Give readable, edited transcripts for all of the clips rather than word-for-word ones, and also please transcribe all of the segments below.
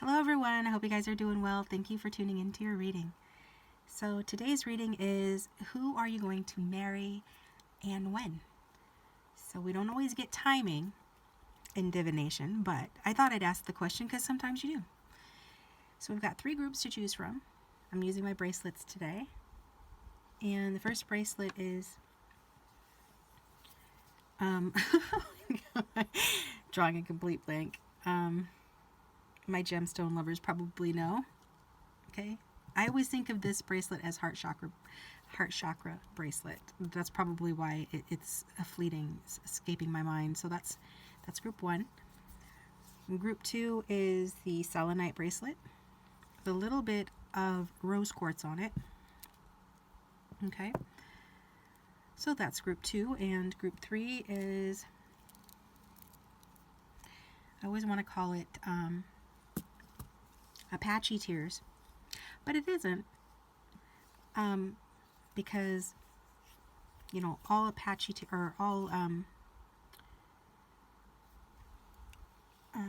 Hello everyone, I hope you guys are doing well. Thank you for tuning into your reading. So today's reading is, who are you going to marry and when? So we don't always get timing in divination, but I thought I'd ask the question because sometimes you do. So we've got 3 groups to choose from. I'm using my bracelets today. And the first bracelet is drawing a complete blank. My gemstone lovers probably know. Okay, I always think of this bracelet as heart chakra bracelet. That's probably why it's escaping my mind. So that's group 1. Group 2 is the selenite bracelet with a little bit of rose quartz on it. Okay, so that's group 2, and group 3 is, I always want to call it Apache tears, but it isn't, because all Apache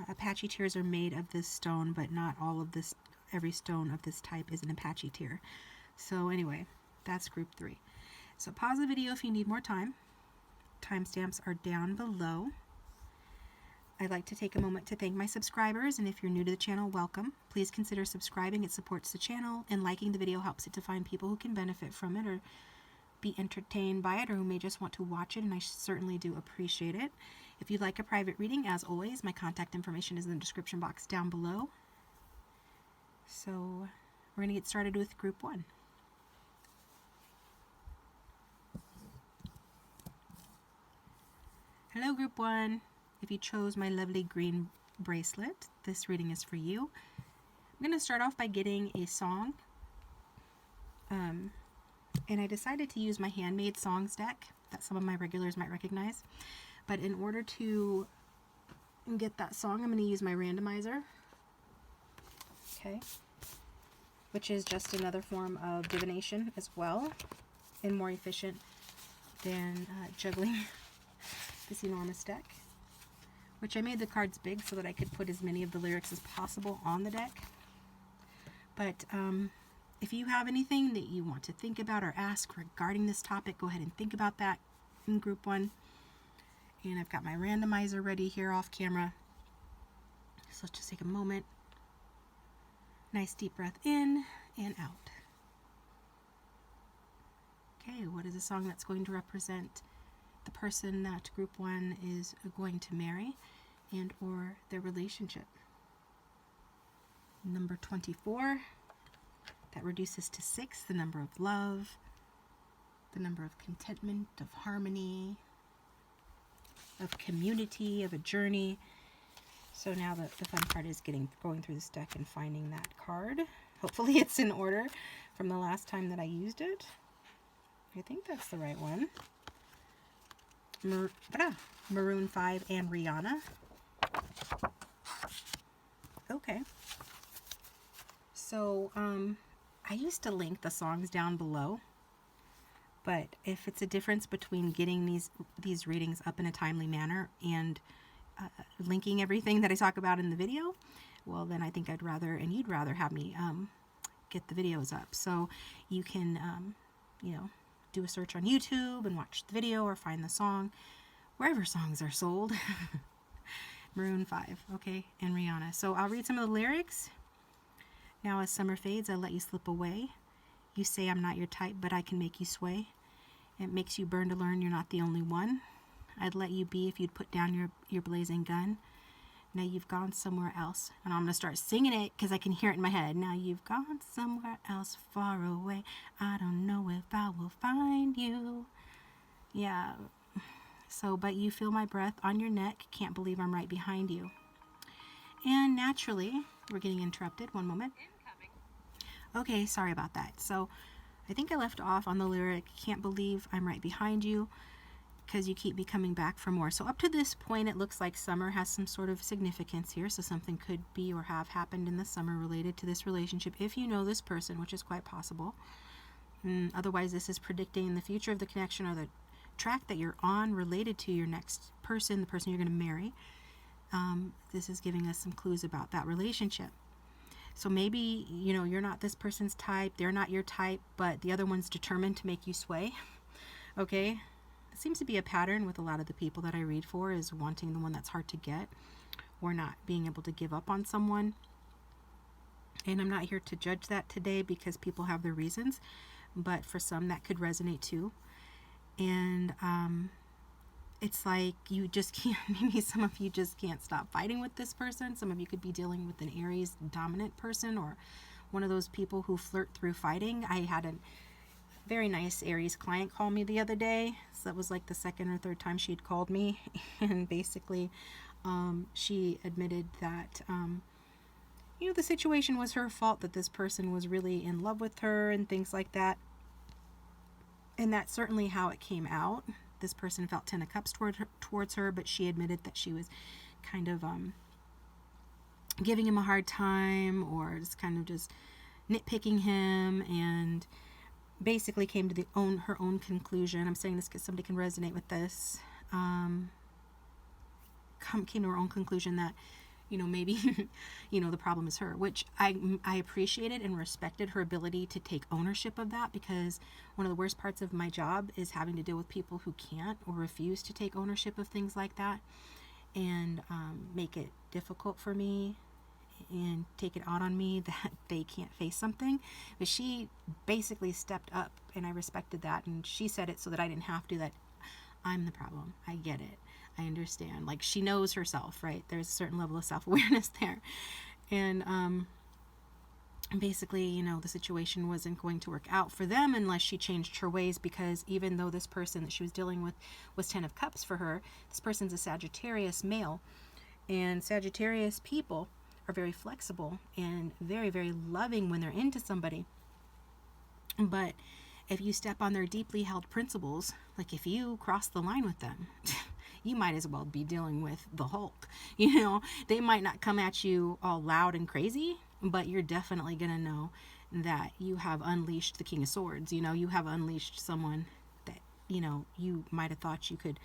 Apache tears are made of this stone, but not all of this. Every stone of this type is an Apache tear. So anyway, that's group 3. So pause the video if you need more time. Timestamps are down below. I'd like to take a moment to thank my subscribers, and if you're new to the channel, welcome. Please consider subscribing. It supports the channel, and liking the video helps it to find people who can benefit from it or be entertained by it, or who may just want to watch it, and I certainly do appreciate it. If you'd like a private reading, as always, my contact information is in the description box down below. So we're going to get started with group 1. Hello group 1. If you chose my lovely green bracelet, this reading is for you. I'm going to start off by getting a song. And I decided to use my handmade songs deck that some of my regulars might recognize. But in order to get that song, I'm going to use my randomizer. Okay. Which is just another form of divination as well, and more efficient than juggling this enormous deck. Which I made the cards big so that I could put as many of the lyrics as possible on the deck. But if you have anything that you want to think about or ask regarding this topic, go ahead and think about that in group 1. And I've got my randomizer ready here off camera. So let's just take a moment. Nice deep breath in and out. Okay, what is a song that's going to represent the person that group 1 is going to marry and or their relationship? Number 24, that reduces to 6, the number of love, the number of contentment, of harmony, of community, of a journey. So now the fun part is going through this deck and finding that card. Hopefully it's in order from the last time that I used it. I think that's the right one. Maroon 5 and Rihanna. Okay. So I used to link the songs down below, but if it's a difference between getting these readings up in a timely manner and linking everything that I talk about in the video, well then I think I'd rather, and you'd rather, have me get the videos up. So you can do a search on YouTube and watch the video or find the song wherever songs are sold. Maroon 5, okay, and Rihanna. So I'll read some of the lyrics. Now as summer fades, I let you slip away. You say I'm not your type, but I can make you sway. It makes you burn to learn you're not the only one. I'd let you be if you'd put down your blazing gun. Now you've gone somewhere else. And I'm going to start singing it because I can hear it in my head. Now you've gone somewhere else far away. I don't know if I will find you. Yeah. So, but you feel my breath on your neck. Can't believe I'm right behind you. And naturally, we're getting interrupted. One moment. Okay, sorry about that. So, I think I left off on the lyric, can't believe I'm right behind you, because you keep me coming back for more. So up to this point, it looks like summer has some sort of significance here. So something could be or have happened in the summer related to this relationship, if you know this person, which is quite possible. Otherwise, this is predicting the future of the connection or the track that you're on related to your next person, the person you're going to marry. This is giving us some clues about that relationship. So maybe, you're not this person's type, they're not your type, but the other one's determined to make you sway. Okay? It seems to be a pattern with a lot of the people that I read for, is wanting the one that's hard to get, or not being able to give up on someone. And I'm not here to judge that today, because people have their reasons, but for some that could resonate too. And it's like you just can't, maybe some of you just can't stop fighting with this person. Some of you could be dealing with an Aries dominant person, or one of those people who flirt through fighting. I had a very nice Aries client call me the other day. So that was like the second or third time she'd called me. And basically she admitted that the situation was her fault, that this person was really in love with her and things like that. And that's certainly how it came out. This person felt 10 of Cups towards her, but she admitted that she was kind of giving him a hard time, or just kind of just nitpicking him, and basically came to her own conclusion. I'm saying this because somebody can resonate with this. Came to her own conclusion that maybe the problem is her, which I appreciated and respected her ability to take ownership of that, because one of the worst parts of my job is having to deal with people who can't or refuse to take ownership of things like that, and make it difficult for me and take it out on me that they can't face something. But she basically stepped up, and I respected that, and she said it so that I didn't have to, that I'm the problem. I get it. I understand. Like, she knows herself, right? There's a certain level of self-awareness there. And basically, the situation wasn't going to work out for them unless she changed her ways, because even though this person that she was dealing with was 10 of Cups for her, this person's a Sagittarius male. And Sagittarius people are very flexible and very, very loving when they're into somebody. But if you step on their deeply held principles, like if you cross the line with them, you might as well be dealing with the Hulk. They might not come at you all loud and crazy, but you're definitely going to know that you have unleashed the King of Swords. You have unleashed someone that, you might have thought you could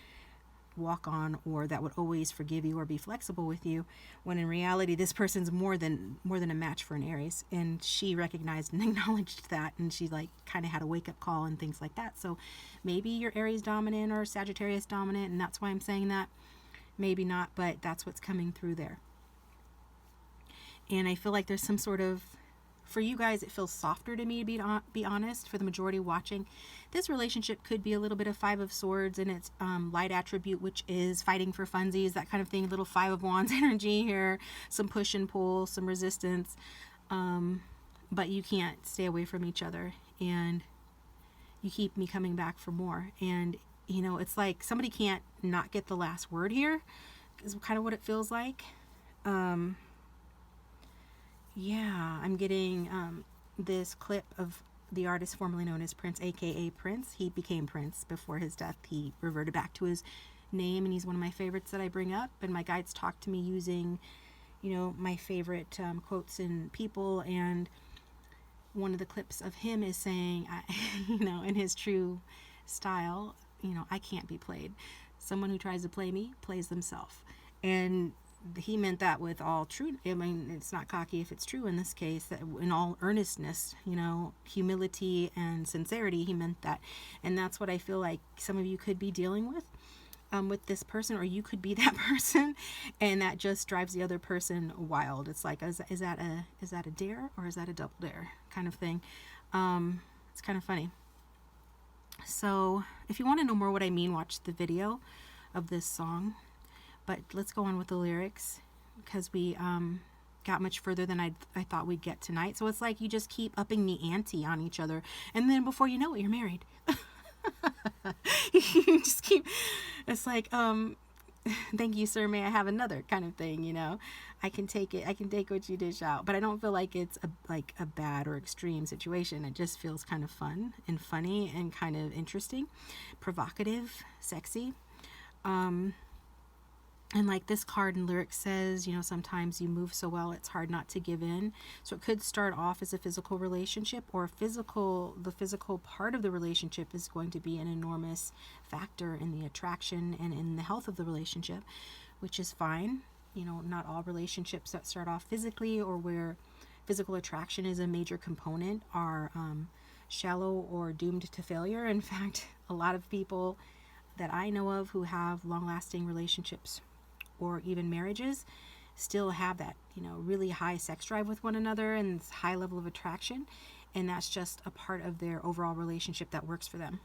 walk on, or that would always forgive you or be flexible with you, when in reality this person's more than a match for an Aries. And she recognized and acknowledged that, and she kind of had a wake-up call and things like that. So maybe you're Aries dominant or Sagittarius dominant, and that's why I'm saying that. Maybe not, but that's what's coming through there. And I feel like there's some sort of, for you guys, it feels softer to me, to be honest. For the majority watching, this relationship could be a little bit of Five of Swords in its light attribute, which is fighting for funsies, that kind of thing. Little Five of Wands energy here, some push and pull, some resistance. But you can't stay away from each other, and you keep me coming back for more. And it's like somebody can't not get the last word here, is kind of what it feels like. Yeah, I'm getting this clip of the artist formerly known as Prince, aka Prince. He became Prince before his death. He reverted back to his name, and he's one of my favorites that I bring up. And my guides talk to me using, my favorite quotes and people. And one of the clips of him is saying, in his true style, I can't be played. Someone who tries to play me plays themselves. And he meant that with all true. I mean, it's not cocky if it's true in this case, that in all earnestness, humility and sincerity, he meant that. And that's what I feel like some of you could be dealing with this person, or you could be that person, and that just drives the other person wild. It's like, is that a dare, or is that a double dare kind of thing? It's kind of funny. So if you want to know more what I mean, watch the video of this song. But let's go on with the lyrics, because we got much further than I thought we'd get tonight. So it's like you just keep upping the ante on each other, and then before you know it, you're married. You just keep, it's like, thank you, sir, may I have another kind of thing, I can take it, I can take what you dish out. But I don't feel like it's a bad or extreme situation. It just feels kind of fun and funny and kind of interesting, provocative, sexy. And like this card and lyric says, sometimes you move so well, it's hard not to give in. So it could start off as a physical relationship, or the physical part of the relationship is going to be an enormous factor in the attraction and in the health of the relationship, which is fine. Not all relationships that start off physically, or where physical attraction is a major component are shallow or doomed to failure. In fact, a lot of people that I know of who have long-lasting relationships or even marriages still have that, really high sex drive with one another and this high level of attraction, and that's just a part of their overall relationship that works for them.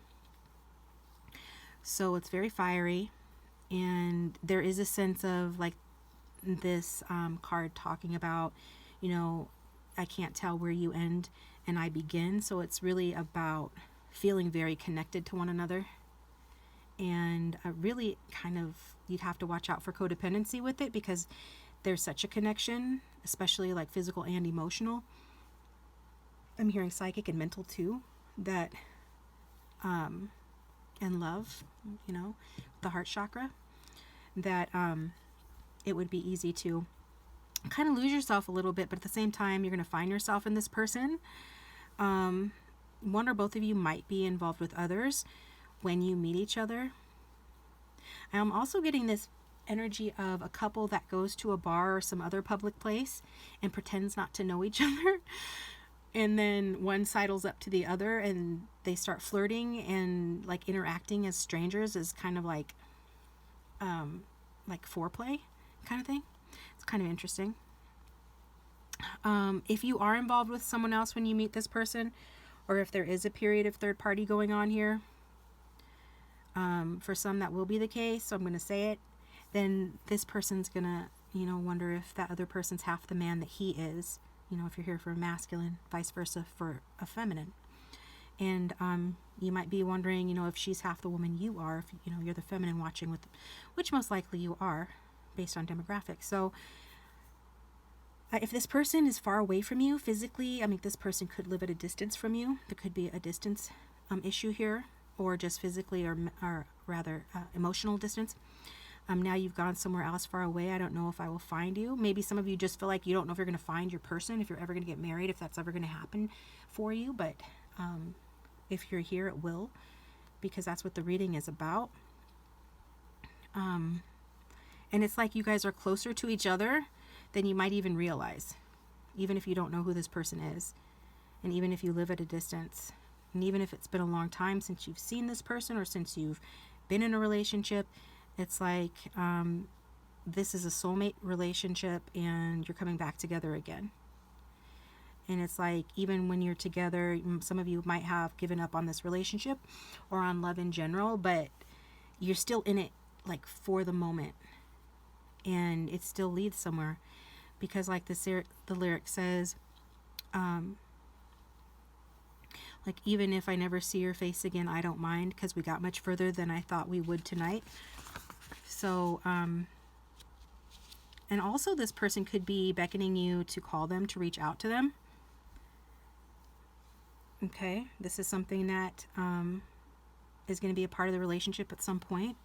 So it's very fiery, and there is a sense of like this card talking about, I can't tell where you end and I begin. So it's really about feeling very connected to one another, and really kind of, you'd have to watch out for codependency with it because there's such a connection, especially like physical and emotional. I'm hearing psychic and mental too, that and love, the heart chakra, that it would be easy to kind of lose yourself a little bit, but at the same time you're going to find yourself in this person. One or both of you might be involved with others when you meet each other. I'm also getting this energy of a couple that goes to a bar or some other public place and pretends not to know each other, and then one sidles up to the other and they start flirting and like interacting as strangers, as kind of like foreplay kind of thing. It's kind of interesting. If you are involved with someone else when you meet this person, or if there is a period of third party going on here, for some that will be the case, so I'm going to say it, then this person's going to, wonder if that other person's half the man that he is, if you're here for a masculine, vice versa for a feminine. And you might be wondering, if she's half the woman you are, if, you're the feminine watching, which most likely you are based on demographics. So if this person is far away from you physically, this person could live at a distance from you. There could be a distance issue here, or just physically, or rather emotional distance. Now you've gone somewhere else far away. I don't know if I will find you. Maybe some of you just feel like you don't know if you're going to find your person, if you're ever going to get married, if that's ever going to happen for you. But if you're here, it will, because that's what the reading is about. And it's like you guys are closer to each other than you might even realize, even if you don't know who this person is, and even if you live at a distance, and even if it's been a long time since you've seen this person or since you've been in a relationship. It's like this is a soulmate relationship and you're coming back together again. And it's like, even when you're together, some of you might have given up on this relationship or on love in general, but you're still in it, like, for the moment, and it still leads somewhere, because like the lyric says, like, even if I never see your face again, I don't mind, because we got much further than I thought we would tonight. So, and also this person could be beckoning you to call them, to reach out to them. Okay, this is something that is going to be a part of the relationship at some point.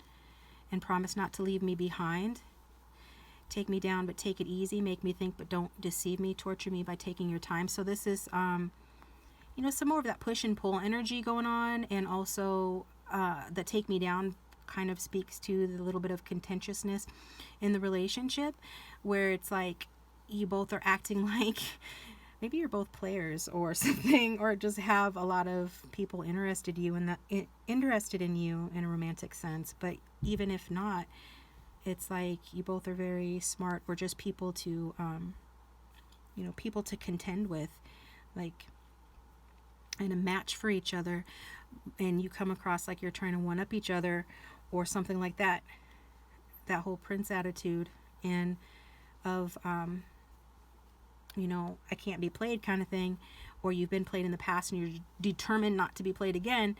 And promise not to leave me behind. Take me down, but take it easy. Make me think, but don't deceive me. Torture me by taking your time. So this is, some more of that push and pull energy going on. And also the take me down kind of speaks to the little bit of contentiousness in the relationship, where it's like you both are acting like maybe you're both players or something, or just have a lot of people interested in you in a romantic sense. But even if not, it's like you both are very smart, or just people to people to contend with, like, and a match for each other, and you come across like you're trying to one up each other or something like that. That whole Prince attitude, and of I can't be played kind of thing, or you've been played in the past and you're determined not to be played again,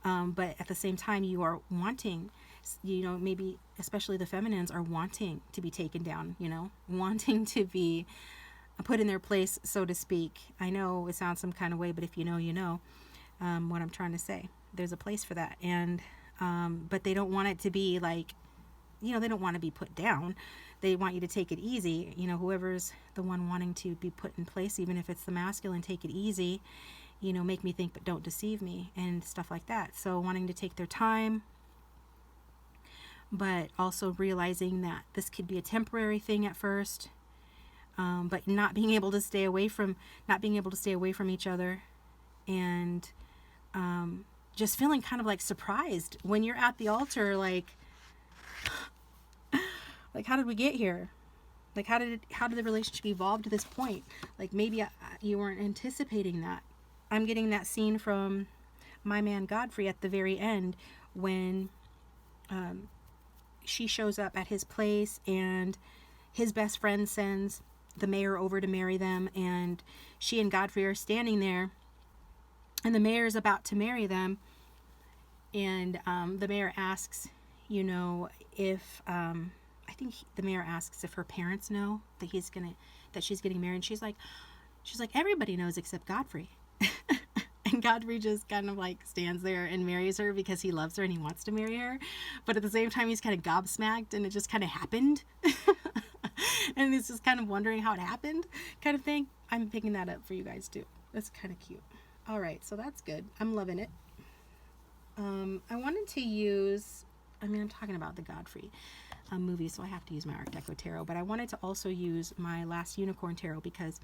but at the same time you are wanting, maybe especially the feminines are wanting to be taken down, wanting to be put in their place, so to speak. I know it sounds some kind of way, but if you know what I'm trying to say. There's a place for that, and but they don't want it to be like, they don't want to be put down. They want you to take it easy. Whoever's the one wanting to be put in place, even if it's the masculine, take it easy, make me think but don't deceive me, and stuff like that. So wanting to take their time, but also realizing that this could be a temporary thing at first, but not being able to stay away from each other, and just feeling kind of like surprised when you're at the altar, like how did we get here? Like how did the relationship evolve to this point? Like maybe you weren't anticipating that. I'm getting that scene from my man Godfrey at the very end when she shows up at his place and his best friend sends the mayor over to marry them, and she and Godfrey are standing there, and the mayor is about to marry them, and the mayor asks, if I think the mayor asks if her parents know that she's getting married. And she's like everybody knows except Godfrey. And Godfrey just kind of like stands there and marries her because he loves her and he wants to marry her. But at the same time, he's kind of gobsmacked, and it just kind of happened. And he's just kind of wondering how it happened, kind of thing. I'm picking that up for you guys too. That's kind of cute. All right, so that's good. I'm loving it. I wanted to use, I'm talking about the Godfrey movie, so I have to use my Art Deco tarot, but I wanted to also use my Last Unicorn tarot because,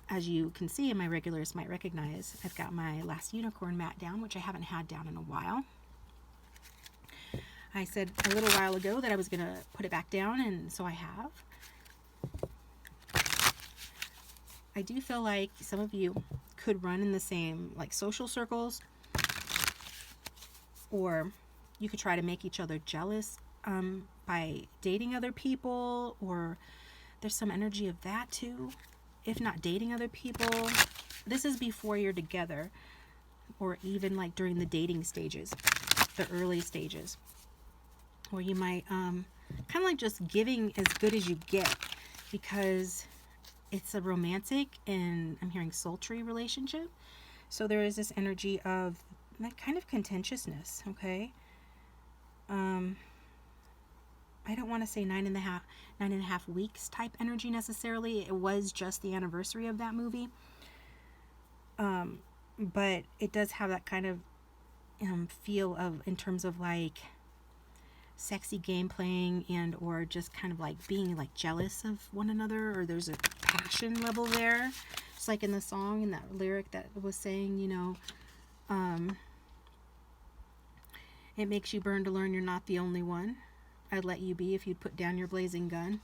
as you can see, and my regulars might recognize, I've got my Last Unicorn mat down, which I haven't had down in a while. I said a little while ago that I was going to put it back down, and so I have. I do feel like some of you could run in the same like social circles, or you could try to make each other jealous by dating other people, or there's some energy of that too. If not dating other people, this is before you're together, or even like during the dating stages, the early stages, where you might kind of like just giving as good as you get, because it's a romantic and I'm hearing sultry relationship. So there is this energy of that kind of contentiousness, okay? I don't want to say 9.5 weeks type energy necessarily. It was just the anniversary of that movie. But it does have that kind of feel of, in terms of like sexy game playing, and or just kind of like being like jealous of one another, or there's a passion level there. It's like in the song, in that lyric that was saying, it makes you burn to learn you're not the only one. I'd let you be if you'd put down your blazing gun.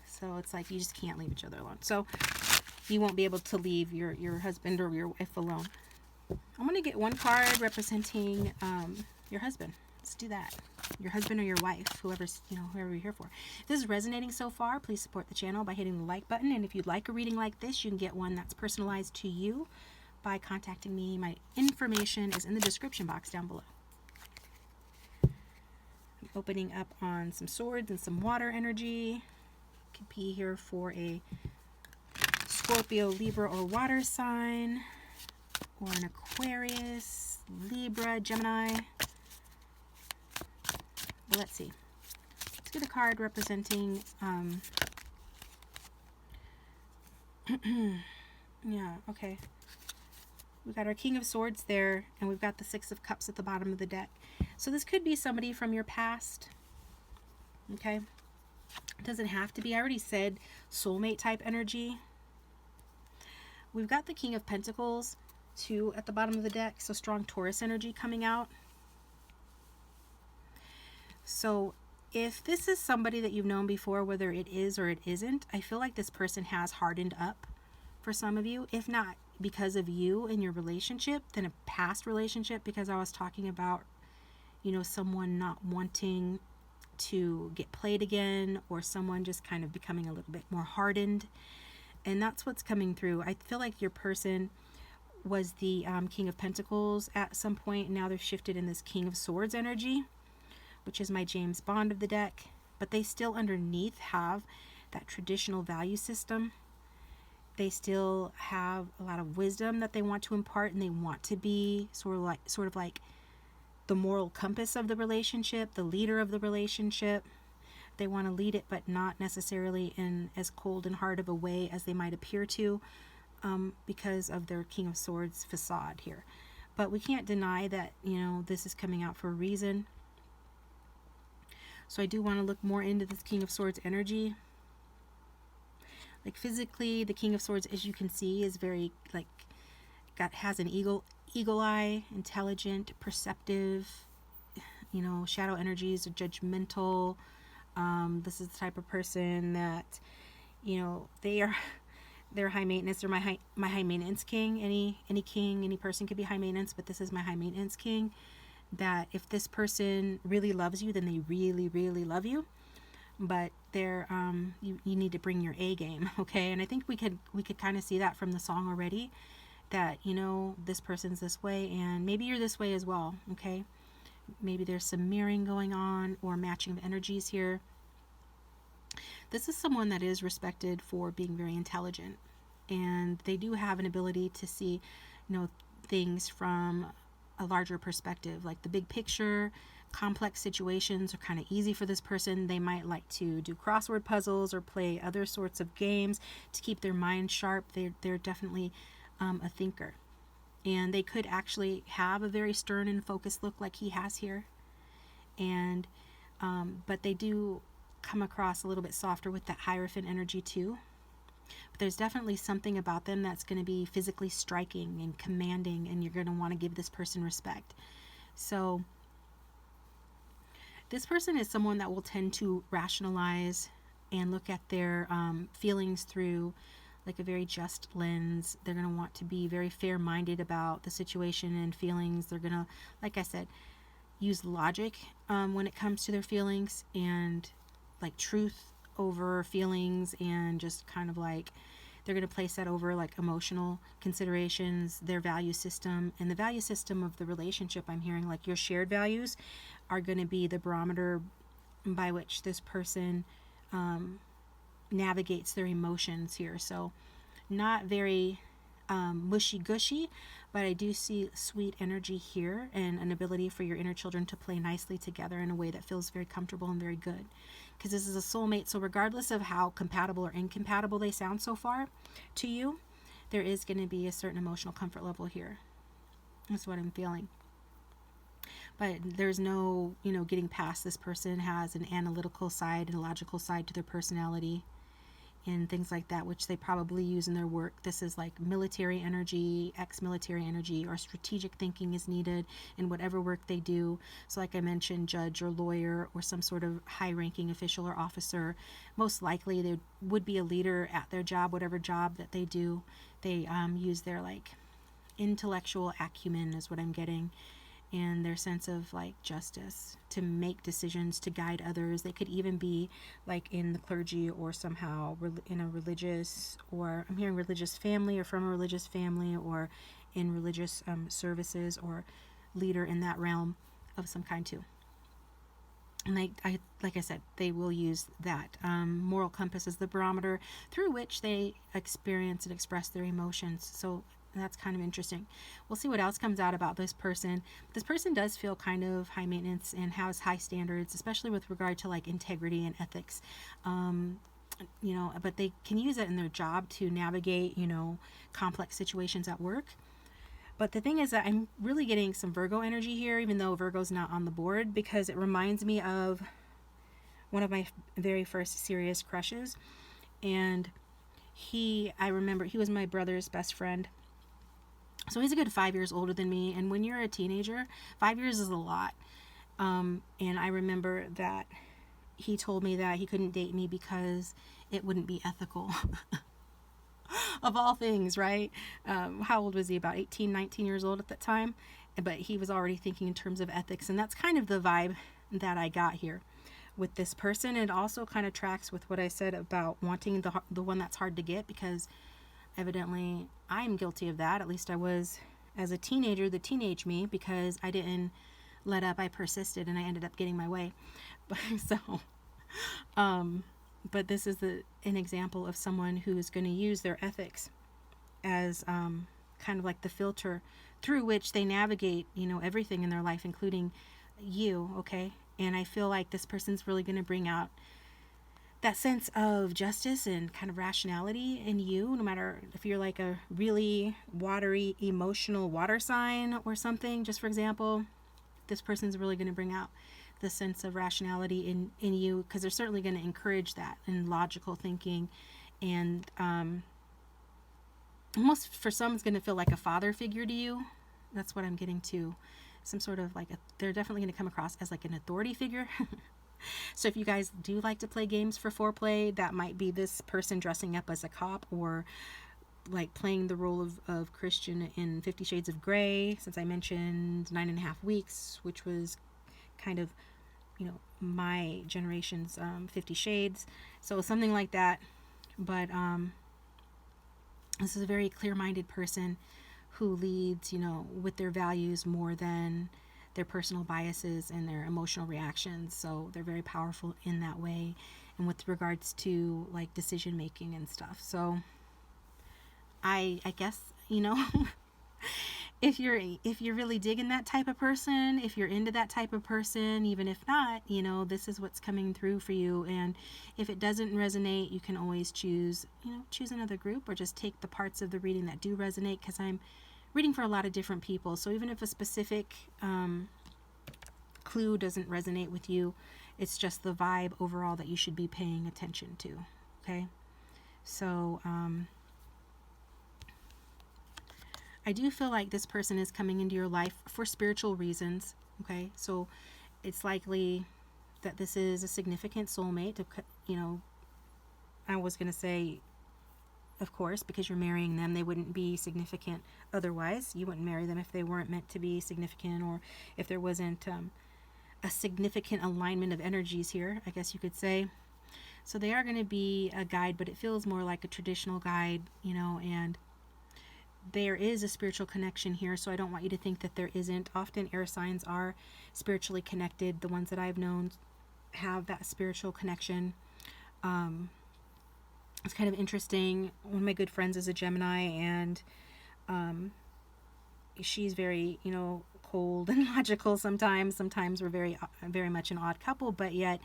So it's like you just can't leave each other alone. So you won't be able to leave your husband or your wife alone. I'm going to get one card representing your husband. Let's do that. Your husband or your wife, whoever you're here for. If this is resonating so far, please support the channel by hitting the like button. And if you'd like a reading like this, you can get one that's personalized to you by contacting me. My information is in the description box down below. I'm opening up on some swords and some water energy. Could be here for a Scorpio, Libra, or water sign, or an Aquarius, Libra, Gemini. Well, let's see. Let's get a card representing yeah, okay. We've got our King of Swords there, and we've got the Six of Cups at the bottom of the deck. So this could be somebody from your past. Okay. It doesn't have to be. I already said soulmate type energy. We've got the King of Pentacles too at the bottom of the deck. So strong Taurus energy coming out. So if this is somebody that you've known before, whether it is or it isn't, I feel like this person has hardened up for some of you. If not because of you and your relationship, then a past relationship, because I was talking about, someone not wanting to get played again, or someone just kind of becoming a little bit more hardened. And that's what's coming through. I feel like your person was the King of Pentacles at some point, and now they've shifted in this King of Swords energy, which is my James Bond of the deck. But they still underneath have that traditional value system. They still have a lot of wisdom that they want to impart, and they want to be sort of like the moral compass of the relationship, the leader of the relationship. They want to lead it, but not necessarily in as cold and hard of a way as they might appear to, because of their King of Swords facade here. But we can't deny that, this is coming out for a reason. So I do want to look more into this King of Swords energy. Like physically, the King of Swords, as you can see, is very like has an eagle eye, intelligent, perceptive. You know, shadow energies are judgmental. This is the type of person that, you know, they're high maintenance. They're my high maintenance king. Any person could be high maintenance, but this is my high maintenance king. That if this person really loves you, then they really, really love you. But they're you need to bring your A game, okay? And I think we could kind of see that from the song already. That, you know, this person's this way, and maybe you're this way as well, okay? Maybe there's some mirroring going on or matching of energies here. This is someone that is respected for being very intelligent, and they do have an ability to see, you know, things from a larger perspective, like the big picture. Complex situations are kind of easy for this person. They might like to do crossword puzzles or play other sorts of games to keep their mind sharp. They're definitely a thinker, and they could actually have a very stern and focused look like he has here, and but they do come across a little bit softer with that Hierophant energy too. But there's definitely something about them that's going to be physically striking and commanding, and you're going to want to give this person respect. So this person is someone that will tend to rationalize and look at their feelings through like a very just lens. They're going to want to be very fair-minded about the situation and feelings. They're going to, like I said, use logic when it comes to their feelings, and like truth over feelings, and just kind of like they're going to place that over like emotional considerations, their value system, and the value system of the relationship. I'm hearing like your shared values are going to be the barometer by which this person navigates their emotions here. So not very mushy gushy, but I do see sweet energy here and an ability for your inner children to play nicely together in a way that feels very comfortable and very good, because this is a soulmate. So regardless of how compatible or incompatible they sound so far to you, there is going to be a certain emotional comfort level here. That's what I'm feeling. But there's no, you know, getting past. This person has an analytical side and a logical side to their personality and things like that, which they probably use in their work. This is like military energy, ex-military energy, or strategic thinking is needed in whatever work they do. So like I mentioned, judge or lawyer or some sort of high-ranking official or officer. Most likely they would be a leader at their job, whatever job that they do. They use their like intellectual acumen is what I'm getting, and their sense of like justice to make decisions, to guide others. They could even be like in the clergy or somehow in a religious, or I'm hearing religious family, or from a religious family, or in religious services, or leader in that realm of some kind too. And like I said, they will use that moral compass as the barometer through which they experience and express their emotions. So that's kind of interesting. We'll see what else comes out about this person. This person does feel kind of high maintenance and has high standards, especially with regard to like integrity and ethics. You know, but they can use it in their job to navigate, you know, complex situations at work. But the thing is that I'm really getting some Virgo energy here, even though Virgo's not on the board, because it reminds me of one of my very first serious crushes. And I remember he was my brother's best friend. So he's a good 5 years older than me. And when you're a teenager, 5 years is a lot. And I remember that he told me that he couldn't date me because it wouldn't be ethical. Of all things, right? How old was he? About 18, 19 years old at that time. But he was already thinking in terms of ethics. And that's kind of the vibe that I got here with this person. It also kind of tracks with what I said about wanting the one that's hard to get, because evidently I'm guilty of that. At least I was as a teenager, the teenage me, because I didn't let up. I persisted and I ended up getting my way. But this is an example of someone who is going to use their ethics as kind of like the filter through which they navigate, you know, everything in their life, including you, okay? And I feel like this person's really going to bring out that sense of justice and kind of rationality in you, no matter if you're like a really watery, emotional water sign or something. Just for example, this person's really going to bring out the sense of rationality in you, because they're certainly going to encourage that and logical thinking And almost for some, it's going to feel like a father figure to you. That's what I'm getting to. Some sort of like, they're definitely going to come across as like an authority figure. So if you guys do like to play games for foreplay, that might be this person dressing up as a cop, or like playing the role of Christian in 50 Shades of Grey, since I mentioned 9.5 Weeks, which was kind of, my generation's 50 Shades. So something like that. But this is a very clear-minded person who leads, with their values more than their personal biases and their emotional reactions. So they're very powerful in that way, and with regards to like decision making and stuff. So I guess, if you're really digging that type of person, if you're into that type of person, even if not, this is what's coming through for you. And if it doesn't resonate, you can always choose another group, or just take the parts of the reading that do resonate, because I'm reading for a lot of different people. So even if a specific clue doesn't resonate with you, it's just the vibe overall that you should be paying attention to. Okay? So I do feel like this person is coming into your life for spiritual reasons. Okay? So it's likely that this is a significant soulmate. I was going to say, of course, because you're marrying them, they wouldn't be significant otherwise. You wouldn't marry them if they weren't meant to be significant, or if there wasn't a significant alignment of energies here, I guess you could say. So they are going to be a guide, but it feels more like a traditional guide, and there is a spiritual connection here. So I don't want you to think that there isn't. Often air signs are spiritually connected. The ones that I've known have that spiritual connection. It's kind of interesting. One of my good friends is a Gemini, and she's very, cold and logical sometimes. Sometimes we're very, very much an odd couple, but yet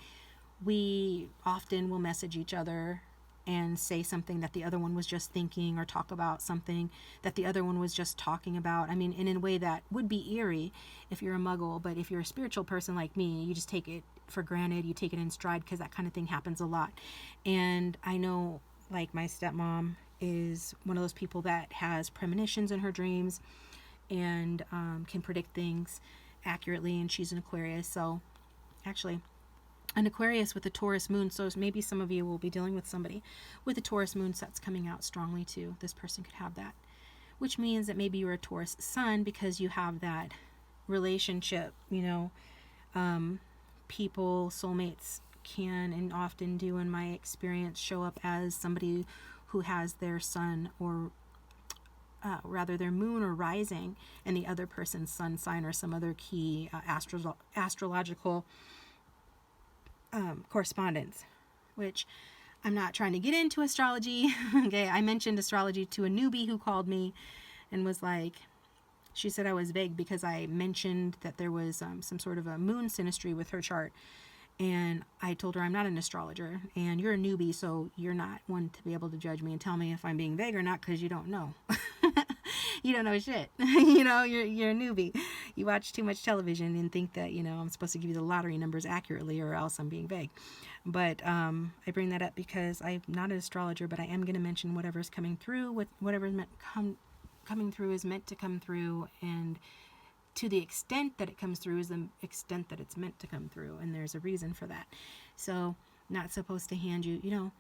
we often will message each other and say something that the other one was just thinking, or talk about something that the other one was just talking about. I mean, in a way that would be eerie if you're a muggle, but if you're a spiritual person like me, you just take it for granted. You take it in stride, because that kind of thing happens a lot. And I know, like, my stepmom is one of those people that has premonitions in her dreams, and can predict things accurately, and she's an Aquarius. So actually, an Aquarius with a Taurus moon, so maybe some of you will be dealing with somebody with a Taurus moon that's coming out strongly too. This person could have that, which means that maybe you're a Taurus sun, because you have that relationship. People, soulmates, can and often do, in my experience, show up as somebody who has their sun, or rather their moon or rising, and the other person's sun sign, or some other key astrological correspondence, which I'm not trying to get into astrology. Okay, I mentioned astrology to a newbie who called me and was like, she said I was vague because I mentioned that there was some sort of a moon synastry with her chart. And I told her I'm not an astrologer, and you're a newbie, so you're not one to be able to judge me and tell me if I'm being vague or not, because you don't know. You don't know shit. You're a newbie. You watch too much television and think that, I'm supposed to give you the lottery numbers accurately, or else I'm being vague. But I bring that up because I'm not an astrologer, but I am going to mention whatever's coming through, whatever's coming through is meant to come through, and to the extent that it comes through is the extent that it's meant to come through, and there's a reason for that. So, not supposed to hand you,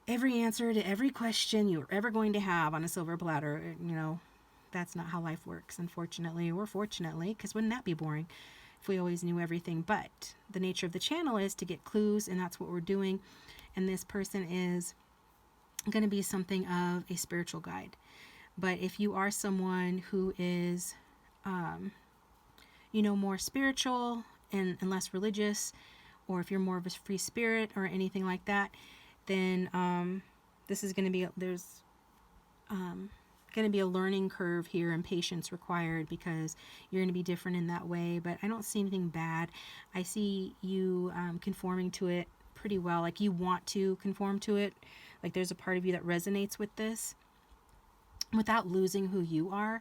every answer to every question you're ever going to have on a silver platter. That's not how life works, unfortunately, or fortunately, because wouldn't that be boring if we always knew everything? But the nature of the channel is to get clues, and that's what we're doing. And this person is going to be something of a spiritual guide. But if you are someone who is more spiritual and less religious, or if you're more of a free spirit or anything like that, then this is going to be, there's going to be a learning curve here, and patience required, because you're going to be different in that way. But I don't see anything bad. I see you conforming to it pretty well. Like, you want to conform to it. Like, there's a part of you that resonates with this without losing who you are.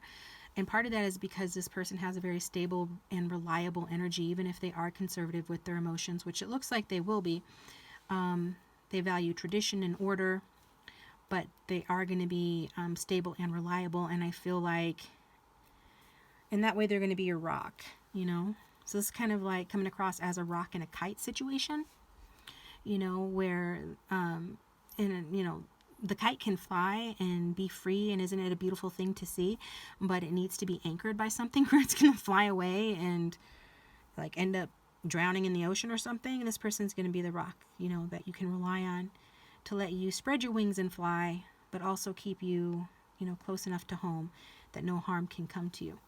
And part of that is because this person has a very stable and reliable energy, even if they are conservative with their emotions, which it looks like they will be. They value tradition and order, but they are going to be stable and reliable. And I feel like in that way they're going to be your rock, you know. So this is kind of like coming across as a rock and a kite situation, you know, where the kite can fly and be free, and isn't it a beautiful thing to see? But it needs to be anchored by something where it's going to fly away and like end up drowning in the ocean or something. And this person's going to be the rock, you know, that you can rely on to let you spread your wings and fly, but also keep you, you know, close enough to home that no harm can come to you.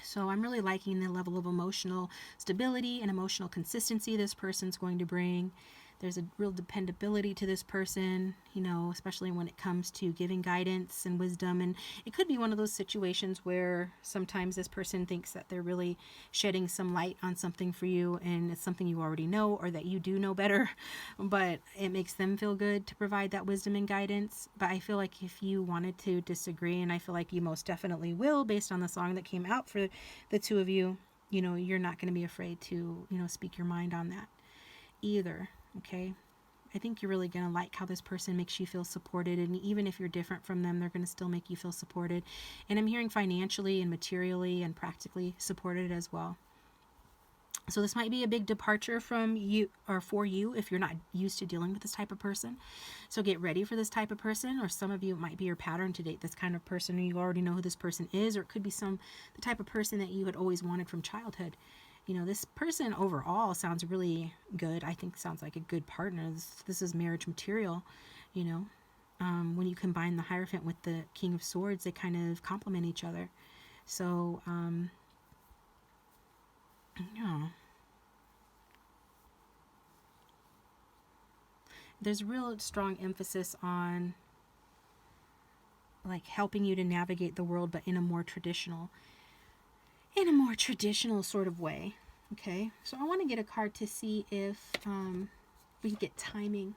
So I'm really liking the level of emotional stability and emotional consistency this person's going to bring. There's a real dependability to this person, you know, especially when it comes to giving guidance and wisdom. And it could be one of those situations where sometimes this person thinks that they're really shedding some light on something for you, and it's something you already know or that you do know better, but it makes them feel good to provide that wisdom and guidance. But I feel like if you wanted to disagree, and I feel like you most definitely will based on the song that came out for the two of you, you know, you're not going to be afraid to, you know, speak your mind on that either. Okay, I think you're really going to like how this person makes you feel supported, and even if you're different from them, they're going to still make you feel supported. And I'm hearing financially and materially and practically supported as well. So this might be a big departure from you, or for you, if you're not used to dealing with this type of person. So get ready for this type of person, or some of you, it might be your pattern to date this kind of person, or you already know who this person is, or it could be the type of person that you had always wanted from childhood. You know, this person overall sounds really good. I think sounds like a good partner. This is marriage material, you know. When you combine the Hierophant with the King of Swords, they kind of complement each other. So, yeah. There's real strong emphasis on like helping you to navigate the world, but in a more traditional sort of way. Okay, so I want to get a card to see if we can get timing,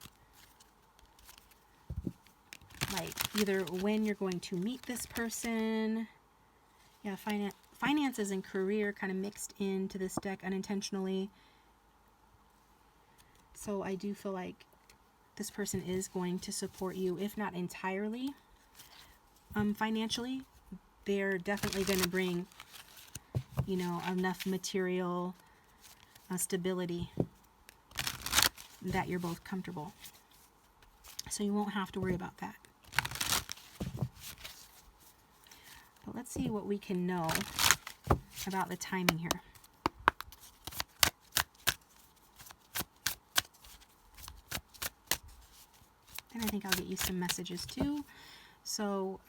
like either when you're going to meet this person. Yeah, finances and career kind of mixed into this deck unintentionally. So I do feel like this person is going to support you, if not entirely financially. They're definitely going to bring, you know, enough material stability that you're both comfortable. So you won't have to worry about that. But let's see what we can know about the timing here. And I think I'll get you some messages too. So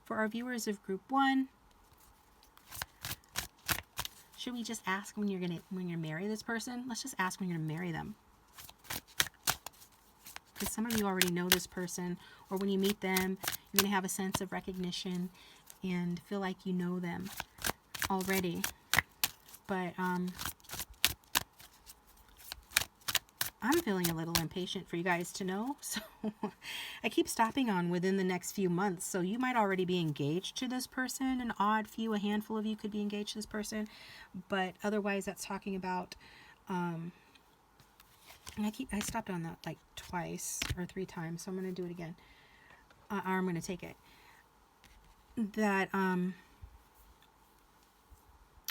for our viewers of group 1, should we just ask when you're gonna marry this person? Let's just ask when you're gonna marry them. Because some of you already know this person, or when you meet them, you're gonna have a sense of recognition and feel like you know them already. But I'm feeling a little impatient for you guys to know, so I keep stopping on within the next few months. So you might already be engaged to this person. An odd few, a handful of you could be engaged to this person, but otherwise that's talking about and I stopped on that like twice or 3 times, so I'm going to do it again. Or I'm going to take it. That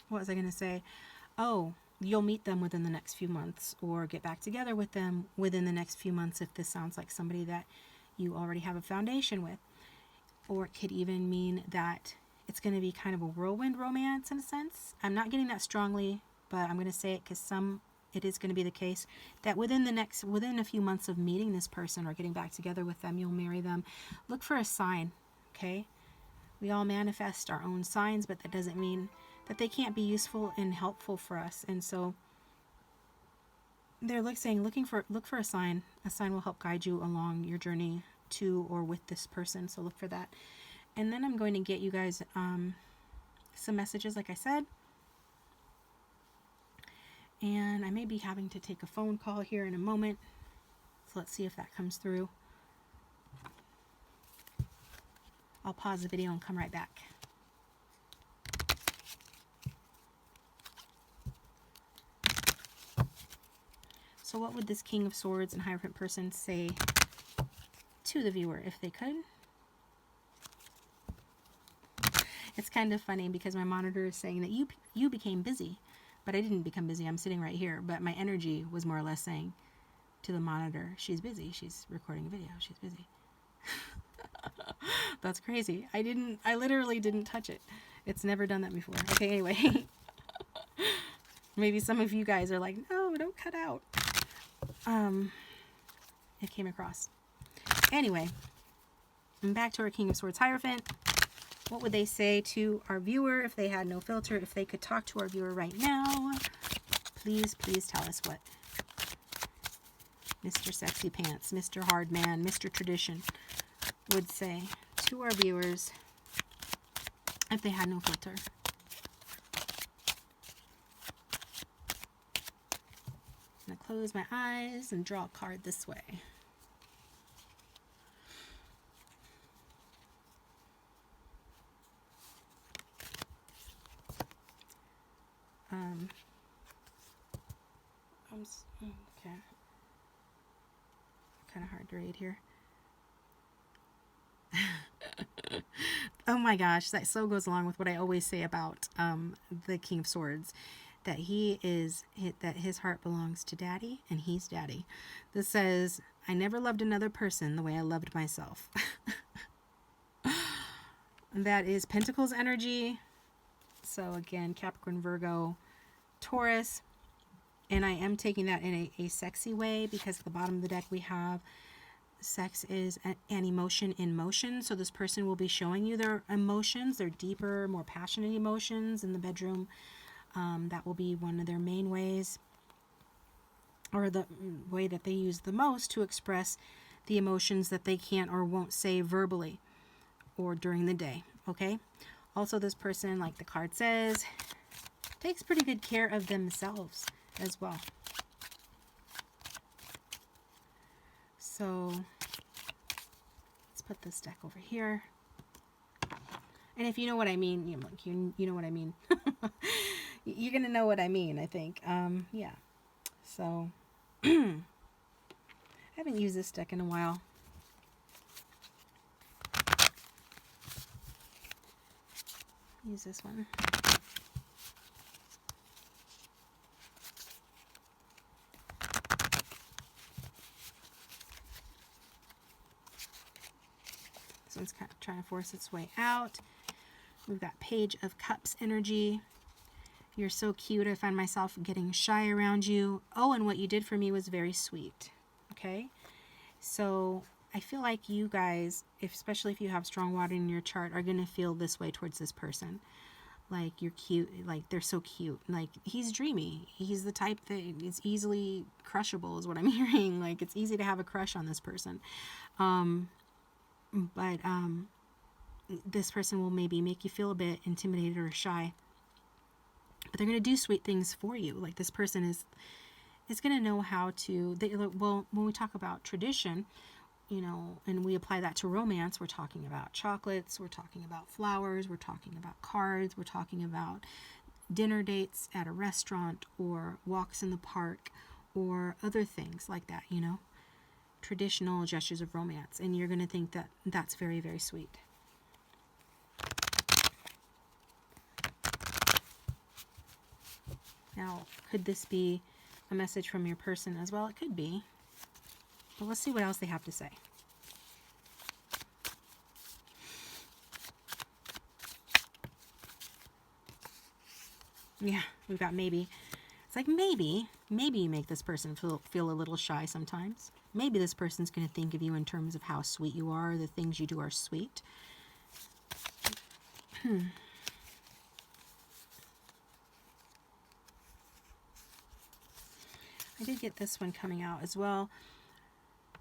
what was I going to say? Oh, you'll meet them within the next few months, or get back together with them within the next few months if this sounds like somebody that you already have a foundation with. Or it could even mean that it's going to be kind of a whirlwind romance in a sense. I'm not getting that strongly, but I'm going to say it because it is going to be the case that within a few months of meeting this person or getting back together with them, you'll marry them. Look for a sign, okay? We all manifest our own signs, but that doesn't mean that they can't be useful and helpful for us. And so they're looking for a sign. A sign will help guide you along your journey to or with this person. So look for that. And then I'm going to get you guys some messages, like I said. And I may be having to take a phone call here in a moment. So let's see if that comes through. I'll pause the video and come right back. So what would this King of Swords and Hierophant person say to the viewer if they could. It's kind of funny because my monitor is saying that you became busy, but I didn't become busy. I'm sitting right here, but my energy was more or less saying to the monitor, she's busy. She's recording a video. She's busy. That's crazy. I literally didn't touch it. It's never done that before. Okay, anyway. Maybe some of you guys are like, no, don't cut out. It came across. Anyway, back to our King of Swords Hierophant. What would they say to our viewer if they had no filter? If they could talk to our viewer right now, please, please tell us what Mr. Sexy Pants, Mr. Hard Man, Mr. Tradition would say to our viewers if they had no filter. I'm going to close my eyes and draw a card this way. Okay. Kind of hard to read here. Oh my gosh, that so goes along with what I always say about the King of Swords, that that his heart belongs to Daddy and he's Daddy. This says, I never loved another person the way I loved myself. That is Pentacles energy. So again, Capricorn, Virgo, Taurus. And I am taking that in a sexy way because at the bottom of the deck we have sex is an emotion in motion. So this person will be showing you their emotions, their deeper, more passionate emotions in the bedroom. That will be one of their main ways, or the way that they use the most to express the emotions that they can't or won't say verbally or during the day. Okay. Also, this person, like the card says, takes pretty good care of themselves as well. So let's put this deck over here. And if you know what I mean, you know what I mean. You're going to know what I mean, I think. Yeah. So I haven't used this deck in a while. Use this one. This one's kind of trying to force its way out. We've got Page of Cups energy. You're so cute. I find myself getting shy around you. Oh, and what you did for me was very sweet. Okay? So I feel like you guys, especially if you have strong water in your chart, are going to feel this way towards this person. Like, you're cute. Like, they're so cute. Like, he's dreamy. He's the type that is easily crushable is what I'm hearing. Like, it's easy to have a crush on this person. But this person will maybe make you feel a bit intimidated or shy. But they're going to do sweet things for you. Like, this person is going to know how to... well, when we talk about tradition, you know, and we apply that to romance, we're talking about chocolates, we're talking about flowers, we're talking about cards, we're talking about dinner dates at a restaurant or walks in the park or other things like that, you know, traditional gestures of romance. And you're going to think that that's very, very sweet. Now, could this be a message from your person as well? It could be. But let's see what else they have to say. Yeah, we've got maybe. It's like maybe you make this person feel a little shy sometimes. Maybe this person's going to think of you in terms of how sweet you are. The things you do are sweet. I did get this one coming out as well.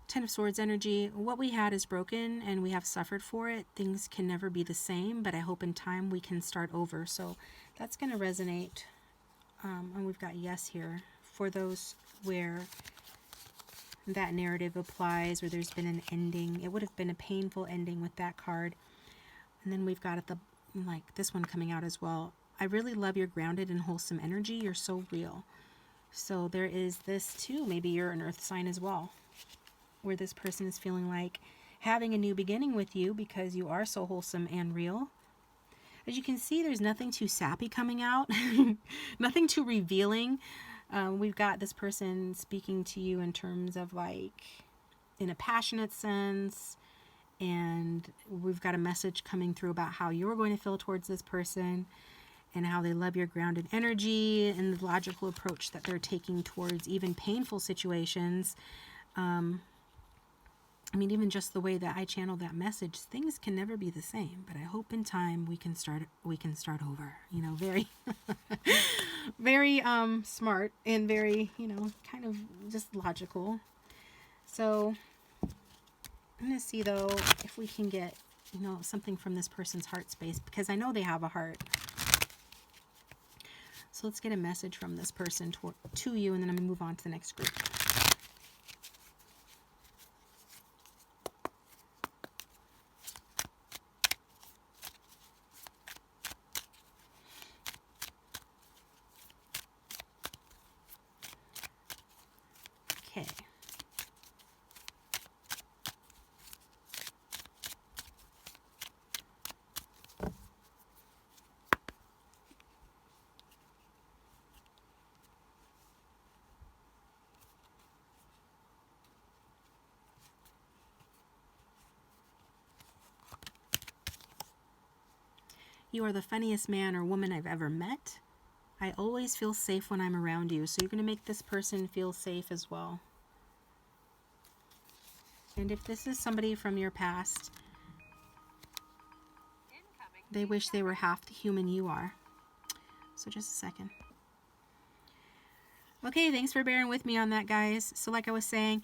Ten of Swords energy. What we had is broken and we have suffered for it. Things can never be the same, but I hope in time we can start over. So that's going to resonate. And we've got yes here for those where that narrative applies, or there's been an ending. It would have been a painful ending with that card. And then we've got this one coming out as well. I really love your grounded and wholesome energy. You're so real. So there is this too. Maybe you're an earth sign as well, where this person is feeling like having a new beginning with you because you are so wholesome and real. As you can see, there's nothing too sappy coming out, nothing too revealing. We've got this person speaking to you in terms of like in a passionate sense, and we've got a message coming through about how you're going to feel towards this person and how they love your grounded energy and the logical approach that they're taking towards even painful situations. I mean, even just the way that I channel that message, things can never be the same. But I hope in time we can start over. You know, very, very smart and very, you know, kind of just logical. So I'm gonna see though if we can get, you know, something from this person's heart space, because I know they have a heart. So let's get a message from this person to you, and then I'm gonna move on to the next group. Okay. You are the funniest man or woman I've ever met. I always feel safe when I'm around you. So you're going to make this person feel safe as well. And if this is somebody from your past, they wish they were half the human you are. So just a second. Okay, thanks for bearing with me on that, guys. So like I was saying,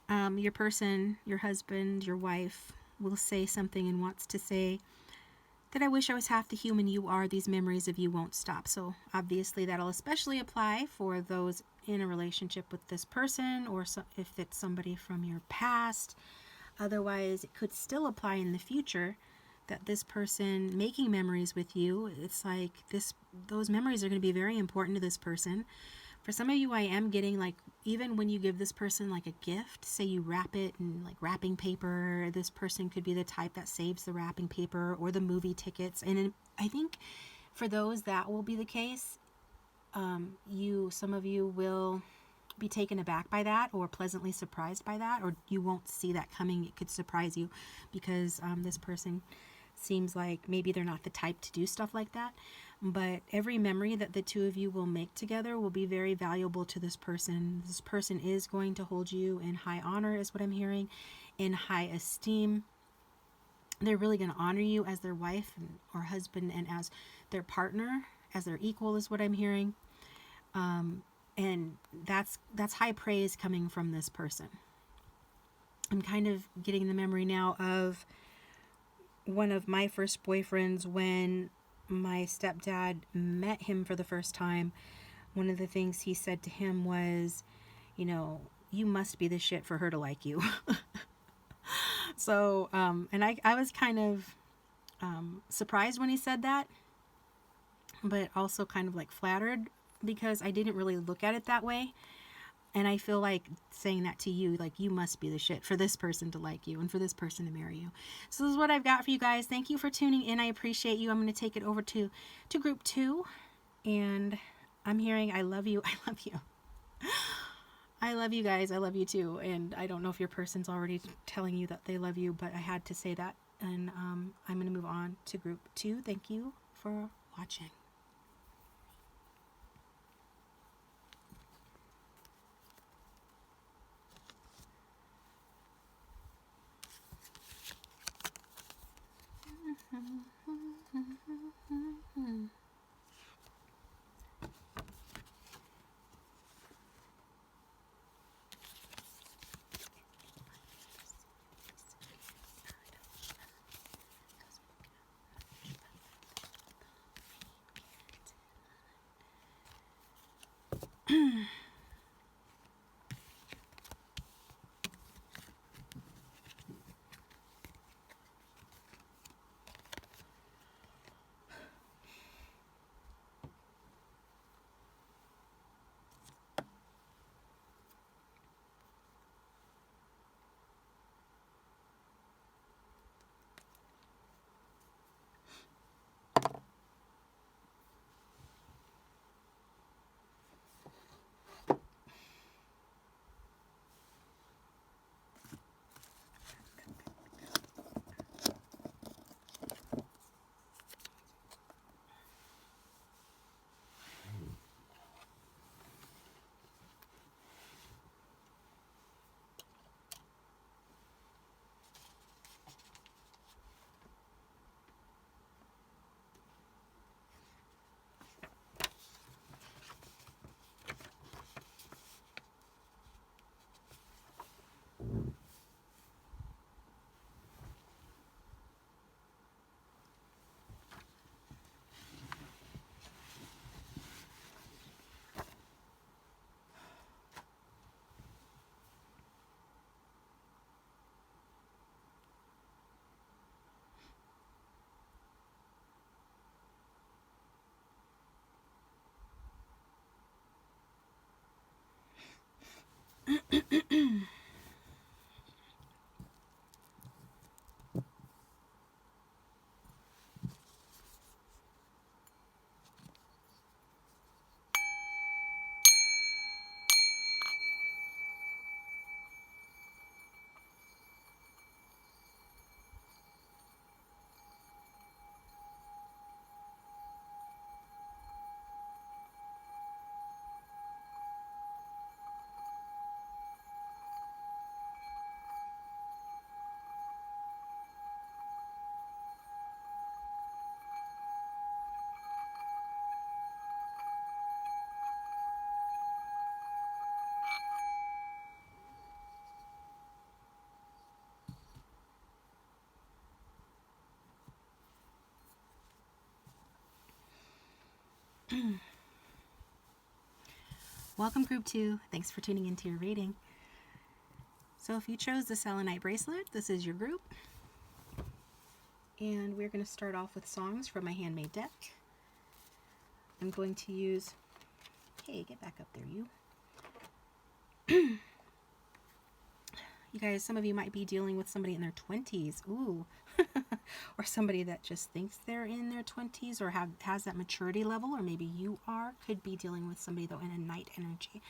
your person, your husband, your wife will say something and wants to say that I wish I was half the human you are. These memories of you won't stop. So obviously that'll especially apply for those in a relationship with this person, or if it's somebody from your past. Otherwise, it could still apply in the future that this person making memories with you, it's like those memories are going to be very important to this person. For some of you, I am getting like, even when you give this person like a gift, say you wrap it in like wrapping paper, this person could be the type that saves the wrapping paper or the movie tickets. And I think for those that will be the case, some of you will be taken aback by that or pleasantly surprised by that, or you won't see that coming. It could surprise you because this person seems like maybe they're not the type to do stuff like that. But every memory that the two of you will make together will be very valuable to this person. This person is going to hold you in high honor, is what I'm hearing, in high esteem. They're really going to honor you as their wife or husband and as their partner, as their equal, is what I'm hearing. And that's high praise coming from this person. I'm kind of getting the memory now of one of my first boyfriends when my stepdad met him for the first time. One of the things he said to him was, you know, you must be the shit for her to like you. So, and I was kind of surprised when he said that, but also kind of like flattered because I didn't really look at it that way. And I feel like saying that to you, like you must be the shit for this person to like you and for this person to marry you. So this is what I've got for you guys. Thank you for tuning in. I appreciate you. I'm going to take it over to group 2. And I'm hearing, I love you. I love you. I love you guys. I love you too. And I don't know if your person's already telling you that they love you, but I had to say that. And I'm going to move on to group 2. Thank you for watching. Welcome, Group 2. Thanks for tuning into your reading. So if you chose the selenite bracelet, this is your group. And we're going to start off with songs from my handmade deck. I'm going to use... Hey, get back up there, you. You guys, some of you might be dealing with somebody in their 20s. Ooh. Or somebody that just thinks they're in their 20s or has that maturity level, or maybe you could be dealing with somebody though in a night energy.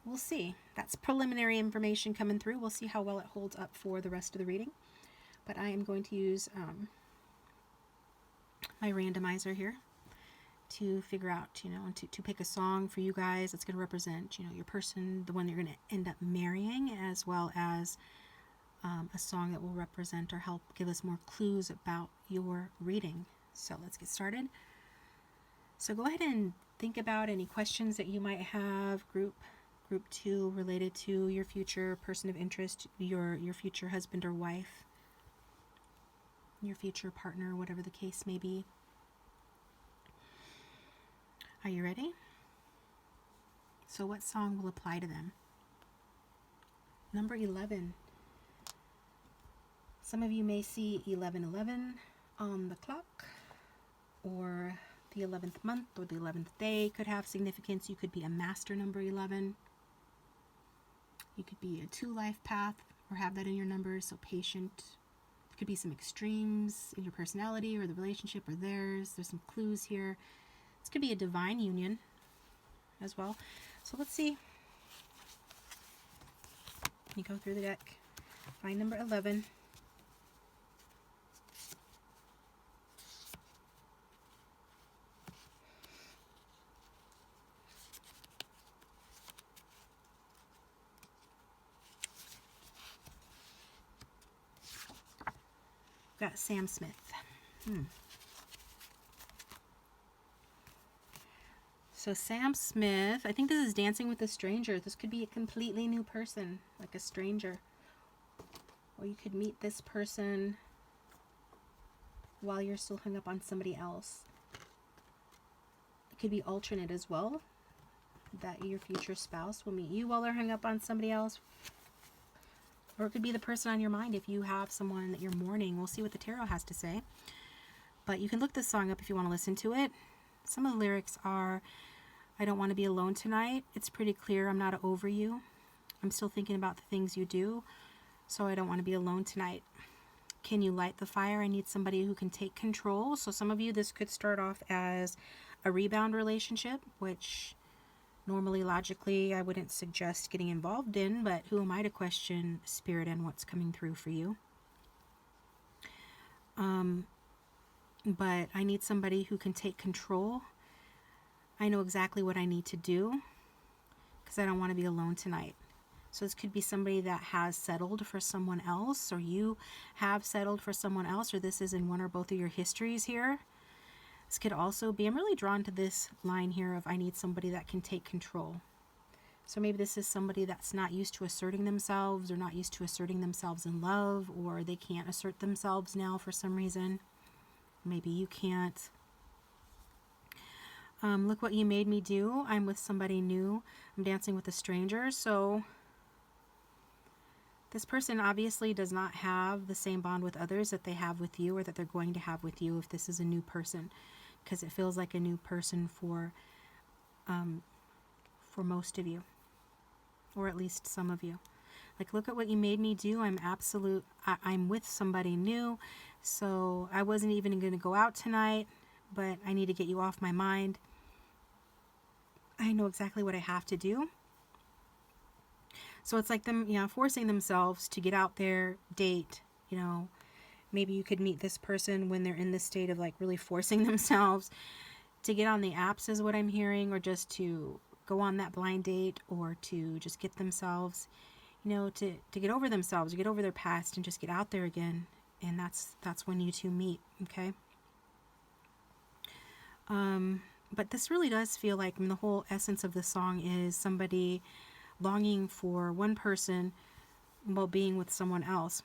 We'll see. That's preliminary information coming through. We'll see how well it holds up for the rest of the reading. But I am going to use my randomizer here to figure out, to pick a song for you guys that's going to represent, your person, the one you're going to end up marrying, as well as a song that will represent or help give us more clues about your reading. So let's get started. So go ahead and think about any questions that you might have, group 2, related to your future person of interest, your future husband or wife, your future partner, whatever the case may be. Are you ready? So what song will apply to them? Number 11. Some of you may see 1111 on the clock, or the 11th month or the 11th day could have significance. You could be a master number 11. You could be a 2 life path or have that in your numbers, so patient. There could be some extremes in your personality or the relationship or theirs. There's some clues here. This could be a divine union as well. So let's see. You go through the deck. Find number 11. Got Sam Smith. So Sam Smith, I think this is dancing with a stranger. This could be a completely new person, like a stranger. Or you could meet this person while you're still hung up on somebody else. It could be alternate as well, that your future spouse will meet you while they're hung up on somebody else. Or it could be the person on your mind if you have someone that you're mourning. We'll see what the tarot has to say. But you can look this song up if you want to listen to it. Some of the lyrics are, I don't want to be alone tonight. It's pretty clear I'm not over you. I'm still thinking about the things you do, so I don't want to be alone tonight. Can you light the fire? I need somebody who can take control. So some of you, this could start off as a rebound relationship, which normally, logically, I wouldn't suggest getting involved in, but who am I to question spirit and what's coming through for you? But I need somebody who can take control. I know exactly what I need to do because I don't want to be alone tonight. So this could be somebody that has settled for someone else, or you have settled for someone else, or this is in one or both of your histories here. This could also be, I'm really drawn to this line here of I need somebody that can take control. So maybe this is somebody that's not used to asserting themselves, or not used to asserting themselves in love, or they can't assert themselves now for some reason. Maybe you can't. Look what you made me do. I'm with somebody new. I'm dancing with a stranger. So this person obviously does not have the same bond with others that they have with you, or that they're going to have with you if this is a new person, because it feels like a new person for most of you, or at least some of you. Like, look at what you made me do. I'm with somebody new, so I wasn't even going to go out tonight, but I need to get you off my mind. I know exactly what I have to do. So it's like them, forcing themselves to get out there, date, maybe you could meet this person when they're in this state of like really forcing themselves to get on the apps is what I'm hearing, or just to go on that blind date, or to just get themselves, to get over themselves, get over their past and just get out there again. And that's when you two meet. Okay. But this really does feel like, the whole essence of the song is somebody longing for one person while being with someone else,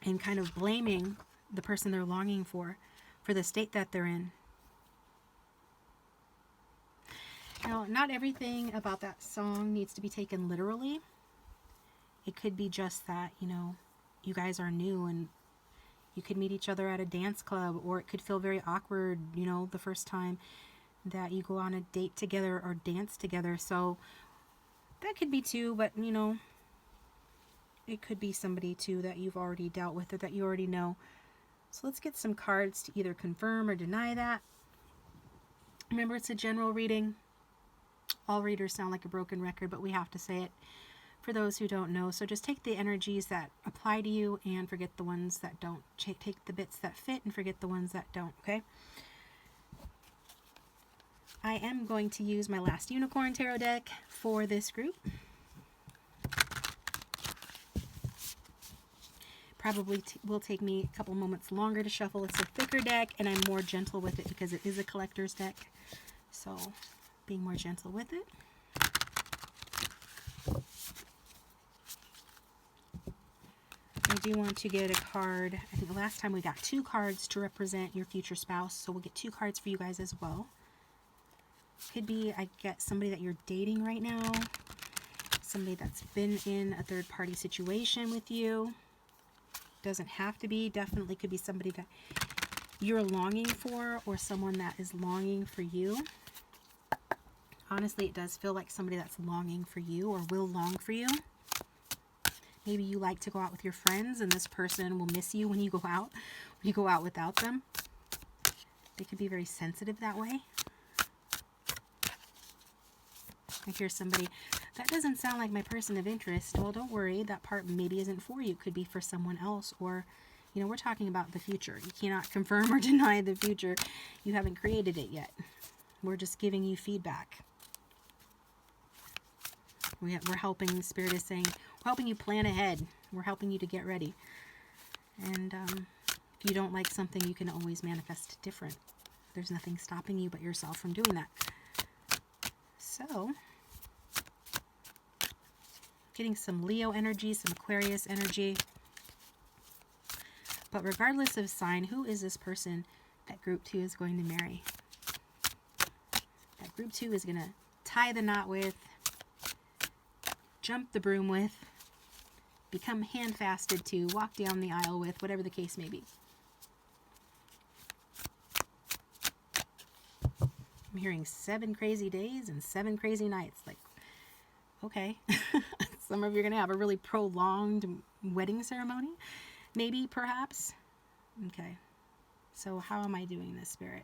and kind of blaming the person they're longing for the state that they're in. Now, not everything about that song needs to be taken literally. It could be just that, you know, you guys are new and you could meet each other at a dance club, or it could feel very awkward, you know, the first time that you go on a date together or dance together. So that could be too, but, you know, it could be somebody too that you've already dealt with or that you already know. So let's get some cards to either confirm or deny that. Remember, it's a general reading. All readers sound like a broken record, but we have to say it for those who don't know. So just take the energies that apply to you and forget the ones that don't. Take the bits that fit and forget the ones that don't, okay? I am going to use my last Unicorn Tarot deck for this group. Probably will take me a couple moments longer to shuffle. It's a thicker deck, and I'm more gentle with it because it is a collector's deck. So, being more gentle with it. I do want to get a card. I think the last time we got 2 cards to represent your future spouse, so we'll get 2 cards for you guys as well. Could be I get somebody that you're dating right now, somebody that's been in a third-party situation with you. Doesn't have to be. Definitely could be somebody that you're longing for or someone that is longing for you. Honestly, it does feel like somebody that's longing for you or will long for you. Maybe you like to go out with your friends and this person will miss you when you go out without them. They could be very sensitive that way. I hear somebody, that doesn't sound like my person of interest. Well, don't worry, that part maybe isn't for you. It could be for someone else, or, you know, we're talking about the future. You cannot confirm or deny the future. You haven't created it yet. We're just giving you feedback. We're helping, Spirit is saying, we're helping you plan ahead. We're helping you to get ready. And if you don't like something, you can always manifest different. There's nothing stopping you but yourself from doing that. So, getting some Leo energy, some Aquarius energy. But regardless of sign, who is this person that group 2 is going to marry? That group 2 is going to tie the knot with, jump the broom with, become handfasted to, walk down the aisle with, whatever the case may be. I'm hearing 7 crazy days and 7 crazy nights. Like, okay. Some of you are going to have a really prolonged wedding ceremony. Maybe, perhaps. Okay. So how am I doing this, Spirit?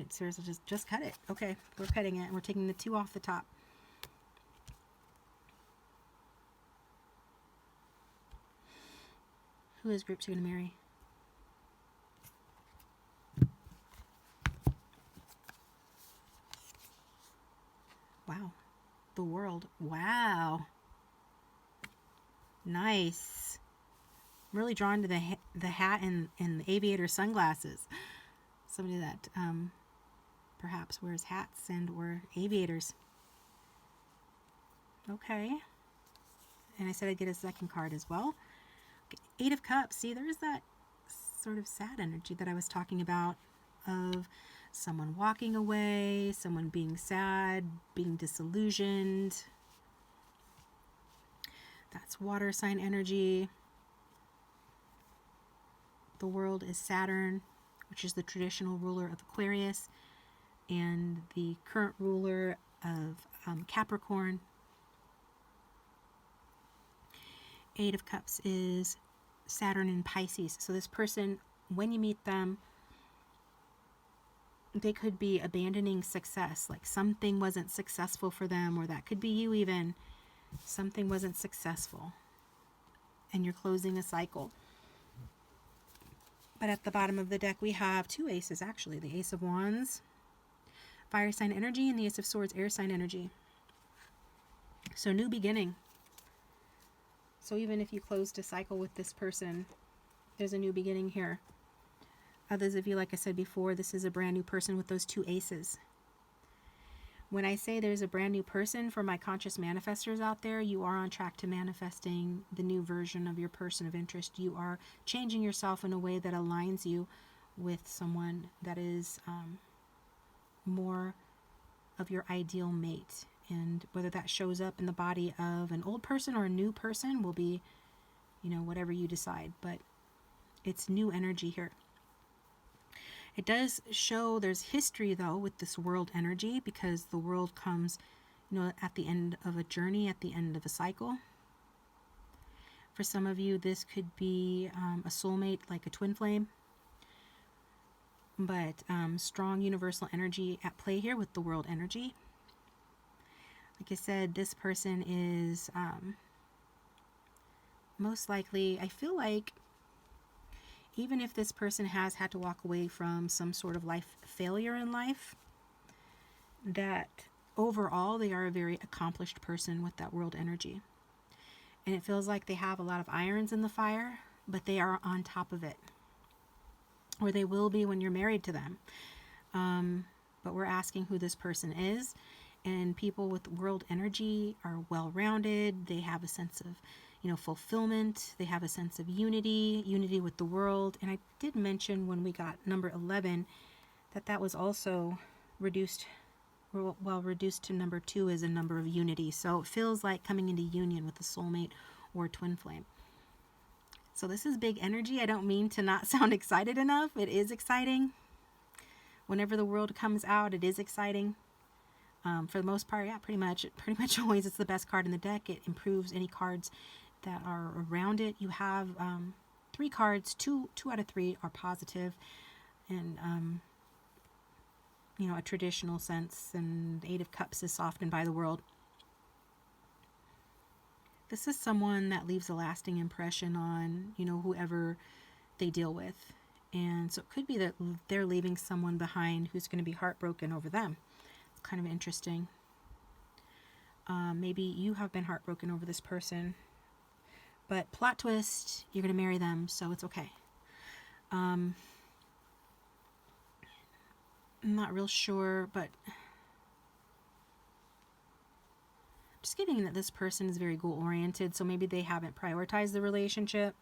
Seriously, just cut it. Okay, we're cutting it. We're taking the 2 off the top. Who is group 2 going to marry? Wow. The World. Wow. Nice. I'm really drawn to the hat and the aviator sunglasses. Somebody that perhaps wears hats and or aviators. Okay. And I said I'd get a second card as well. 8 of Cups. See, there's that sort of sad energy that I was talking about of someone walking away, someone being sad, being disillusioned. That's water sign energy. The World is Saturn, which is the traditional ruler of Aquarius, and the current ruler of Capricorn. 8 of Cups is Saturn in Pisces. So this person, when you meet them, they could be abandoning success. Like something wasn't successful for them, or that could be you even. Something wasn't successful. And you're closing a cycle. But at the bottom of the deck, we have 2 aces, actually. The Ace of Wands, fire sign energy, and the Ace of Swords, air sign energy. So new beginning. So even if you closed a cycle with this person, there's a new beginning here. Others of you, like I said before, this is a brand new person with those 2 aces. When I say there's a brand new person, for my conscious manifestors out there, you are on track to manifesting the new version of your person of interest. You are changing yourself in a way that aligns you with someone that is more of your ideal mate. And whether that shows up in the body of an old person or a new person will be, whatever you decide. But it's new energy here. It does show there's history, though, with this world energy, because the world comes, at the end of a journey, at the end of a cycle. For some of you, this could be a soulmate, like a twin flame. But strong universal energy at play here with the world energy. Like I said, this person is most likely, I feel like, even if this person has had to walk away from some sort of life failure in life, that overall they are a very accomplished person with that world energy. And it feels like they have a lot of irons in the fire, but they are on top of it. Or they will be when you're married to them. But we're asking who this person is. And people with world energy are well-rounded. They have a sense of, fulfillment. They have a sense of unity with the world. And I did mention when we got number 11 that was also reduced to number 2 is a number of unity. So it feels like coming into union with a soulmate or twin flame. So this is big energy. I don't mean to not sound excited enough. It is exciting. Whenever the world comes out, it is exciting. For the most part, yeah, pretty much always it's the best card in the deck. It improves any cards that are around it. You have 3 cards, two out of 3 are positive, and a traditional sense, and the 8 of Cups is softened by the world. This is someone that leaves a lasting impression on, whoever they deal with. And so it could be that they're leaving someone behind who's going to be heartbroken over them. It's kind of interesting. Maybe you have been heartbroken over this person. But plot twist, you're going to marry them, so it's okay. I'm not real sure, but just getting that this person is very goal-oriented, so maybe they haven't prioritized the relationship,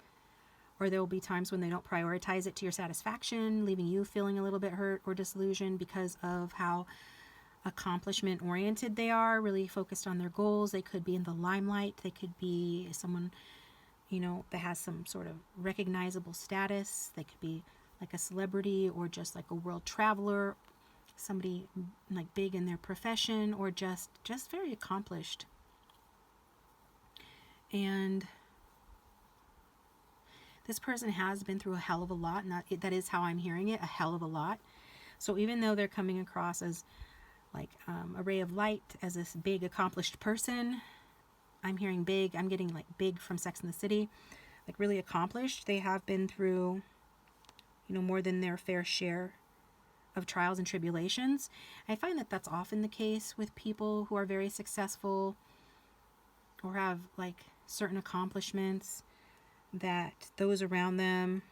or there will be times when they don't prioritize it to your satisfaction, leaving you feeling a little bit hurt or disillusioned because of how accomplishment-oriented they are, really focused on their goals. They could be in the limelight. They could be someone, that has some sort of recognizable status. They could be like a celebrity or just like a world traveler, somebody like big in their profession, or just very accomplished. And this person has been through a hell of a lot, and that is how I'm hearing it, a hell of a lot. So even though they're coming across as like a ray of light, as this big accomplished person, I'm hearing big. I'm getting like big from Sex and the City, like really accomplished. They have been through, more than their fair share of trials and tribulations. I find that that's often the case with people who are very successful or have like certain accomplishments, that those around them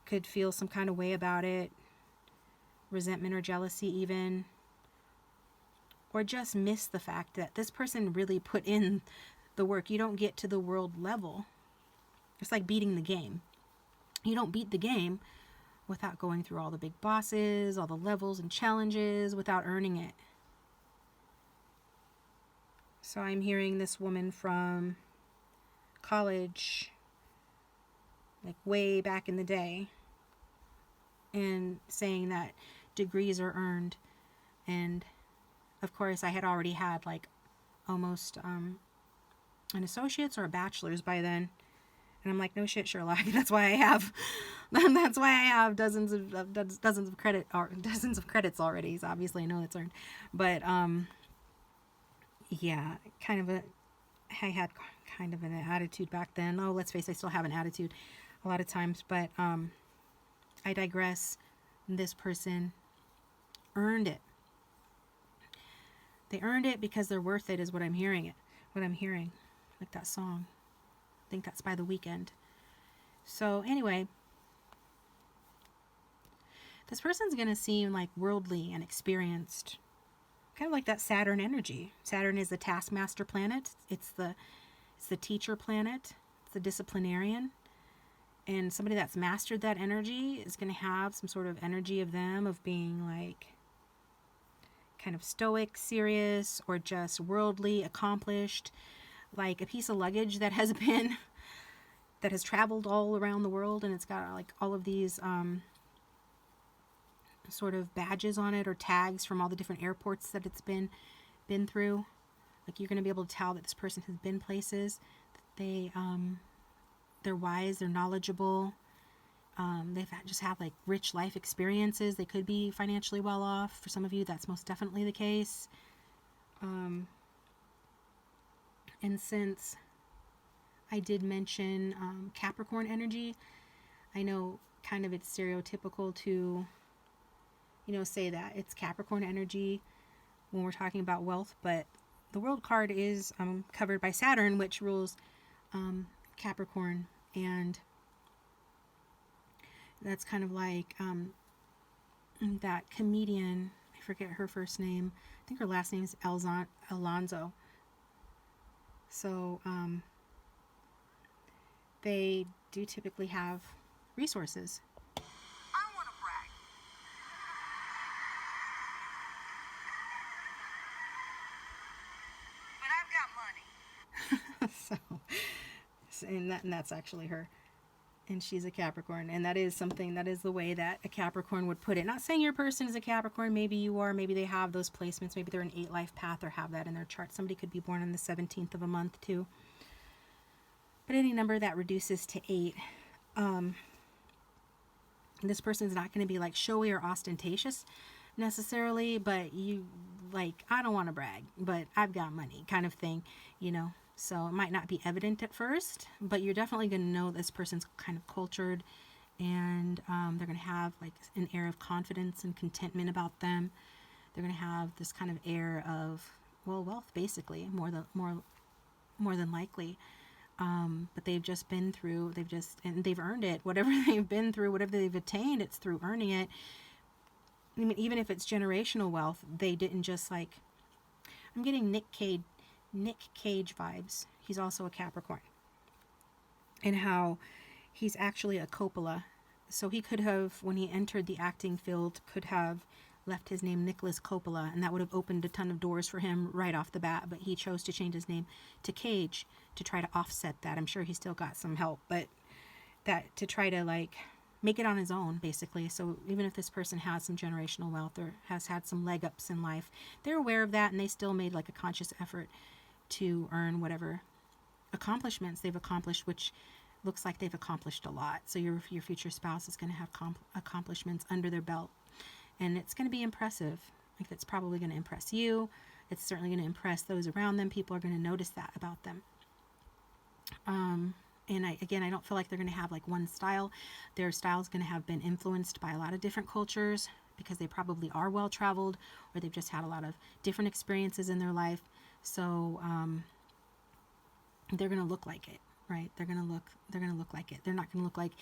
could feel some kind of way about it, resentment or jealousy even, or just miss the fact that this person really put in the work. You don't get to the world level. It's like beating the game. You don't beat the game without going through all the big bosses, all the levels and challenges, without earning it. So I'm hearing this woman from college, like way back in the day, and saying that degrees are earned. And of course I had already had like almost an associate's or a bachelor's by then. And I'm like, no shit, Sherlock. That's why I have dozens of credits already. So obviously I know it's earned. But yeah, I had kind of an attitude back then. Oh, let's face it, I still have an attitude a lot of times. But I digress. This person earned it. They earned it because they're worth it, is what I'm hearing. Like that song. I think that's by The Weeknd. So anyway, this person's going to seem like worldly and experienced. Kind of like that Saturn energy. Saturn is the taskmaster planet. It's the teacher planet. It's the disciplinarian. And somebody that's mastered that energy is going to have some sort of energy of them of being like kind of stoic, serious, or just worldly, accomplished, like a piece of luggage that has been that has traveled all around the world, and it's got like all of these sort of badges on it or tags from all the different airports that it's been through. Like, you're going to be able to tell that this person has been places. They're wise, they're knowledgeable. They've just had like rich life experiences. They could be financially well off. For some of you, that's most definitely the case. And since I did mention Capricorn energy, I know kind of it's stereotypical to, say that it's Capricorn energy when we're talking about wealth, but the World card is covered by Saturn, which rules Capricorn, and that's kind of like that comedian, I forget her first name, I think her last name is Alonzo. So they do typically have resources. I want to brag. But I've got money. And that's actually her. And she's a Capricorn. And that is the way that a Capricorn would put it. Not saying your person is a Capricorn. Maybe you are. Maybe they have those placements. Maybe they're an 8 life path or have that in their chart. Somebody could be born on the 17th of a month too. But any number that reduces to 8, this person is not going to be like showy or ostentatious necessarily, but you like, I don't want to brag, but I've got money kind of thing, So it might not be evident at first, but you're definitely going to know this person's kind of cultured, and they're going to have like an air of confidence and contentment about them. They're going to have this kind of air of, wealth, basically, more than likely. But they've just been through, and they've earned it. Whatever they've been through, whatever they've attained, it's through earning it. I mean, even if it's generational wealth, they didn't just like, I'm getting Nick Cage vibes. He's also a Capricorn. And how he's actually a Coppola. So he could have, when he entered the acting field, could have left his name Nicholas Coppola, and that would have opened a ton of doors for him right off the bat, but he chose to change his name to Cage to try to offset that. I'm sure he still got some help, but that to try to like make it on his own, basically. So even if this person has some generational wealth or has had some leg ups in life, they're aware of that, and they still made like a conscious effort to earn whatever accomplishments they've accomplished, which looks like they've accomplished a lot. So your future spouse is going to have accomplishments under their belt, and it's going to be impressive. Like, it's probably going to impress you. It's certainly going to impress those around them. People are going to notice that about them. And I don't feel like they're going to have like one style. Their style is going to have been influenced by a lot of different cultures, because they probably are well traveled, or they've just had a lot of different experiences in their life. So they're going to look like it, right? They're going to look like it. They're not going to look like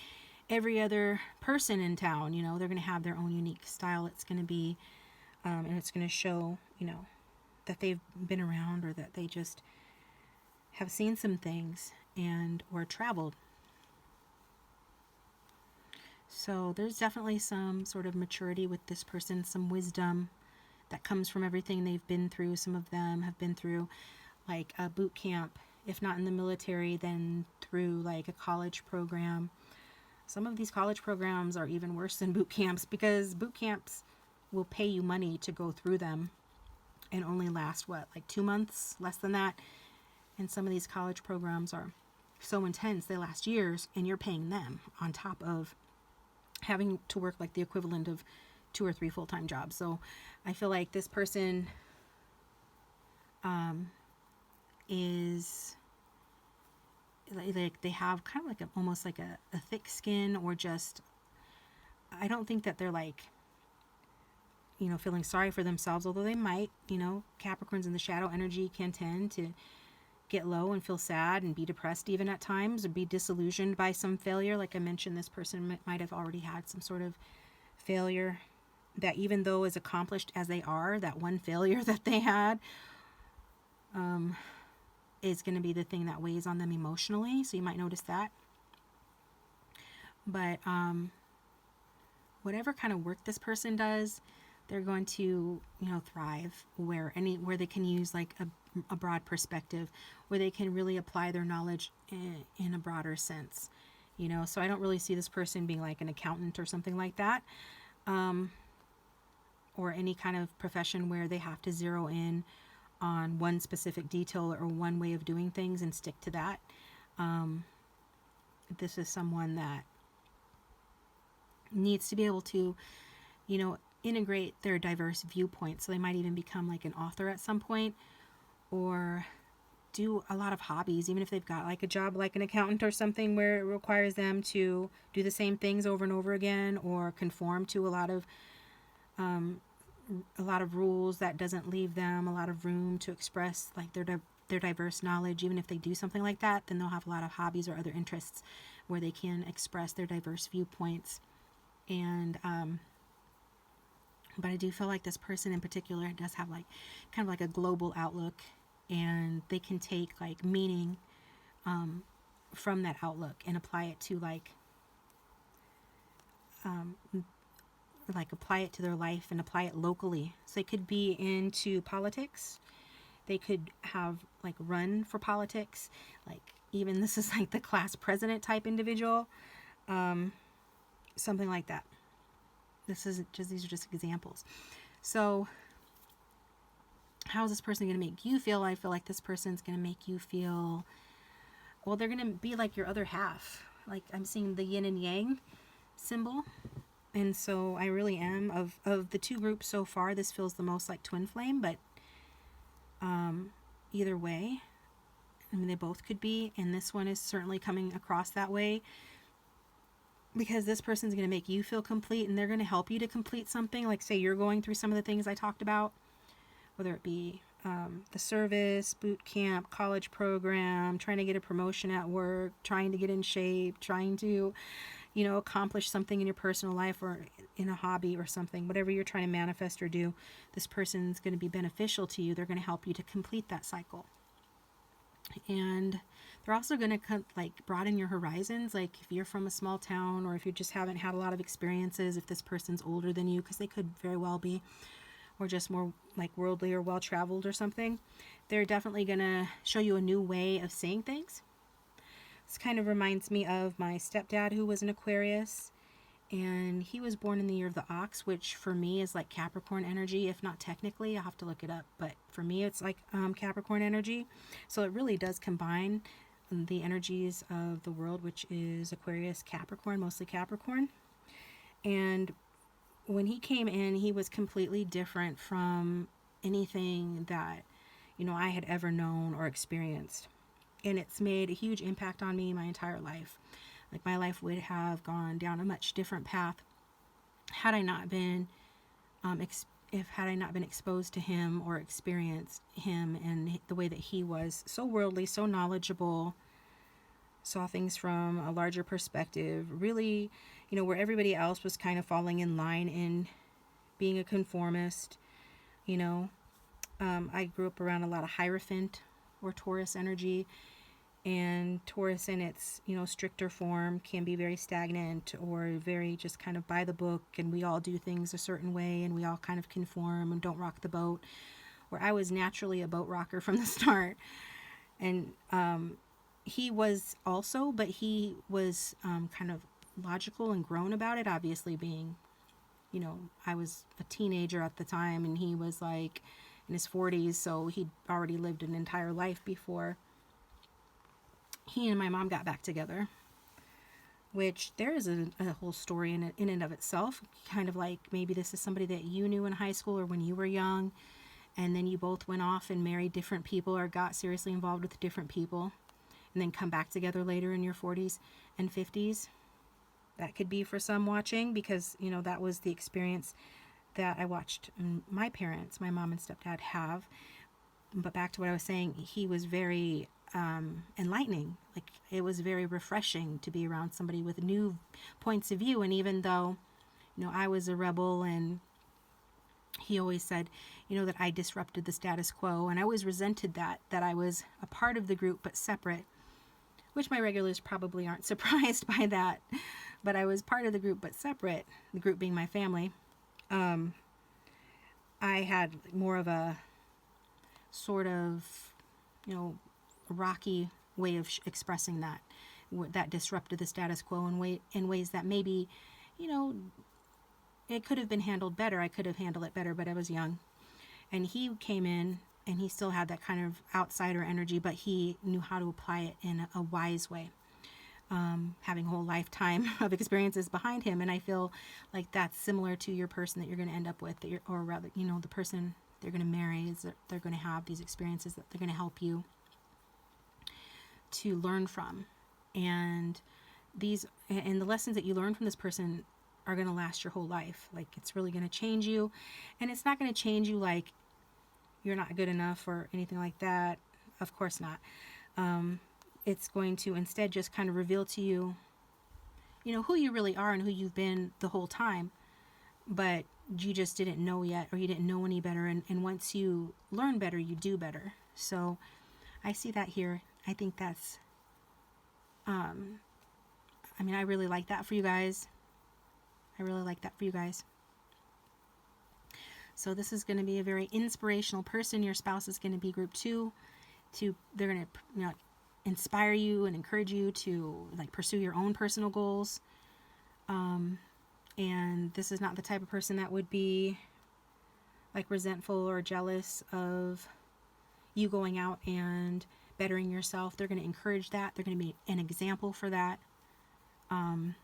every other person in town. They're going to have their own unique style. It's going to be, and it's going to show, that they've been around, or that they just have seen some things or traveled. So there's definitely some sort of maturity with this person, some wisdom that comes from everything they've been through. Some of them have been through like a boot camp, if not in the military, then through like a college program. Some of these college programs are even worse than boot camps, because boot camps will pay you money to go through them and only last, like 2 months, less than that. And some of these college programs are so intense, they last years, and you're paying them on top of having to work like the equivalent of 2 or 3 full-time jobs. So I feel like this person is like, they have kind of like almost like a thick skin, or just, I don't think that they're like, feeling sorry for themselves, although they might. Capricorns in the shadow energy can tend to get low and feel sad and be depressed even at times, or be disillusioned by some failure. Like I mentioned, this person might have already had some sort of failure that, even though as accomplished as they are, that one failure that they had is going to be the thing that weighs on them emotionally. So you might notice that. But whatever kind of work this person does, They're going to, thrive where they can use like a broad perspective, where they can really apply their knowledge in a broader sense. So I don't really see this person being like an accountant or something like that, or any kind of profession where they have to zero in on one specific detail or one way of doing things and stick to that. This is someone that needs to be able to, integrate their diverse viewpoints. So they might even become like an author at some point, or do a lot of hobbies, even if they've got like a job like an accountant or something where it requires them to do the same things over and over again, or conform to a lot of rules that doesn't leave them a lot of room to express like their diverse knowledge. Even if they do something like that, then they'll have a lot of hobbies or other interests where they can express their diverse viewpoints. And but I do feel like this person in particular does have like kind of like a global outlook, and they can take like meaning from that outlook and apply it to like apply it to their life and apply it locally. So they could be into politics. They could have like run for politics, like even this is like the class president type individual, something like that. These are just examples. So how is this person going to make you feel? I feel like this person's going to make you feel, well, they're going to be like your other half. Like I'm seeing the yin and yang symbol. And so I really am, of the two groups so far, this feels the most like twin flame, but either way, I mean, they both could be, and this one is certainly coming across that way, because this person's going to make you feel complete, and they're going to help you to complete something. Like say you're going through some of the things I talked about, whether it be the service, boot camp, college program, trying to get a promotion at work, trying to get in shape, trying to, accomplish something in your personal life or in a hobby or something, whatever you're trying to manifest or do, this person's going to be beneficial to you. They're going to help you to complete that cycle. And they're also going to broaden your horizons. Like if you're from a small town, or if you just haven't had a lot of experiences, if this person's older than you, because they could very well be, or just more like worldly or well-traveled or something, they're definitely going to show you a new way of seeing things. This kind of reminds me of my stepdad, who was an Aquarius, and he was born in the year of the ox, which for me is like Capricorn energy. If not technically, I'll have to look it up, but for me it's like Capricorn energy. So it really does combine the energies of the world, which is Aquarius, Capricorn, mostly Capricorn. And when he came in, he was completely different from anything that I had ever known or experienced. And it's made a huge impact on me my entire life. Like my life would have gone down a much different path had I not been had I not been exposed to him or experienced him and the way that he was so worldly, so knowledgeable, saw things from a larger perspective, really, where everybody else was kind of falling in line in being a conformist. I grew up around a lot of Hierophant or Taurus energy, and Taurus in its, stricter form can be very stagnant or very just kind of by the book, and we all do things a certain way and we all kind of conform and don't rock the boat. Where I was naturally a boat rocker from the start. And he was also, but he was kind of logical and grown about it, obviously being, I was a teenager at the time and he was like in his 40s, so he'd already lived an entire life before he and my mom got back together, which there is a whole story in and of itself. Kind of like maybe this is somebody that you knew in high school or when you were young, and then you both went off and married different people or got seriously involved with different people, and then come back together later in your 40s and 50s. That could be for some watching, because, that was the experience that I watched my parents, my mom and stepdad, have. But back to what I was saying, he was very enlightening. Like it was very refreshing to be around somebody with new points of view. And even though, I was a rebel, and he always said, that I disrupted the status quo, and I always resented that I was a part of the group but separate, which my regulars probably aren't surprised by that, but I was part of the group but separate, the group being my family. I had more of a sort of, rocky way of expressing that, that disrupted the status quo in ways that maybe, you know, it could have been handled better. I could have handled it better, but I was young. And he came in and he still had that kind of outsider energy, but he knew how to apply it in a wise way. Having a whole lifetime of experiences behind him. And I feel like that's similar to your person that you're going to end up with, or rather, the person they're going to marry, is that they're going to have these experiences that they're going to help you to learn from. And the lessons that you learn from this person are going to last your whole life. Like, it's really going to change you. And it's not going to change you like you're not good enough or anything like that. Of course not. It's going to instead just kind of reveal to you, who you really are and who you've been the whole time. But you just didn't know yet, or you didn't know any better. And once you learn better, you do better. So I see that here. I think that's, I really like that for you guys. So this is going to be a very inspirational person. Your spouse is going to be group 2. They're going to, inspire you and encourage you to pursue your own personal goals. And this is not the type of person that would be resentful or jealous of you going out and bettering yourself. They're going to encourage that. They're going to be an example for that. And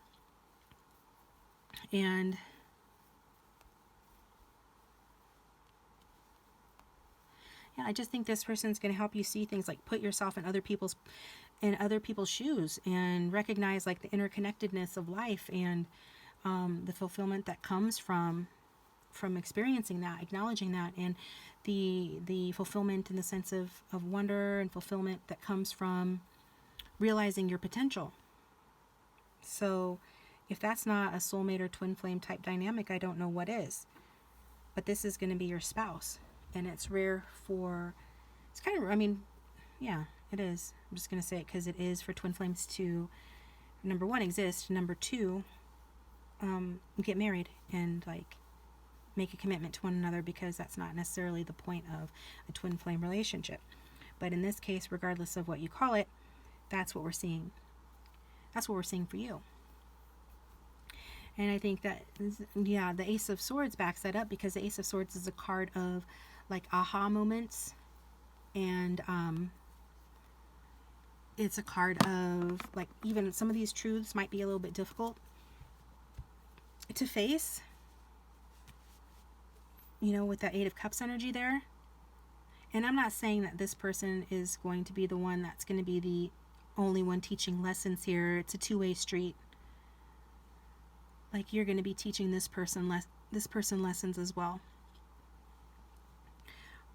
yeah, I just think this person's going to help you see things, put yourself in other people's shoes, and recognize the interconnectedness of life, and the fulfillment that comes from experiencing that, acknowledging that, and the fulfillment in the sense of wonder and fulfillment that comes from realizing your potential. So if that's not a soulmate or twin flame type dynamic, I don't know what is. But this is going to be your spouse. And it's rare for, it's kind of, yeah, it is. I'm just going to say it because it is for twin flames to, number 1, exist. Number 2, get married and make a commitment to one another, because that's not necessarily the point of a twin flame relationship. But in this case, regardless of what you call it, that's what we're seeing. That's what we're seeing for you. And I think that, yeah, the Ace of Swords backs that up, because the Ace of Swords is a card of aha moments, and it's a card of even some of these truths might be a little bit difficult to face, with that 8 of Cups energy there. And I'm not saying that this person is going to be the one that's going to be the only one teaching lessons here. It's a two-way street. You're going to be teaching this person lessons as well.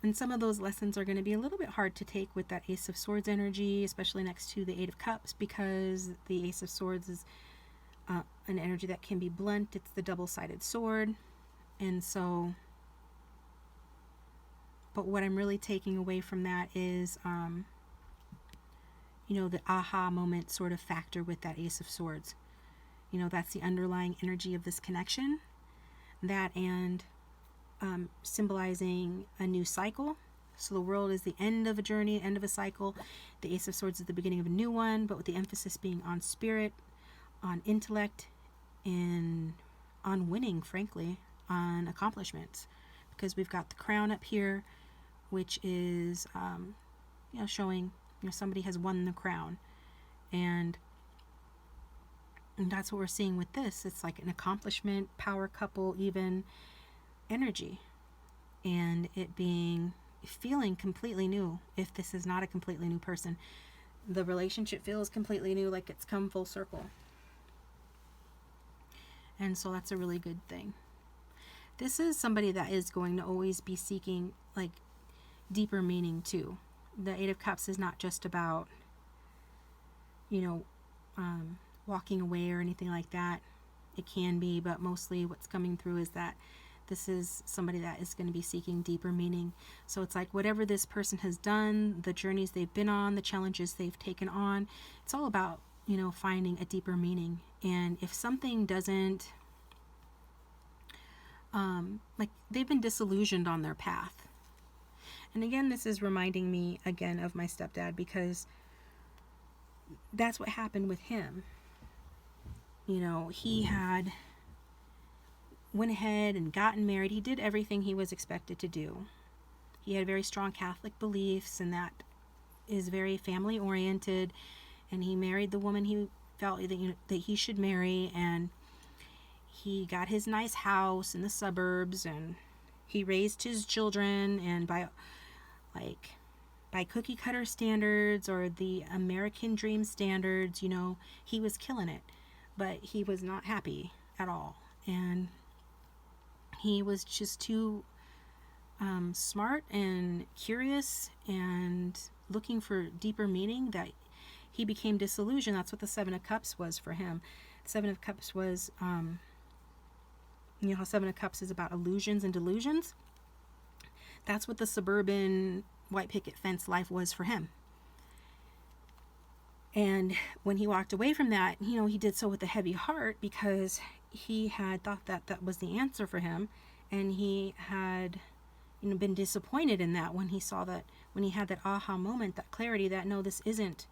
And some of those lessons are going to be a little bit hard to take with that Ace of Swords energy, especially next to the 8 of Cups, because the Ace of Swords is an energy that can be blunt. It's the double-sided sword. And so, but what I'm really taking away from that is, the aha moment sort of factor with that Ace of Swords. That's the underlying energy of this connection. That and symbolizing a new cycle. So the world is the end of a journey, end of a cycle. The Ace of Swords is the beginning of a new one, but with the emphasis being on spirit, on intellect, and on winning, frankly, on accomplishments. Because we've got the crown up here, which is showing somebody has won the crown. And that's what we're seeing with this. It's like an accomplishment, power couple, even energy. And it feeling completely new. If this is not a completely new person, the relationship feels completely new, like it's come full circle. And so that's a really good thing. This is somebody that is going to always be seeking deeper meaning too. The 8 of Cups is not just about, walking away or anything like that. It can be, but mostly what's coming through is that this is somebody that is going to be seeking deeper meaning. So it's whatever this person has done, the journeys they've been on, the challenges they've taken on, it's all about, finding a deeper meaning. And if something doesn't like they've been disillusioned on their path. And again, this is reminding me again of my stepdad, because that's what happened with him. You know, he had went ahead and gotten married. He did everything he was expected to do. He had very strong Catholic beliefs, and that is very family oriented. And he married the woman he felt that, that he should marry, and he got his nice house in the suburbs, and he raised his children, and by cookie cutter standards or the American dream standards, you know, he was killing it. But he was not happy at all. And he was just too smart and curious and looking for deeper meaning that he became disillusioned. That's what the Seven of Cups was for him. Seven of Cups was, you know how Seven of Cups is about illusions and delusions? That's what the suburban white picket fence life was for him. And when he walked away from that, you know, he did so with a heavy heart, because he had thought that that was the answer for him. And he had, you know, been disappointed in that when he saw that, when he had that aha moment, that clarity that, no, this isn't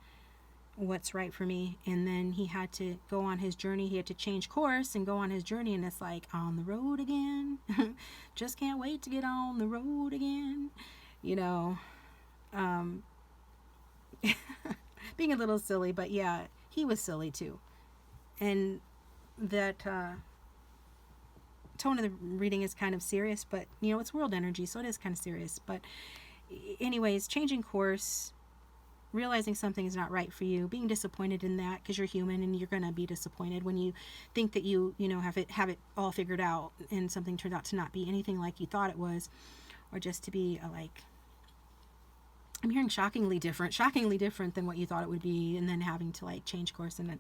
what's right for me. And then he had to go on his journey. He had to change course and go on his journey. And it's like, on the road again. Just can't wait to get on the road again. You know, being a little silly, but yeah, he was silly too. And that tone of the reading is kind of serious, but you know, it's world energy, so it is kind of serious. But anyways, changing course, realizing something is not right for you, being disappointed in that, because you're human and you're gonna be disappointed when you think that you know have it all figured out, and something turned out to not be anything like you thought it was, or just to be like, I'm hearing shockingly different than what you thought it would be, and then having to like change course and then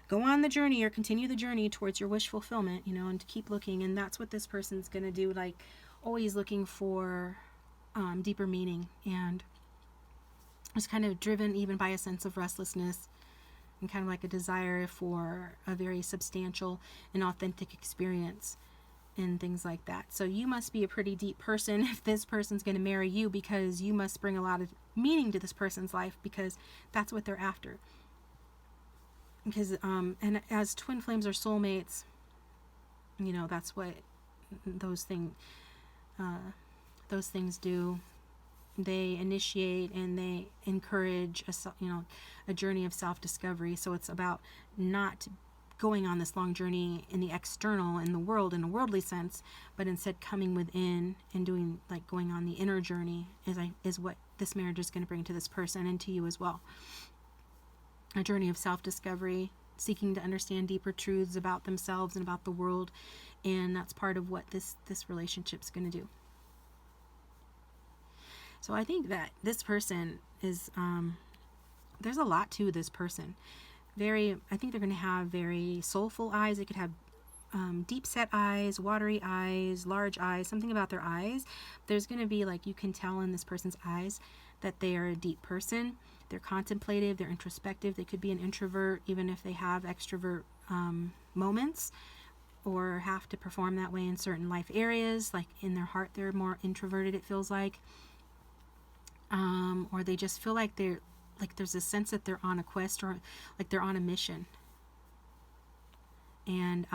go on the journey or continue the journey towards your wish fulfillment, you know, and to keep looking. And that's what this person's going to do, like always looking for deeper meaning, and was kind of driven even by a sense of restlessness and kind of like a desire for a very substantial and authentic experience and things like that. So you must be a pretty deep person if this person's going to marry you, because you must bring a lot of meaning to this person's life, because that's what they're after. Because and as twin flames are soulmates, you know, that's what those things do. They initiate and they encourage a journey of self-discovery. So it's about not going on this long journey in the external, in the world, in a worldly sense, but instead coming within and doing, like, going on the inner journey is what this marriage is going to bring to this person and to you as well. A journey of self-discovery, seeking to understand deeper truths about themselves and about the world, and that's part of what this relationship's going to do. So I think that this person is, there's a lot to this person. I think they're going to have very soulful eyes. They could have deep set eyes, watery eyes, large eyes, something about their eyes. There's going to be, like, you can tell in this person's eyes that they are a deep person. They're contemplative, they're introspective. They could be an introvert, even if they have extrovert moments, or have to perform that way in certain life areas. Like in their heart, they're more introverted, it feels like. Or they just feel like there's a sense that they're on a quest, or like they're on a mission. And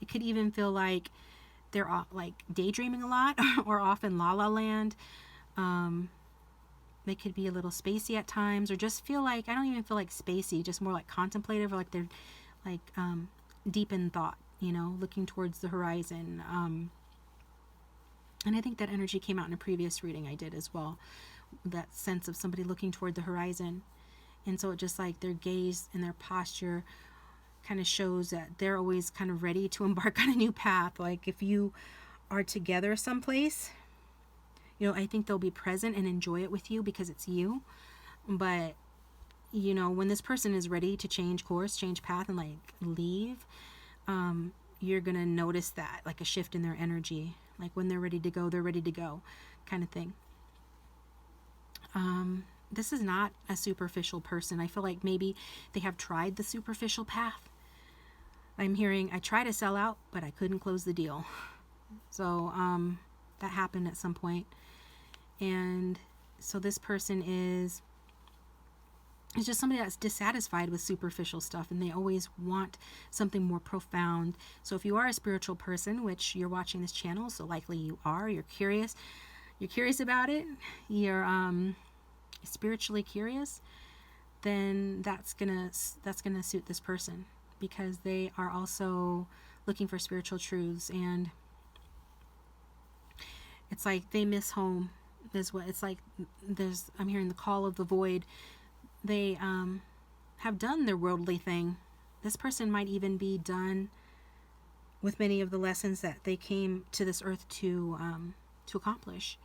it could even feel like they're like daydreaming a lot, or off in la la land. They could be a little spacey at times, or just feel like, I don't even feel like spacey, just more like contemplative, or like they're like deep in thought, you know, looking towards the horizon. And I think that energy came out in a previous reading I did as well. That sense of somebody looking toward the horizon. And so it just, like, their gaze and their posture kind of shows that they're always kind of ready to embark on a new path. Like if you are together someplace, you know, I think they'll be present and enjoy it with you because it's you. But, you know, when this person is ready to change course, change path, and like leave, you're going to notice that, like a shift in their energy. Like when they're ready to go kind of thing. This is not a superficial person. I feel like maybe they have tried the superficial path. I'm hearing, I tried to sell out, but I couldn't close the deal. So that happened at some point. And so this person is just somebody that's dissatisfied with superficial stuff, and they always want something more profound. So if you are a spiritual person, which you're watching this channel, so likely you are, you're curious about it, you're spiritually curious, then that's gonna suit this person, because they are also looking for spiritual truths. And it's like they miss home. It's like I'm hearing the call of the void. They have done their worldly thing. This person might even be done with many of the lessons that they came to this earth to accomplish,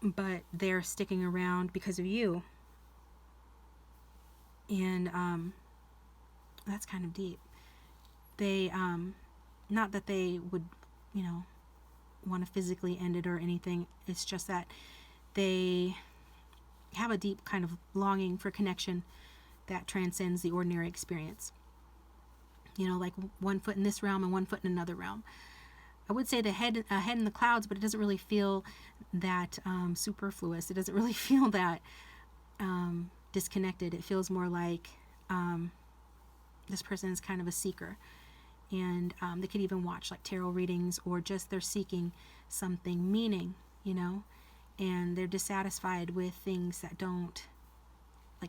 but they're sticking around because of you. And that's kind of deep. They not that they would, want to physically end it or anything. It's just that they have a deep kind of longing for connection that transcends the ordinary experience. Like one foot in this realm and one foot in another realm. I would say the head in the clouds, but it doesn't really feel that superfluous. It doesn't really feel that disconnected. It feels more like this person is kind of a seeker. And they could even watch like tarot readings, or just they're seeking something, meaning, and they're dissatisfied with things that don't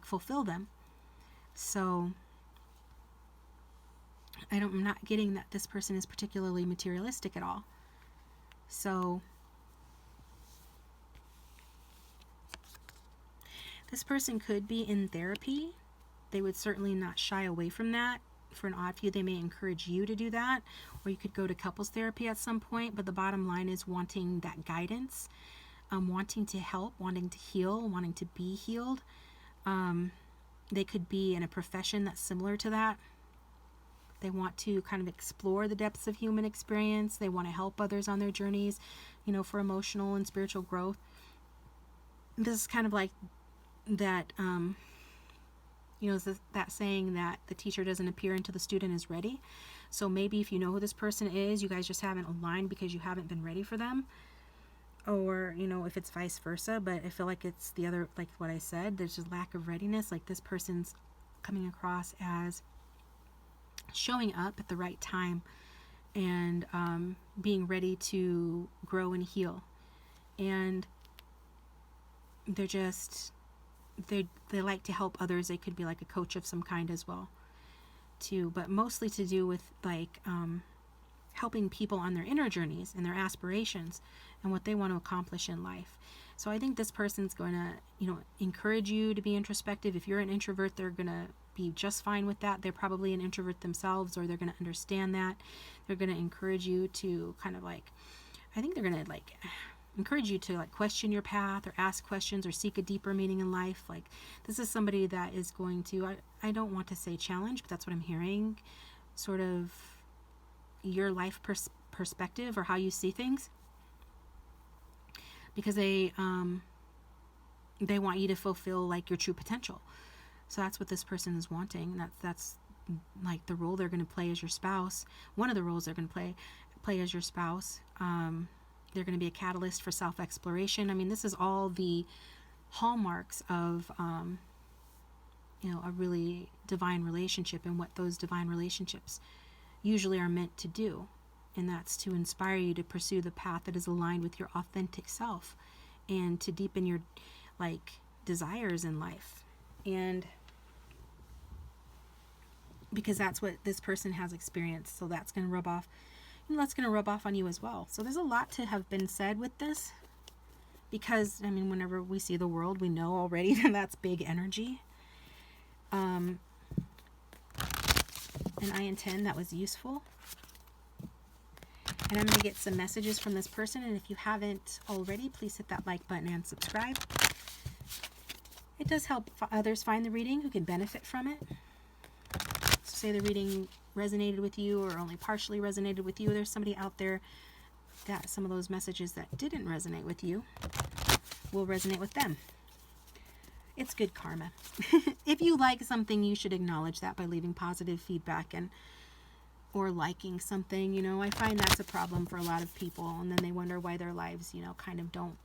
fulfill them. So I'm not getting that this person is particularly materialistic at all. So this person could be in therapy. They would certainly not shy away from that. For an odd few, they may encourage you to do that, or you could go to couples therapy at some point. But the bottom line is wanting that guidance, wanting to help, wanting to heal, wanting to be healed. They could be in a profession that's similar to that. They want to kind of explore the depths of human experience. They want to help others on their journeys, for emotional and spiritual growth. This is kind of like that, that saying that the teacher doesn't appear until the student is ready. So maybe if you know who this person is, you guys just haven't aligned because you haven't been ready for them. Or, if it's vice versa. But I feel like it's the other, like what I said, there's just lack of readiness. Like this person's coming across as showing up at the right time and being ready to grow and heal. And they're just, they like to help others. They could be like a coach of some kind as well too, but mostly to do with helping people on their inner journeys and their aspirations and what they want to accomplish in life. So I think this person's going to encourage you to be introspective. If you're an introvert, they're going to be just fine with that. They're probably an introvert themselves, or they're going to understand that. They're going to encourage you to kind of I think they're going to encourage you to question your path, or ask questions, or seek a deeper meaning in life. This is somebody that is going to, I don't want to say challenge, but that's what I'm hearing, sort of your life perspective, or how you see things, because they want you to fulfill your true potential. So that's what this person is wanting. That's the role they're going to play as your spouse. One of the roles they're going to play as your spouse. They're going to be a catalyst for self-exploration. I mean, this is all the hallmarks of, a really divine relationship, and what those divine relationships usually are meant to do. And that's to inspire you to pursue the path that is aligned with your authentic self, and to deepen your, desires in life. And because that's what this person has experienced. So that's going to rub off. And that's going to rub off on you as well. So there's a lot to have been said with this, because whenever we see the world, we know already that that's big energy. And I intend that was useful. And I'm going to get some messages from this person. And if you haven't already, please hit that like button and subscribe. It does help others find the reading who can benefit from it. So say the reading resonated with you, or only partially resonated with you. There's somebody out there that some of those messages that didn't resonate with you will resonate with them. It's good karma. If you like something, you should acknowledge that by leaving positive feedback. And or liking something. You know, I find that's a problem for a lot of people, and then they wonder why their lives, you know, kind of don't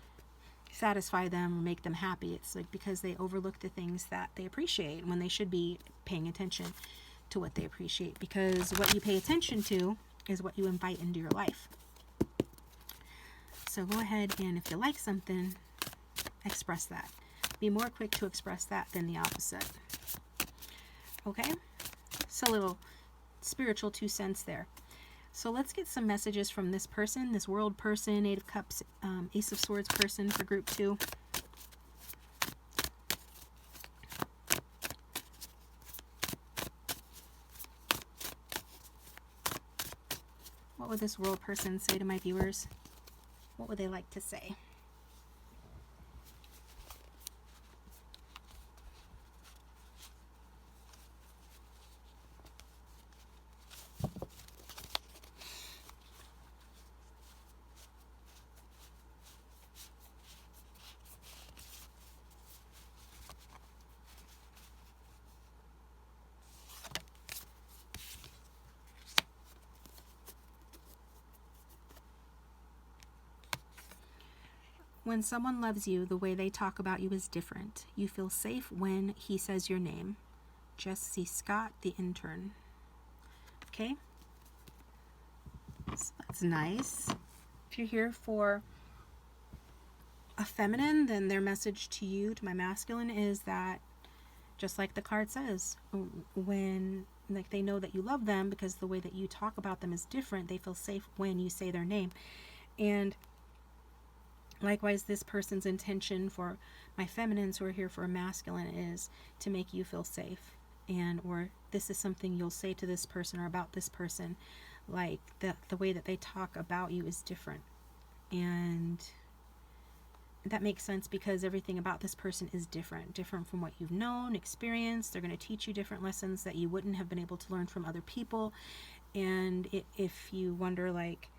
satisfy them or make them happy. It's like because they overlook the things that they appreciate when they should be paying attention to what they appreciate, because what you pay attention to is what you invite into your life. So go ahead, and if you like something, express that. Be more quick to express that than the opposite. Okay? So a little spiritual 2 cents there. So let's get some messages from this person, this world person, 8 of Cups, Ace of Swords person for group 2. What would this world person say to my viewers? What would they like to say? When someone loves you, the way they talk about you is different. You feel safe when he says your name. Jesse Scott, the intern. Okay? So that's nice. If you're here for a feminine, then their message to you, to my masculine, is that, just like the card says, when like they know that you love them because the way that you talk about them is different, they feel safe when you say their name. And likewise, this person's intention for my feminines who are here for a masculine is to make you feel safe. And or this is something you'll say to this person or about this person, like the way that they talk about you is different. And that makes sense because everything about this person is different from what you've known, experienced. They're going to teach you different lessons that you wouldn't have been able to learn from other people. And if you wonder like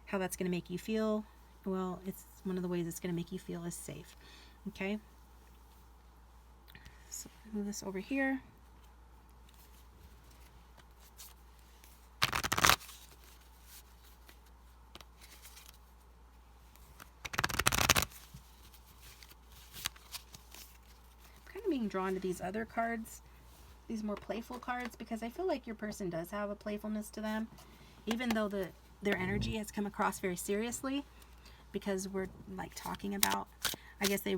how that's going to make you feel, well, it's one of the ways it's going to make you feel is safe. Okay? So move this over here. I'm kind of being drawn to these other cards, these more playful cards, because I feel like your person does have a playfulness to them, even though their energy has come across very seriously. Because we're like talking about, I guess they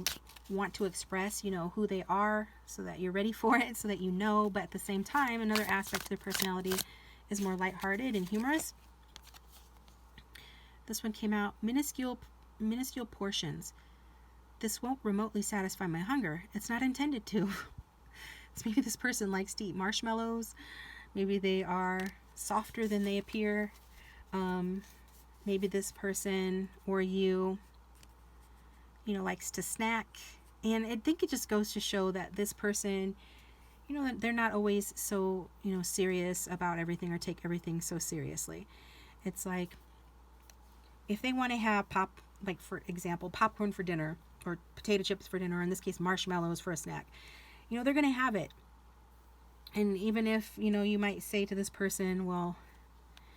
want to express, you know, who they are so that you're ready for it, so that you know, but at the same time, another aspect of their personality is more lighthearted and humorous. This one came out, minuscule portions. This won't remotely satisfy my hunger. It's not intended to. So maybe this person likes to eat marshmallows. Maybe they are softer than they appear. Maybe this person or you know, likes to snack. And I think it just goes to show that this person, you know, they're not always so, you know, serious about everything or take everything so seriously. It's like, if they want to have like for example, popcorn for dinner or potato chips for dinner, or in this case, marshmallows for a snack, you know, they're going to have it. And even if, you know, you might say to this person, well,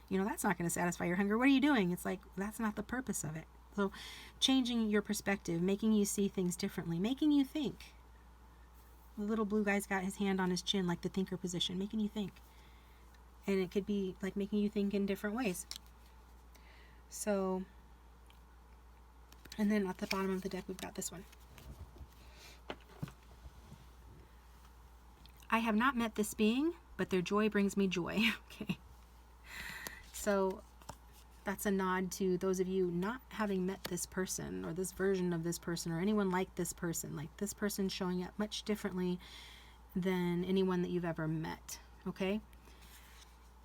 you know, that's not going to satisfy your hunger. What are you doing? It's like, that's not the purpose of it. So changing your perspective, making you see things differently, making you think. The little blue guy's got his hand on his chin, like the thinker position, making you think. And it could be like making you think in different ways. So, and then at the bottom of the deck, we've got this one. I have not met this being, but their joy brings me joy. Okay. So that's a nod to those of you not having met this person or this version of this person or anyone like this person showing up much differently than anyone that you've ever met. Okay.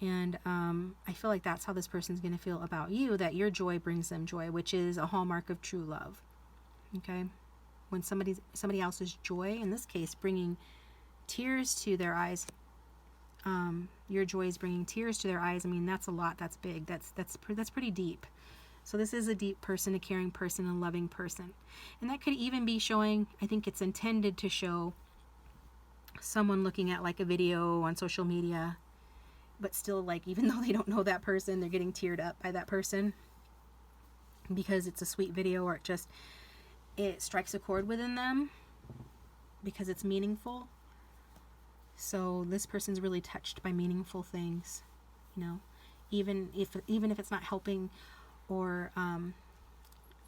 And I feel like that's how this person's going to feel about you, that your joy brings them joy, which is a hallmark of true love. Okay. When somebody else's joy, in this case, bringing tears to their eyes, your joy is bringing tears to their eyes. I mean, that's a lot. That's big. That's pretty deep. So this is a deep person, a caring person, a loving person. And that could even be showing, I think it's intended to show someone looking at like a video on social media but still, like, even though they don't know that person, they're getting teared up by that person because it's a sweet video, or it strikes a chord within them because it's meaningful. So this person's really touched by meaningful things, you know, even if it's not helping, or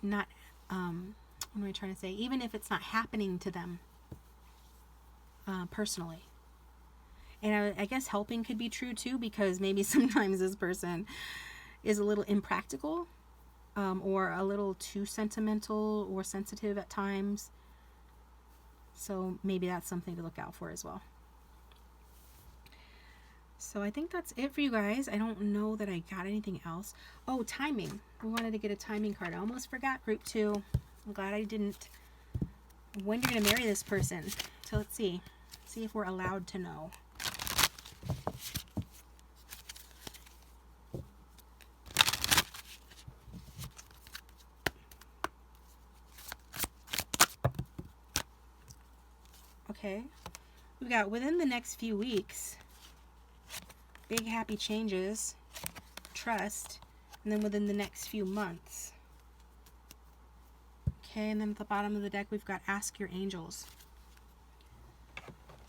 not what am I trying to say? Even if it's not happening to them personally. And I guess helping could be true too, because maybe sometimes this person is a little impractical, or a little too sentimental or sensitive at times. So maybe that's something to look out for as well. So I think that's it for you guys. I don't know that I got anything else. Oh, timing. We wanted to get a timing card. I almost forgot, group 2. I'm glad I didn't. When you're going to marry this person. So let's see. See if we're allowed to know. Okay. We've got within the next few weeks. Big happy changes. Trust. And then within the next few months. Okay, and then at the bottom of the deck we've got ask your angels.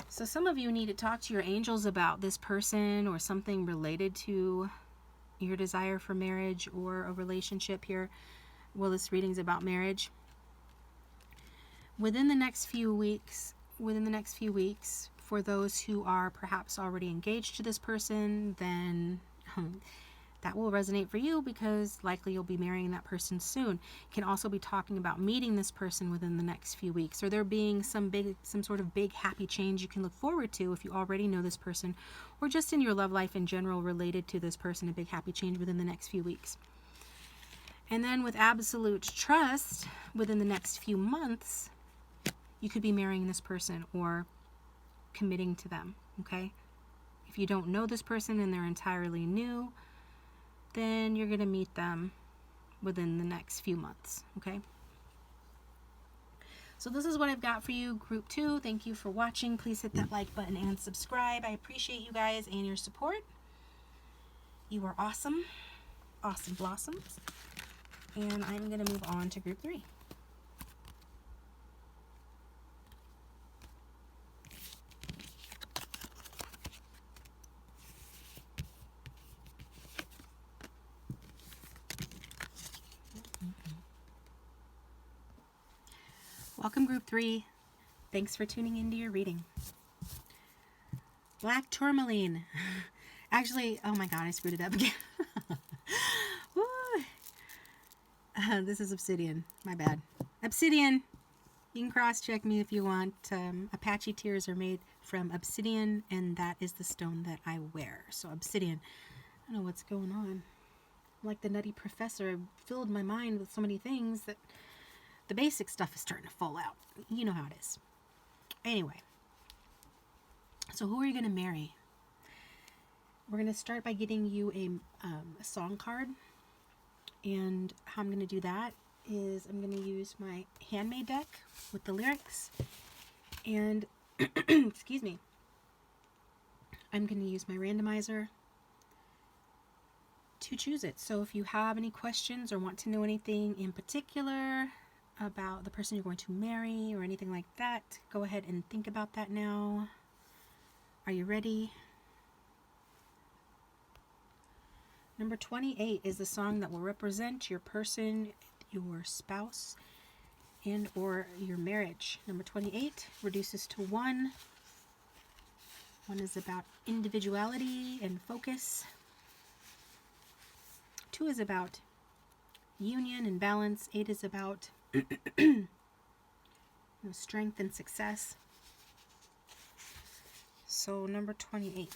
So some of you need to talk to your angels about this person or something related to your desire for marriage or a relationship here. Well, this reading's about marriage. Within the next few weeks, for those who are perhaps already engaged to this person, then that will resonate for you, because likely you'll be marrying that person soon. Can also be talking about meeting this person within the next few weeks, or there being some sort of big happy change you can look forward to if you already know this person, or just in your love life in general related to this person, a big happy change within the next few weeks. And then with absolute trust, within the next few months, you could be marrying this person or committing to them, okay? If you don't know this person and they're entirely new, then you're going to meet them within the next few months, okay? So this is what I've got for you, group 2. Thank you for watching. Please hit that like button and subscribe. I appreciate you guys and your support. You are awesome. Awesome blossoms. And I'm going to move on to group 3. Welcome, group 3. Thanks for tuning into your reading. Black tourmaline. Actually, oh my god, I screwed it up again. This is obsidian. My bad. Obsidian. You can cross-check me if you want. Apache tears are made from obsidian, and that is the stone that I wear. So obsidian. I don't know what's going on. I'm like the nutty professor. I filled my mind with so many things that the basic stuff is starting to fall out. You know how it is. Anyway. So who are you going to marry? We're going to start by getting you a song card. And how I'm going to do that is I'm going to use my handmade deck with the lyrics. And, excuse me, I'm going to use my randomizer to choose it. So if you have any questions or want to know anything in particular about the person you're going to marry or anything like that, go ahead and think about that now. Are you ready? Number 28 is the song that will represent your person, your spouse, and or your marriage. Number 28 reduces to 1. 1 is about individuality and focus. 2 is about union and balance. 8 is about strength and success. So number 28.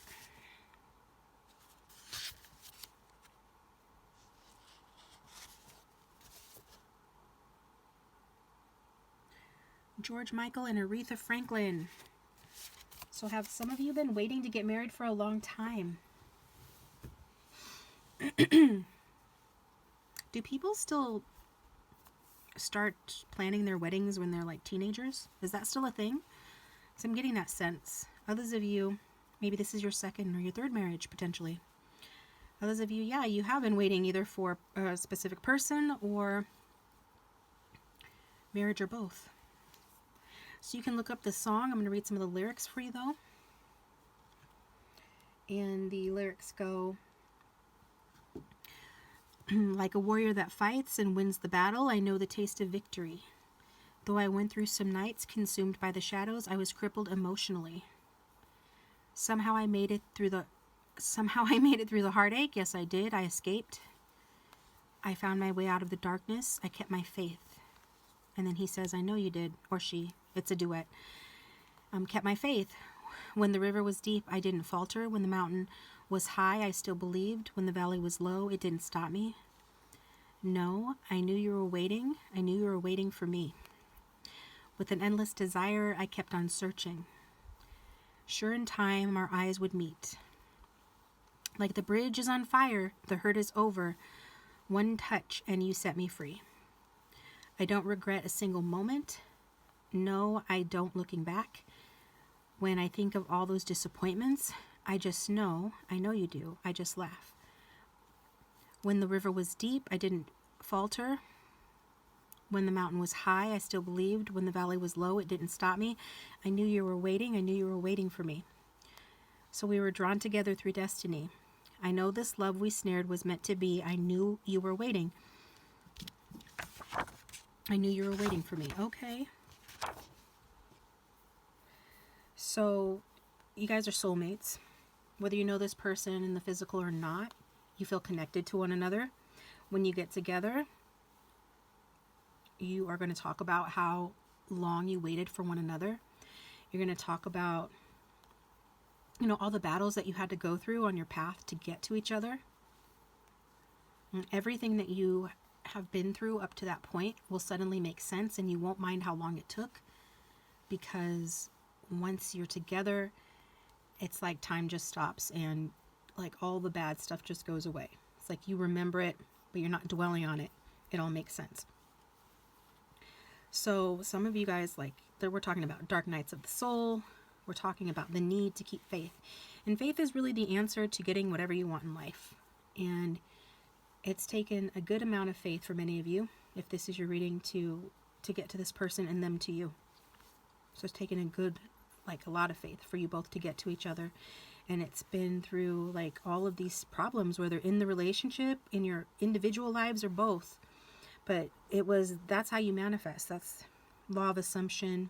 George Michael and Aretha Franklin. So have some of you been waiting to get married for a long time? Do people still start planning their weddings when they're like teenagers? Is that still a thing? So I'm getting that sense. Others of you Maybe this is your second or your third marriage, potentially. Others of you, yeah, you have been waiting either for a specific person or marriage or both. So you can look up the song. I'm going to read some of the lyrics for you, though. And the lyrics go, like a warrior that fights and wins the battle, I know the taste of victory. Though I went through some nights consumed by the shadows, I was crippled emotionally. Somehow I made it through the heartache. Yes, I did. I escaped. I found my way out of the darkness. I kept my faith. And then he says, I know you did. Or she. It's a duet. Kept my faith. When the river was deep, I didn't falter. When the mountain was high, I still believed. When the valley was low, it didn't stop me. No, I knew you were waiting. I knew you were waiting for me. With an endless desire, I kept on searching. Sure, in time, our eyes would meet. Like the bridge is on fire, the hurt is over. One touch and you set me free. I don't regret a single moment. No, I don't looking back. When I think of all those disappointments, I just know, I know you do, I just laugh. When the river was deep, I didn't falter. When the mountain was high, I still believed. When the valley was low, it didn't stop me. I knew you were waiting. I knew you were waiting for me. So we were drawn together through destiny. I know this love we snared was meant to be. I knew you were waiting. I knew you were waiting for me. Okay. So you guys are soulmates. Whether you know this person in the physical or not, you feel connected to one another. When you get together, you are going to talk about how long you waited for one another. You're going to talk about, all the battles that you had to go through on your path to get to each other. And everything that you have been through up to that point will suddenly make sense, and you won't mind how long it took, because once you're together, it's like time just stops and like all the bad stuff just goes away. It's like you remember it, but you're not dwelling on it. It all makes sense. So some of you guys, we're talking about dark nights of the soul. We're talking about the need to keep faith. And faith is really the answer to getting whatever you want in life. And it's taken a good amount of faith for many of you, if this is your reading, to get to this person and them to you. So it's taken a lot of faith for you both to get to each other. And it's been through all of these problems, whether in the relationship, in your individual lives, or both. But that's how you manifest. That's law of assumption.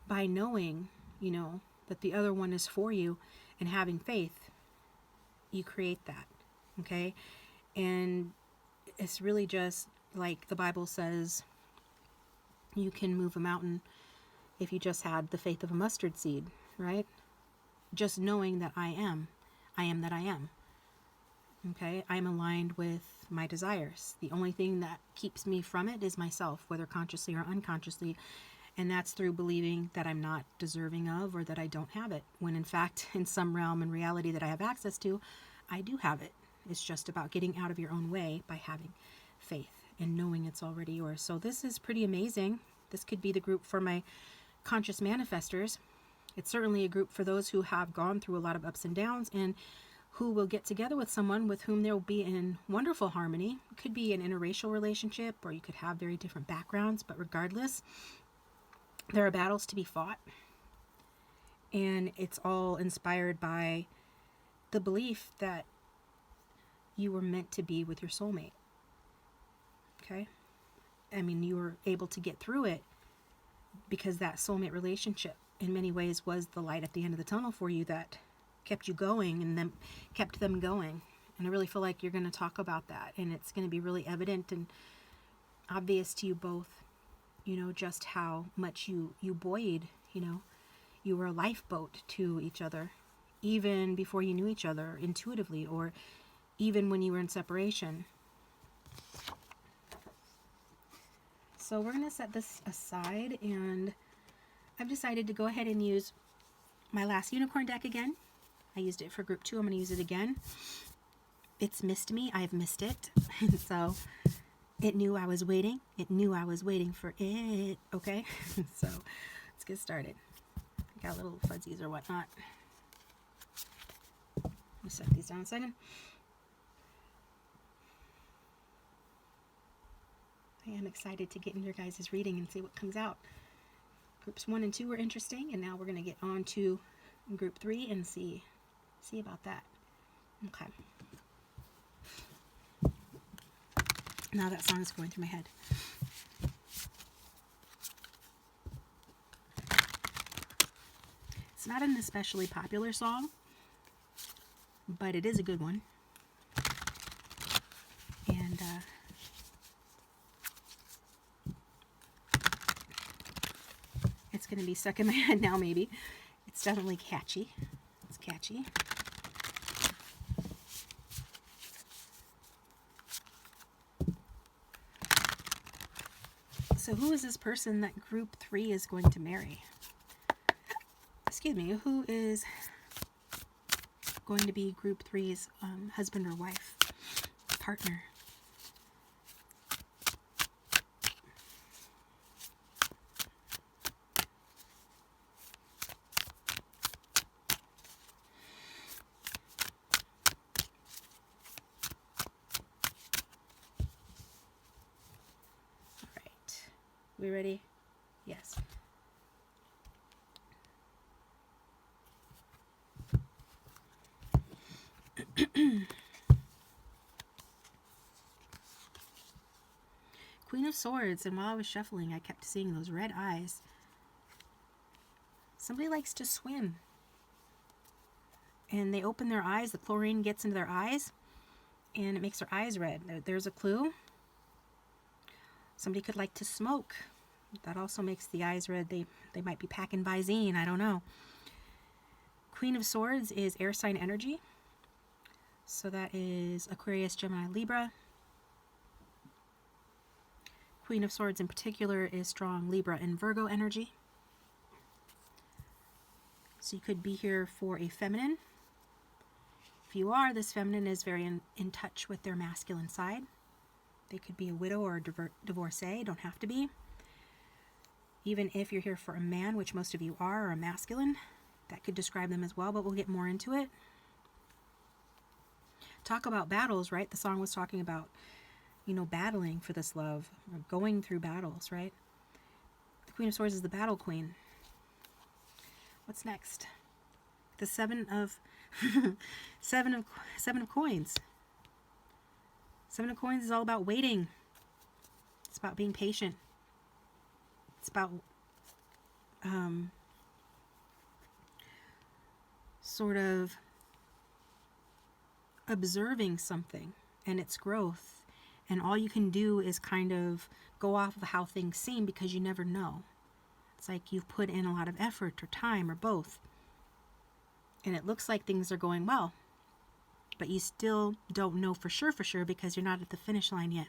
By knowing, that the other one is for you and having faith, you create that. Okay? And it's really just like the Bible says, you can move a mountain if you just had the faith of a mustard seed, right? Just knowing that I am that I am. Okay? I'm aligned with my desires. The only thing that keeps me from it is myself, whether consciously or unconsciously. And that's through believing that I'm not deserving of, or that I don't have it. When in fact, in some realm and reality that I have access to, I do have it. It's just about getting out of your own way by having faith and knowing it's already yours. So this is pretty amazing. This could be the group for my conscious manifestors. It's certainly a group for those who have gone through a lot of ups and downs and who will get together with someone with whom they'll be in wonderful harmony. It could be an interracial relationship, or you could have very different backgrounds, but regardless, there are battles to be fought. And it's all inspired by the belief that you were meant to be with your soulmate. Okay? I mean, you were able to get through it because that soulmate relationship in many ways was the light at the end of the tunnel for you that kept you going and then kept them going. And I really feel like you're going to talk about that, and it's going to be really evident and obvious to you both, just how much you buoyed, you were a lifeboat to each other, even before you knew each other intuitively, or even when you were in separation. So we're going to set this aside, and I've decided to go ahead and use my last unicorn deck again. I used it for group 2. I'm going to use it again. It's missed me. I've missed it. So it knew I was waiting. It knew I was waiting for it. Okay? So let's get started. got little fuzzies or whatnot. Let me set these down a second. I am excited to get in your guys' reading and see what comes out. Groups 1 and 2 were interesting, and now we're going to get on to group 3 and see about that. Okay. Now that song is going through my head. It's not an especially popular song, but it is a good one. And it's going to be stuck in my head now, maybe. It's definitely catchy. It's catchy. So who is this person that group 3 is going to marry? Excuse me, who is going to be group 3's husband or wife, partner? We ready? Yes. Queen of Swords, and while I was shuffling, I kept seeing those red eyes. Somebody likes to swim. And they open their eyes, the chlorine gets into their eyes, and it makes their eyes red. There's a clue. Somebody could like to smoke. That also makes the eyes red. They might be packing Visine. I don't know. Queen of Swords is air sign energy. So that is Aquarius, Gemini, Libra. Queen of Swords in particular is strong Libra and Virgo energy. So you could be here for a feminine. If you are, this feminine is very in touch with their masculine side. They could be a widow or a divorcee, don't have to be. Even if you're here for a man, which most of you are, or a masculine, that could describe them as well, but we'll get more into it. Talk about battles, right? The song was talking about, you know, battling for this love, or going through battles, right? The Queen of Swords is the battle queen. What's next? The seven of coins. Seven of Coins is all about waiting. It's about being patient. It's about sort of observing something and its growth. And all you can do is kind of go off of how things seem because you never know. It's like you've put in a lot of effort or time or both. And it looks like things are going well. But you still don't know for sure because you're not at the finish line yet.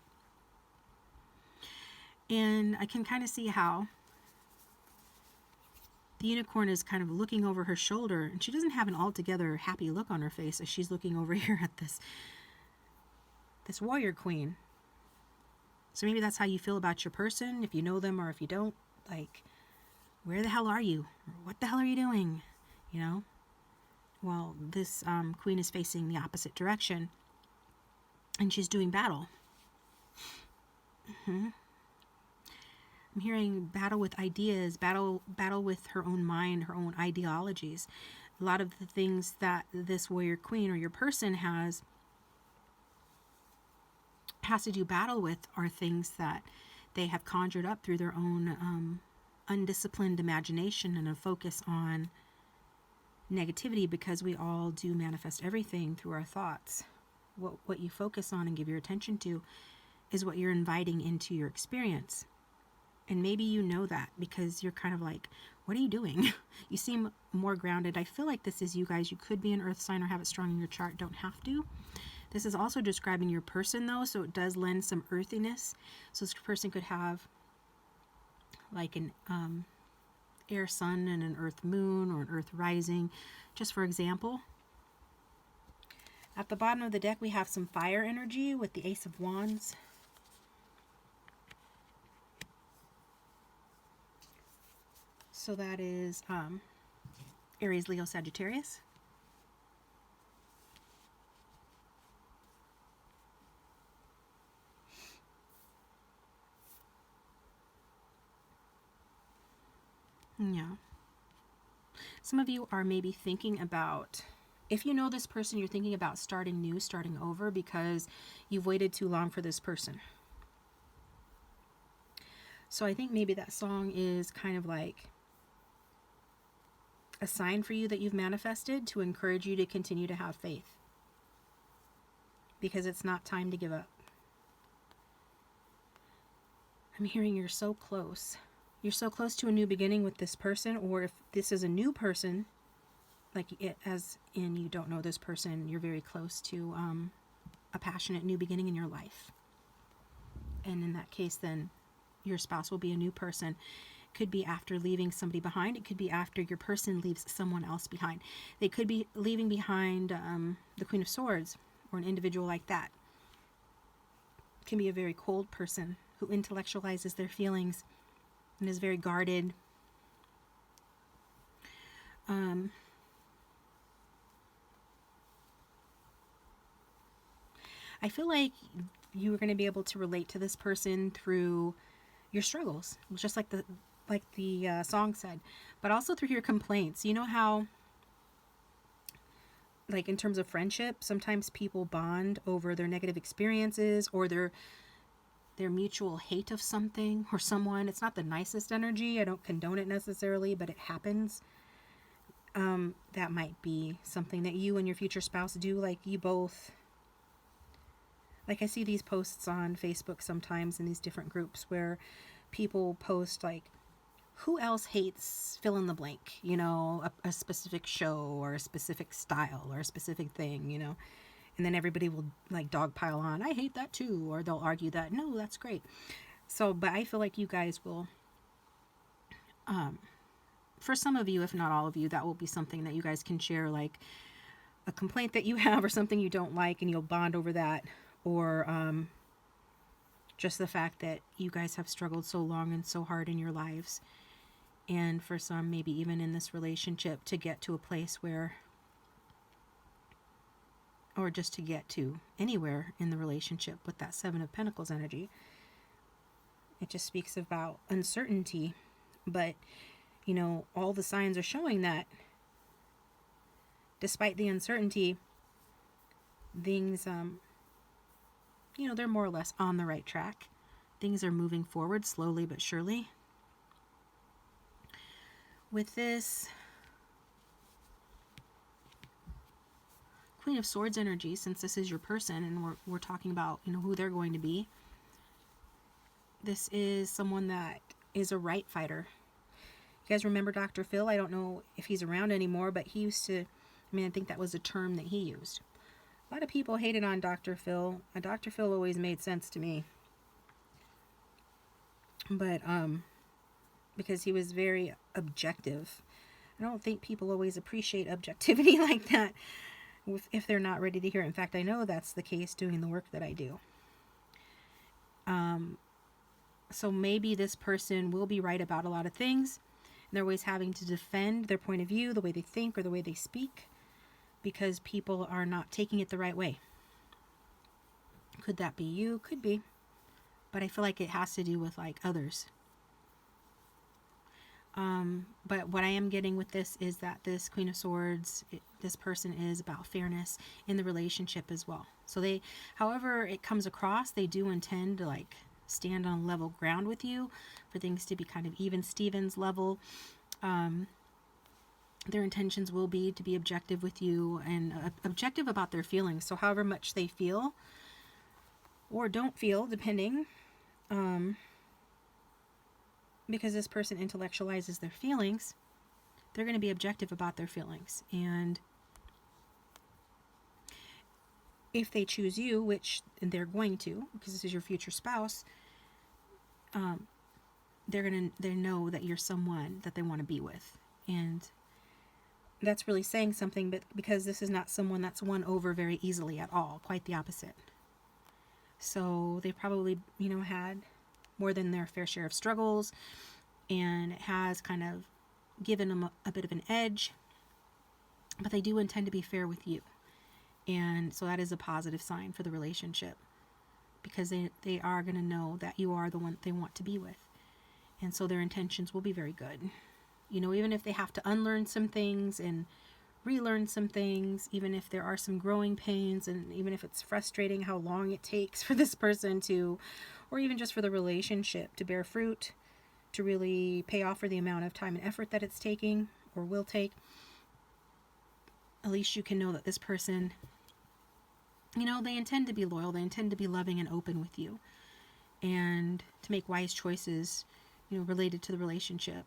And I can kind of see how the unicorn is kind of looking over her shoulder, and she doesn't have an altogether happy look on her face as she's looking over here at this warrior queen. So maybe that's how you feel about your person, if you know them or if you don't. Like, where the hell are you? Or what the hell are you doing? You know? Well, this queen is facing the opposite direction, and she's doing battle. I'm hearing battle with ideas, battle with her own mind, her own ideologies. A lot of the things that this warrior queen or your person has to do battle with are things that they have conjured up through their own undisciplined imagination and a focus on negativity, because we all do manifest everything through our thoughts. What you focus on and give your attention to is what you're inviting into your experience. And maybe you know that because you're kind of like, what are you doing? You seem more grounded. I feel like this is you guys. You could be an earth sign or have it strong in your chart. Don't have to. This is also describing your person though, so it does lend some earthiness. So this person could have like an air sun and an earth moon or an earth rising, just for example. At the bottom of the deck we have some fire energy with the Ace of Wands. So that is Aries, Leo, Sagittarius. Yeah. Some of you are maybe thinking about, if you know this person, you're thinking about starting new, starting over, because you've waited too long for this person. So I think maybe that song is kind of like a sign for you that you've manifested to encourage you to continue to have faith. Because it's not time to give up. I'm hearing you're so close. You're so close to a new beginning with this person, or if this is a new person, like it, as in you don't know this person, you're very close to a passionate new beginning in your life. And in that case, then your spouse will be a new person. Could be after leaving somebody behind. It could be after your person leaves someone else behind. They could be leaving behind the Queen of Swords, or an individual like that. It can be a very cold person who intellectualizes their feelings and is very guarded. I feel like you are going to be able to relate to this person through your struggles, just like the song said, but also through your complaints. You know how, like in terms of friendship, sometimes people bond over their negative experiences or their mutual hate of something or someone. It's not the nicest energy. I don't condone it necessarily, but it happens. That might be something that you and your future spouse do. Like you both, like I see these posts on Facebook sometimes in these different groups where people post like, who else hates fill in the blank, you know, a specific show or a specific style or a specific thing, you know, and then everybody will like dogpile on, I hate that too, or they'll argue that, no, that's great. So, but I feel like you guys will, for some of you, if not all of you, that will be something that you guys can share, like a complaint that you have or something you don't like, and you'll bond over that, or just the fact that you guys have struggled so long and so hard in your lives. And for some, maybe even in this relationship, to get to a place where, or just to get to anywhere in the relationship with that Seven of Pentacles energy. It just speaks about uncertainty. But, you know, all the signs are showing that despite the uncertainty, things, you know, they're more or less on the right track. Things are moving forward slowly but surely. With this Queen of Swords energy, since this is your person and we're talking about, you know, who they're going to be, this is someone that is a right fighter. You guys remember Dr. Phil? I don't know if he's around anymore, but he used to, I mean, I think that was a term that he used. A lot of people hated on Dr. Phil. Dr. Phil always made sense to me. But, because he was very objective. I don't think people always appreciate objectivity like that if they're not ready to hear it. In fact, I know that's the case doing the work that I do. So maybe this person will be right about a lot of things. And they're always having to defend their point of view, the way they think or the way they speak, because people are not taking it the right way. Could that be you? Could be. But I feel like it has to do with like others. But what I am getting with this is that this Queen of Swords, this person is about fairness in the relationship as well. So they, however it comes across, they do intend to like stand on level ground with you, for things to be kind of even Stevens level. Their intentions will be to be objective with you and objective about their feelings. So however much they feel or don't feel, depending, because this person intellectualizes their feelings, they're going to be objective about their feelings. And if they choose you, which they're going to, because this is your future spouse, they know that you're someone that they want to be with. And that's really saying something, but because this is not someone that's won over very easily at all, quite the opposite. So they probably, you know, had more than their fair share of struggles, and it has kind of given them a bit of an edge. but they do intend to be fair with you. And so that is a positive sign for the relationship, because they are going to know that you are the one they want to be with. And so their intentions will be very good. You know, even if they have to unlearn some things and relearn some things, even if there are some growing pains, and even if it's frustrating how long it takes for this person to, or even just for the relationship to bear fruit, to really pay off for the amount of time and effort that it's taking or will take, at least you can know that this person, you know, they intend to be loyal, they intend to be loving and open with you, and to make wise choices, you know, related to the relationship,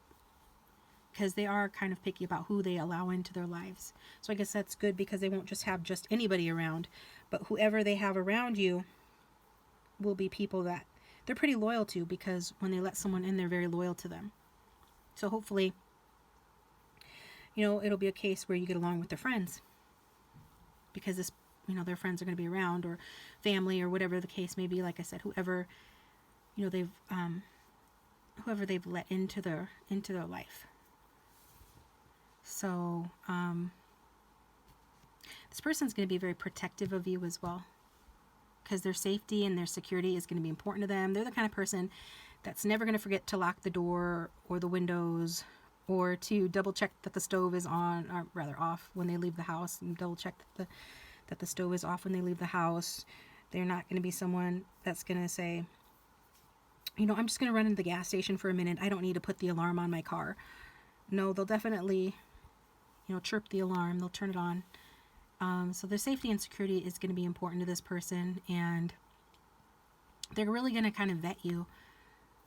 because they are kind of picky about who they allow into their lives. So I guess that's good, because they won't just have just anybody around, but whoever they have around you will be people that they're pretty loyal to, because when they let someone in, they're very loyal to them. So hopefully, you know, it'll be a case where you get along with their friends, because this, you know, their friends are going to be around, or family, or whatever the case may be. Like I said, whoever, you know, whoever they've let into their life. So, this person's going to be very protective of you as well, because their safety and their security is going to be important to them. They're the kind of person that's never going to forget to lock the door or the windows, or to double check that the stove is on, or rather off, when they leave the house, and double check that the stove is off when they leave the house. They're not going to be someone that's going to say, you know, I'm just going to run into the gas station for a minute, I don't need to put the alarm on my car. No, they'll definitely, you know, chirp the alarm, they'll turn it on. So their safety and security is going to be important to this person, and they're really going to kind of vet you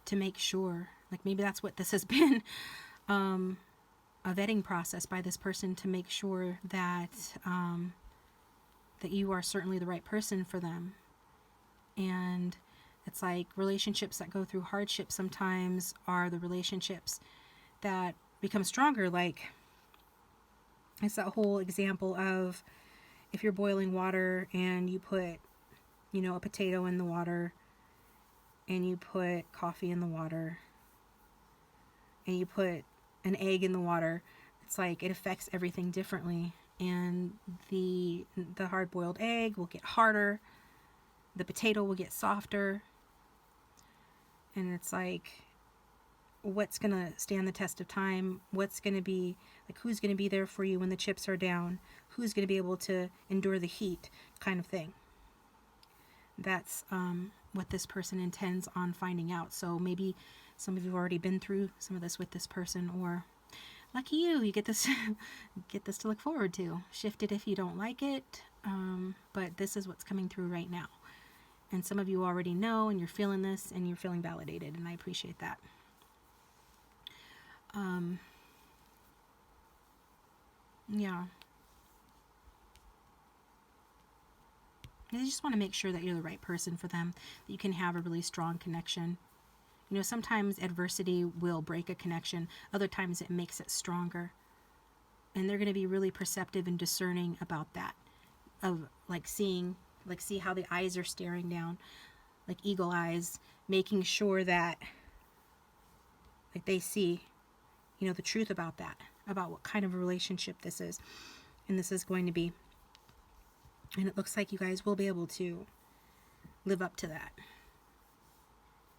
to make sure, like maybe that's what this has been, a vetting process by this person to make sure that that you are certainly the right person for them. And it's like relationships that go through hardship sometimes are the relationships that become stronger. Like, it's that whole example of, if you're boiling water and you put, you know, a potato in the water, and you put coffee in the water, and you put an egg in the water, it's like it affects everything differently. And the hard-boiled egg will get harder, the potato will get softer, and it's like, what's going to stand the test of time? What's going to be, like, who's going to be there for you when the chips are down? Who's going to be able to endure the heat, kind of thing? That's what this person intends on finding out. So maybe some of you have already been through some of this with this person, or lucky you get this get this to look forward to. Shift it if you don't like it, but this is what's coming through right now. And some of you already know, and you're feeling this, and you're feeling validated, and I appreciate that. Yeah. They just want to make sure that you're the right person for them, that you can have a really strong connection. You know, sometimes adversity will break a connection. Other times it makes it stronger. And they're going to be really perceptive and discerning about that. Of see how the eyes are staring down, like eagle eyes, making sure that, like, they see, you know, the truth about that, about what kind of a relationship this is, and this is going to be. And it looks like you guys will be able to live up to that.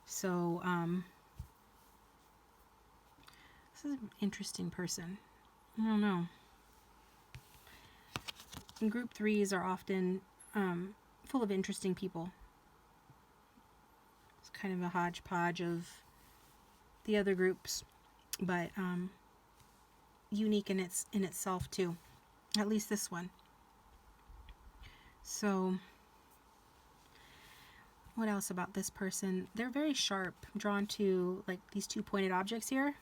So, this is an interesting person. I don't know. And group threes are often full of interesting people. It's kind of a hodgepodge of the other groups, but unique in itself too. At least this one. So, what else about this person? They're very sharp, drawn to, like, these two pointed objects here.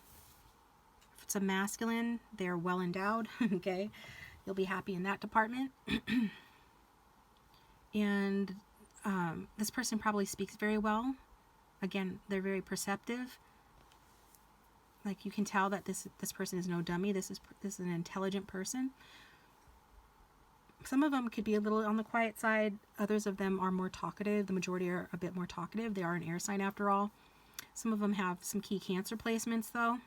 If it's a masculine, they're well endowed. Okay, you'll be happy in that department. And this person probably speaks very well. Again, they're very perceptive. Like, you can tell that this person is no dummy. This is an intelligent person. Some of them could be a little on the quiet side. Others of them are more talkative. The majority are a bit more talkative. They are an air sign after all. Some of them have some key Cancer placements though.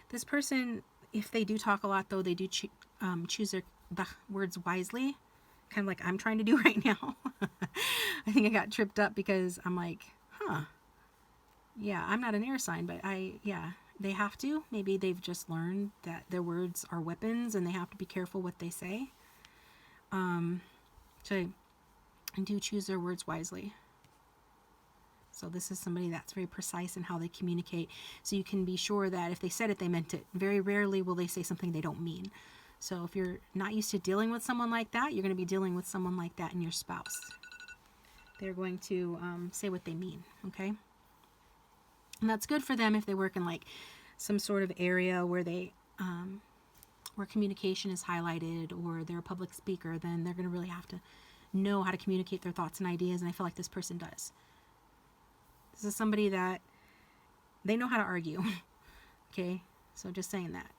This person, if they do talk a lot, though, they do choose the words wisely, kind of like I'm trying to do right now. I think I got tripped up because I'm like, huh, yeah, I'm not an air sign, but they have to. Maybe they've just learned that their words are weapons and they have to be careful what they say. So do choose their words wisely. So this is somebody that's very precise in how they communicate. So you can be sure that if they said it, they meant it. Very rarely will they say something they don't mean. So if you're not used to dealing with someone like that, you're going to be dealing with someone like that in your spouse. They're going to say what they mean, okay? And that's good for them if they work in like some sort of area where they where communication is highlighted, or they're a public speaker. Then they're going to really have to know how to communicate their thoughts and ideas, and I feel like this person does. This is somebody that they know how to argue. Okay, so just saying that.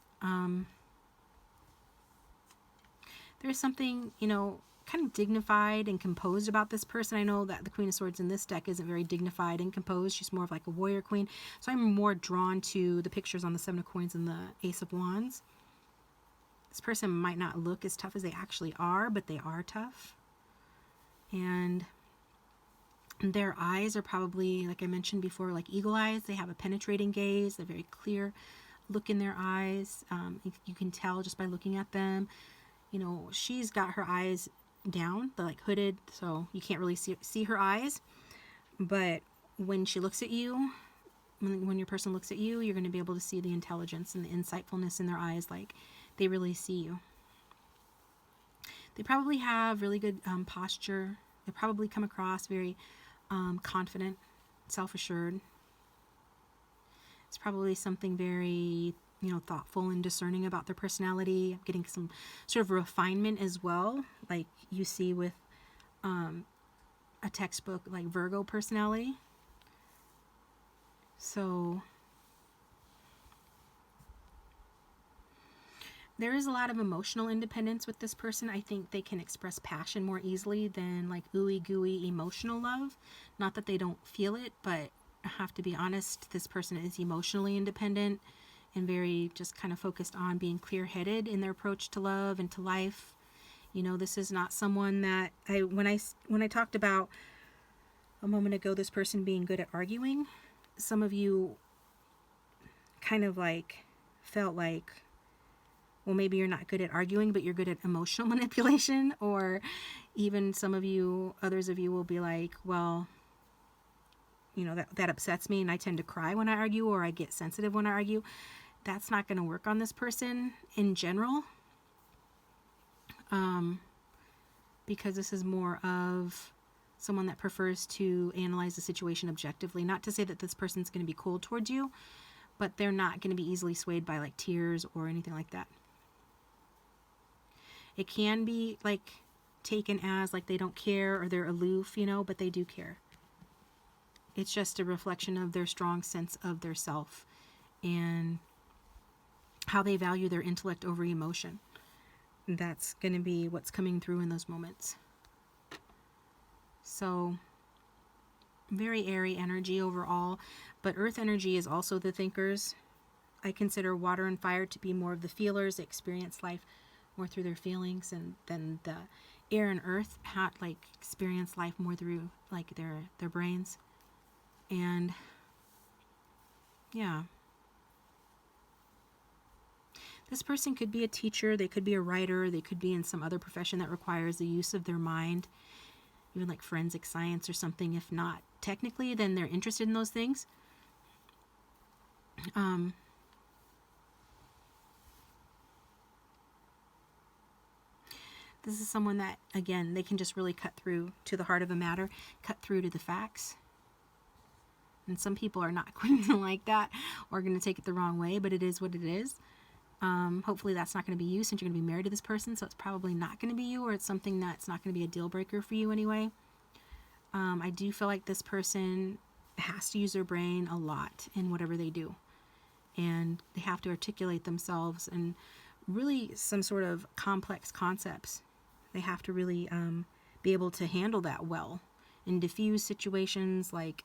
There's something, kind of dignified and composed about this person. I know that the Queen of Swords in this deck isn't very dignified and composed. She's more of like a warrior queen. So I'm more drawn to the pictures on the Seven of Coins and the Ace of Wands. This person might not look as tough as they actually are, but they are tough. And their eyes are probably, like I mentioned before, like eagle eyes. They have a penetrating gaze, a very clear look in their eyes. You can tell just by looking at them. She's got her eyes down, they're like hooded, so you can't really see her eyes. But when she looks at you, when your person looks at you, you're going to be able to see the intelligence and the insightfulness in their eyes, like they really see you. They probably have really good posture. They probably come across very confident, self-assured. It's probably something very, thoughtful and discerning about their personality. I'm getting some sort of refinement as well, like you see with a textbook like Virgo personality. So there is a lot of emotional independence with this person. I think they can express passion more easily than like ooey gooey emotional love. Not that they don't feel it, but I have to be honest, this person is emotionally independent and very just kind of focused on being clear-headed in their approach to love and to life. This is not someone that when I talked about a moment ago, this person being good at arguing, some of you kind of like felt like, well, maybe you're not good at arguing, but you're good at emotional manipulation. Or even others of you will be like, well, that upsets me and I tend to cry when I argue, or I get sensitive when I argue. That's not going to work on this person in general. Because this is more of someone that prefers to analyze the situation objectively. Not to say that this person's going to be cold towards you, but they're not going to be easily swayed by like tears or anything like that. It can be like taken as like they don't care or they're aloof, but they do care. It's just a reflection of their strong sense of their self and how they value their intellect over emotion. That's going to be what's coming through in those moments. So, very airy energy overall, but earth energy is also the thinkers. I consider water and fire to be more of the feelers. They experience life more through their feelings, and then the air and earth experience life more through like their brains. And yeah. This person could be a teacher, they could be a writer, they could be in some other profession that requires the use of their mind, even like forensic science or something. If not technically, then they're interested in those things. This is someone that, again, they can just really cut through to the heart of a matter, cut through to the facts. And some people are not going to like that or going to take it the wrong way, but it is what it is. Hopefully that's not going to be you, since you're going to be married to this person, so it's probably not going to be you, or it's something that's not going to be a deal breaker for you anyway. I do feel like this person has to use their brain a lot in whatever they do, and they have to articulate themselves and really some sort of complex concepts. They have to really be able to handle that well and diffuse situations, like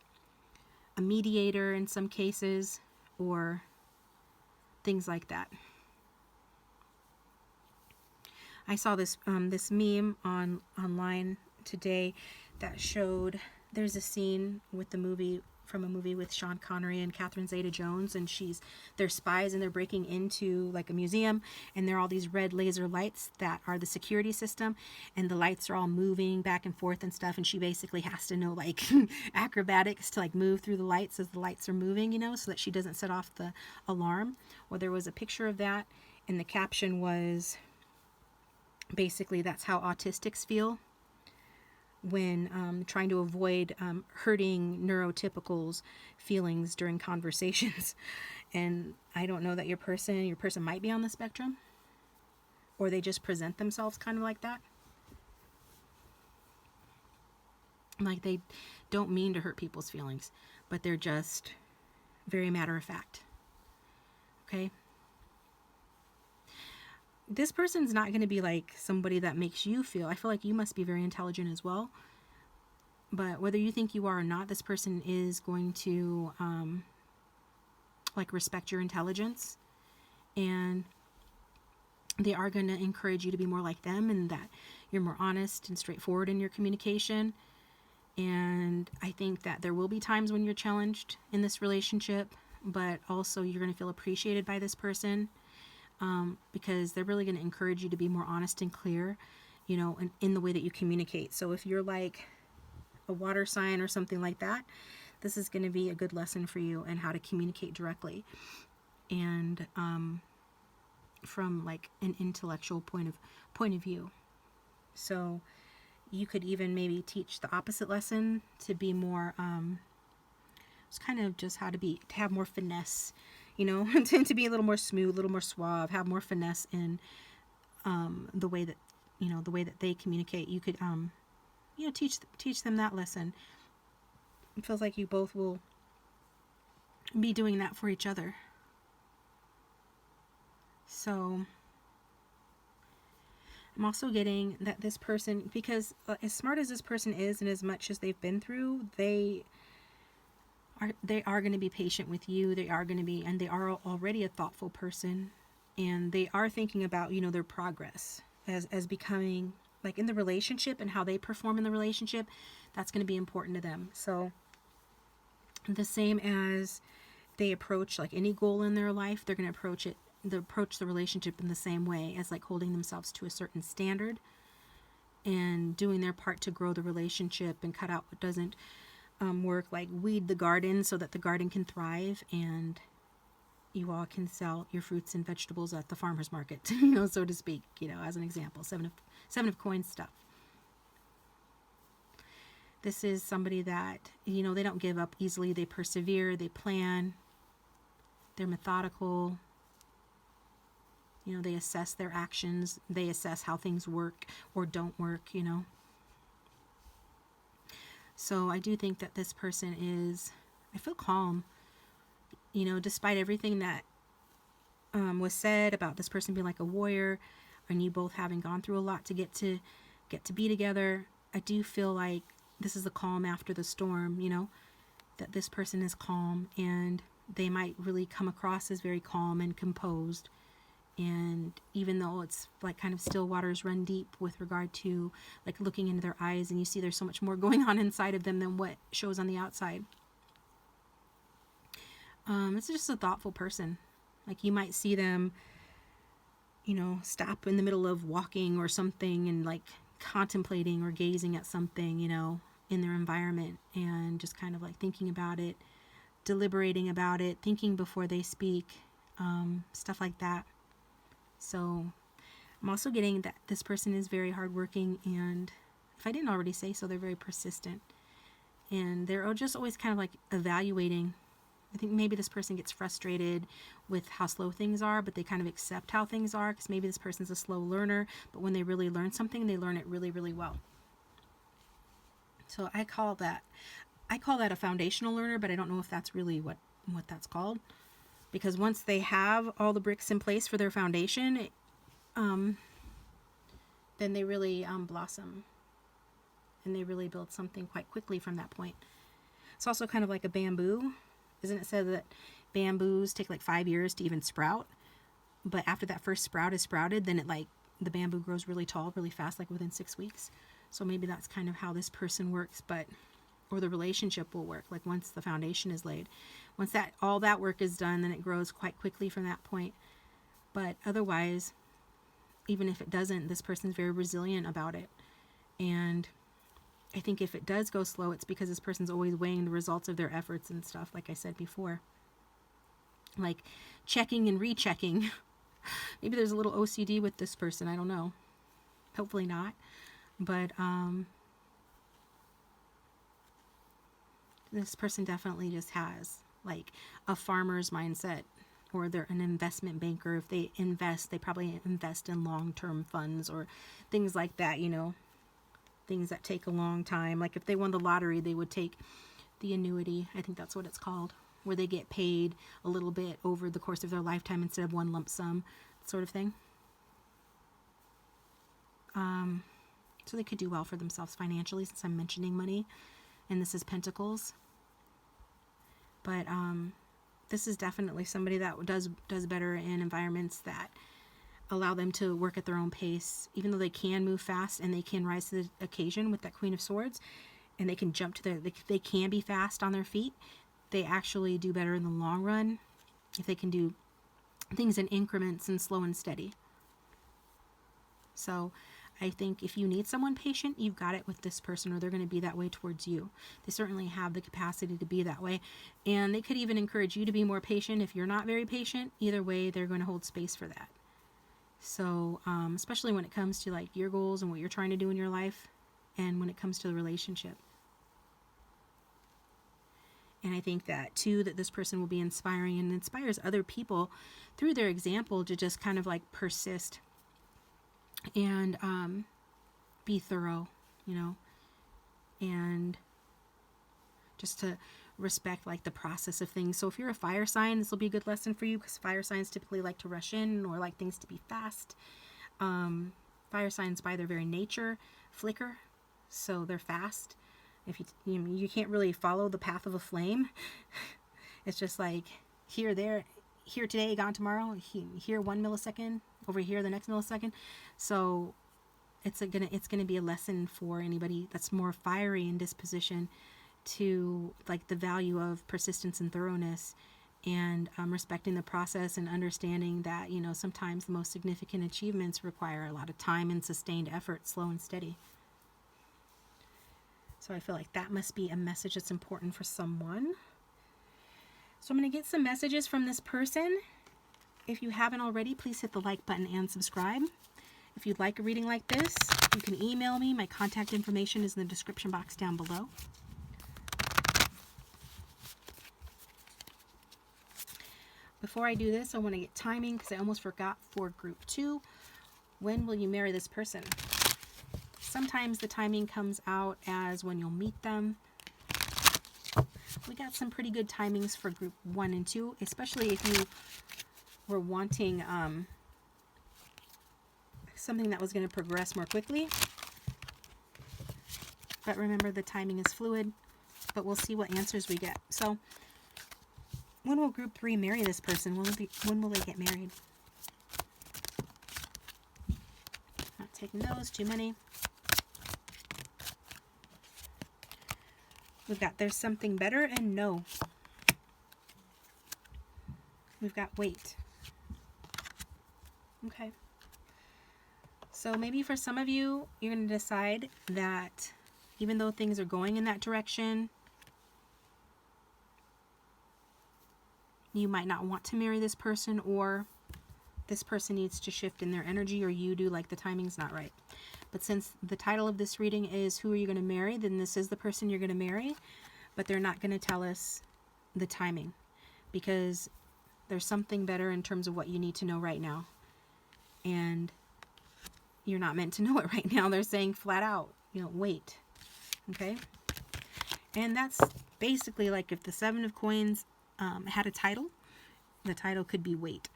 a mediator in some cases, or things like that. I saw this this meme online today that showed there's a scene with the movie from a movie with Sean Connery and Catherine Zeta-Jones, and they're spies and they're breaking into like a museum, and there are all these red laser lights that are the security system, and the lights are all moving back and forth and stuff, and she basically has to know like acrobatics to like move through the lights as the lights are moving, so that she doesn't set off the alarm. Well, there was a picture of that, and the caption was basically that's how autistics feel when trying to avoid hurting neurotypicals' feelings during conversations. And I don't know that your person might be on the spectrum, or they just present themselves kind of like that. Like they don't mean to hurt people's feelings, but they're just very matter of fact. Okay? This person's not going to be like somebody that makes you feel. I feel like you must be very intelligent as well. But whether you think you are or not, this person is going to like respect your intelligence, and they are going to encourage you to be more like them, and that you're more honest and straightforward in your communication. And I think that there will be times when you're challenged in this relationship, but also you're going to feel appreciated by this person. Because they're really going to encourage you to be more honest and clear, in the way that you communicate. So if you're like a water sign or something like that, this is going to be a good lesson for you and how to communicate directly and from like an intellectual point of view. So you could even maybe teach the opposite lesson to be more it's kind of just how to have more finesse, to be a little more smooth, a little more suave, have more finesse in the way that they communicate. You could teach them that lesson. It feels like you both will be doing that for each other. So I'm also getting that this person, because as smart as this person is and as much as they've been through, they are going to be patient with you. They are already a thoughtful person, and they are thinking about, their progress as becoming like in the relationship and how they perform in the relationship. That's going to be important to them. So the same as they approach like any goal in their life, they're going to approach the relationship in the same way, as like holding themselves to a certain standard and doing their part to grow the relationship and cut out what doesn't work, like weed the garden so that the garden can thrive and you all can sell your fruits and vegetables at the farmer's market, so to speak, as an example. Seven of coins stuff. This is somebody that, they don't give up easily. They persevere, they plan, they're methodical, they assess their actions, they assess how things work or don't work, So I do think that this person I feel calm, despite everything that was said about this person being like a warrior and you both having gone through a lot to get to be together. I do feel like this is the calm after the storm, that this person is calm, and they might really come across as very calm and composed. And even though it's like kind of still waters run deep with regard to like looking into their eyes, and you see there's so much more going on inside of them than what shows on the outside. It's just a thoughtful person. Like you might see them, stop in the middle of walking or something and like contemplating or gazing at something, in their environment, and just kind of like thinking about it, deliberating about it, thinking before they speak, stuff like that. So I'm also getting that this person is very hardworking, and if I didn't already say so, they're very persistent, and they're just always kind of like evaluating. I think maybe this person gets frustrated with how slow things are, but they kind of accept how things are, because maybe this person's a slow learner, but when they really learn something, they learn it really, really well. So I call that a foundational learner, but I don't know if that's really what that's called. Because once they have all the bricks in place for their foundation, then they really blossom, and they really build something quite quickly from that point. It's also kind of like a bamboo. Isn't it said that bamboos take like 5 years to even sprout. But after that first sprout is sprouted, then it like the bamboo grows really tall, really fast, like within 6 weeks. So maybe that's kind of how this person works, or the relationship will work. Like once the foundation is laid, once that all that work is done, then it grows quite quickly from that point. But otherwise, even if it doesn't, this person's very resilient about it. And I think if it does go slow, it's because this person's always weighing the results of their efforts and stuff, like I said before. Like checking and rechecking. Maybe there's a little OCD with this person. I don't know. Hopefully not. But this person definitely just has like a farmer's mindset, or they're an investment banker. If they invest, they probably invest in long-term funds or things like that, you know, things that take a long time. Like if they won the lottery, they would take the annuity. I think that's what it's called, where they get paid a little bit over the course of their lifetime instead of one lump sum sort of thing. So they could do well for themselves financially, since I'm mentioning money and this is Pentacles. But this is definitely somebody that does better in environments that allow them to work at their own pace, even though they can move fast and they can rise to the occasion with that Queen of Swords, and they can jump to they can be fast on their feet. They actually do better in the long run if they can do things in increments and slow and steady. So I think if you need someone patient, you've got it with this person, or they're going to be that way towards you. They certainly have the capacity to be that way. And they could even encourage you to be more patient if you're not very patient. Either way, they're going to hold space for that. So, especially when it comes to like your goals and what you're trying to do in your life, and when it comes to the relationship. And I think that too, that this person will be inspiring and inspires other people through their example to just kind of like persist and be thorough, you know, and just to respect like the process of things. So if you're a fire sign, this will be a good lesson for you, because fire signs typically like to rush in or like things to be fast. Fire signs by their very nature flicker, so they're fast. If you can't really follow the path of a flame. It's just like here, there, here today, gone tomorrow. Here 1 millisecond, over here the next millisecond. So it's gonna be a lesson for anybody that's more fiery in disposition, to like the value of persistence and thoroughness, and respecting the process, and understanding that, you know, sometimes the most significant achievements require a lot of time and sustained effort, slow and steady. So I feel like that must be a message that's important for someone. So I'm going to get some messages from this person. If you haven't already, please hit the like button and subscribe. If you'd like a reading like this, you can email me. My contact information is in the description box down below. Before I do this, I want to get timing, because I almost forgot for group 2. When will you marry this person? Sometimes the timing comes out as when you'll meet them. We got some pretty good timings for group 1 and 2, especially if you were wanting something that was going to progress more quickly. But remember, the timing is fluid, but we'll see what answers we get. So when will group 3 marry this person? When will they get married? Not taking those, too many. We've got there's something better and no. We've got wait. Okay. So maybe for some of you, you're going to decide that even though things are going in that direction, you might not want to marry this person, or this person needs to shift in their energy, or you do, like the timing's not right. But since the title of this reading is Who Are You Going to Marry?, then this is the person you're going to marry, but they're not going to tell us the timing, because there's something better in terms of what you need to know right now. And you're not meant to know it right now. They're saying flat out, you know, wait. Okay? And that's basically like if the 7 of Coins had a title, the title could be wait.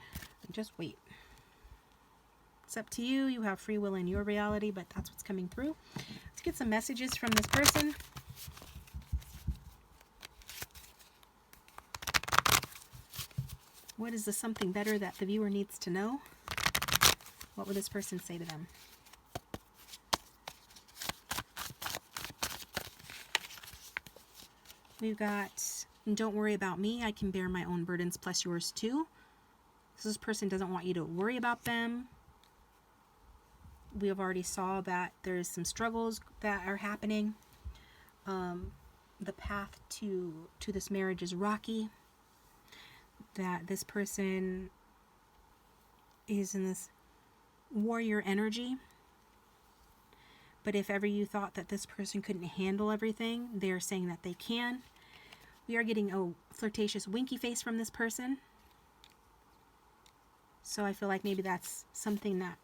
Just wait. It's up to you. You have free will in your reality, but that's what's coming through. Let's get some messages from this person. What is the something better that the viewer needs to know? What would this person say to them? We've got, don't worry about me. I can bear my own burdens plus yours too. So this person doesn't want you to worry about them. We have already saw that there's some struggles that are happening. The path to this marriage is rocky. That this person is in this warrior energy. But if ever you thought that this person couldn't handle everything, they're saying that they can. We are getting a flirtatious winky face from this person. So I feel like maybe that's something that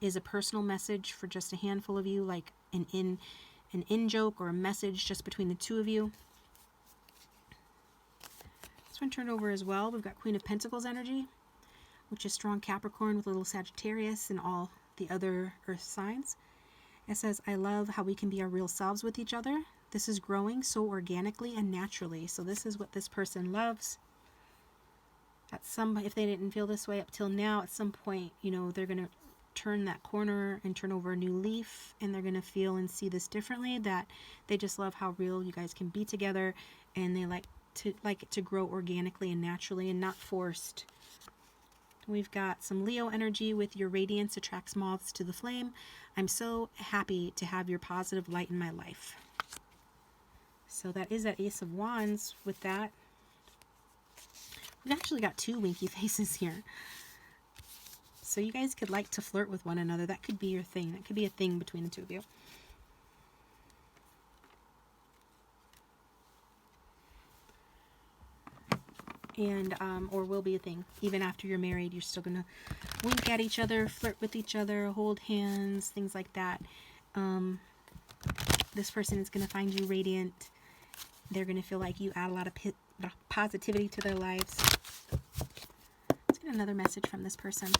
is a personal message for just a handful of you, like an in joke or a message just between the two of you. This one turned over as well. We've got Queen of Pentacles energy, which is strong Capricorn with a little Sagittarius and all the other earth signs. It says, I love how we can be our real selves with each other. This is growing so organically and naturally. So this is what this person loves. If they didn't feel this way up till now, at some point, they're going to turn that corner and turn over a new leaf, and they're going to feel and see this differently, that they just love how real you guys can be together, and they like it to grow organically and naturally and not forced. We've got some Leo energy with your radiance attracts moths to the flame. I'm so happy to have your positive light in my life. So that is that Ace of Wands with that. We've actually got two winky faces here. So you guys could like to flirt with one another. That could be your thing. That could be a thing between the two of you. And or will be a thing. Even after you're married, you're still gonna wink at each other, flirt with each other, hold hands, things like that. This person is gonna find you radiant. They're gonna feel like you add a lot of positivity to their lives. Let's get another message from this person.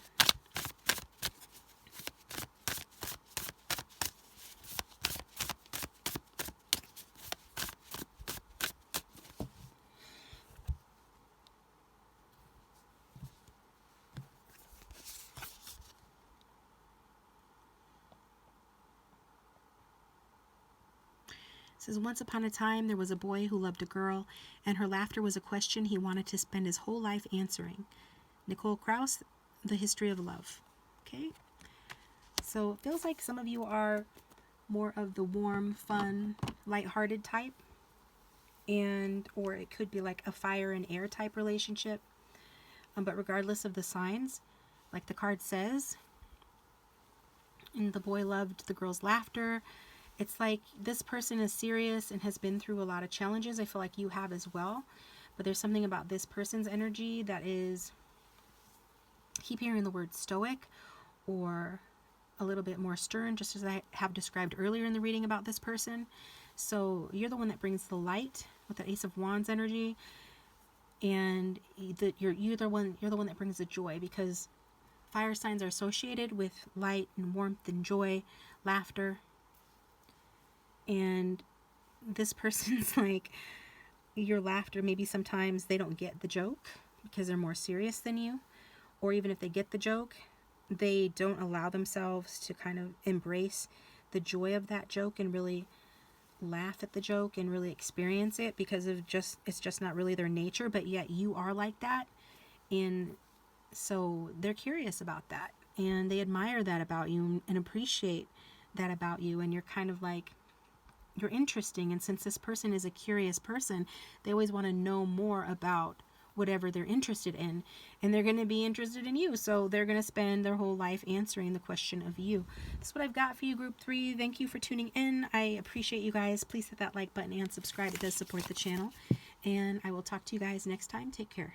It says, once upon a time, there was a boy who loved a girl, and her laughter was a question he wanted to spend his whole life answering. Nicole Krauss, The History of Love. Okay? So it feels like some of you are more of the warm, fun, lighthearted type. Or it could be like a fire and air type relationship. But regardless of the signs, like the card says, and the boy loved the girl's laughter. It's like this person is serious and has been through a lot of challenges. I feel like you have as well. But there's something about this person's energy that is, I keep hearing the word stoic or a little bit more stern, just as I have described earlier in the reading about this person. So you're the one that brings the light with the Ace of Wands energy. And you're the one that brings the joy, because fire signs are associated with light and warmth and joy, laughter. And this person's like, your laughter, maybe sometimes they don't get the joke because they're more serious than you. Or even if they get the joke, they don't allow themselves to kind of embrace the joy of that joke and really laugh at the joke and really experience it, because it's just not really their nature. But yet you are like that. And so they're curious about that. And they admire that about you and appreciate that about you. And you're kind of like, you're interesting. And since this person is a curious person, they always want to know more about whatever they're interested in, and they're going to be interested in you. So they're going to spend their whole life answering the question of you. That's what I've got for you, Group 3. Thank you for tuning in. I appreciate you guys. Please hit that like button and subscribe. It does support the channel. And I will talk to you guys next time. Take care.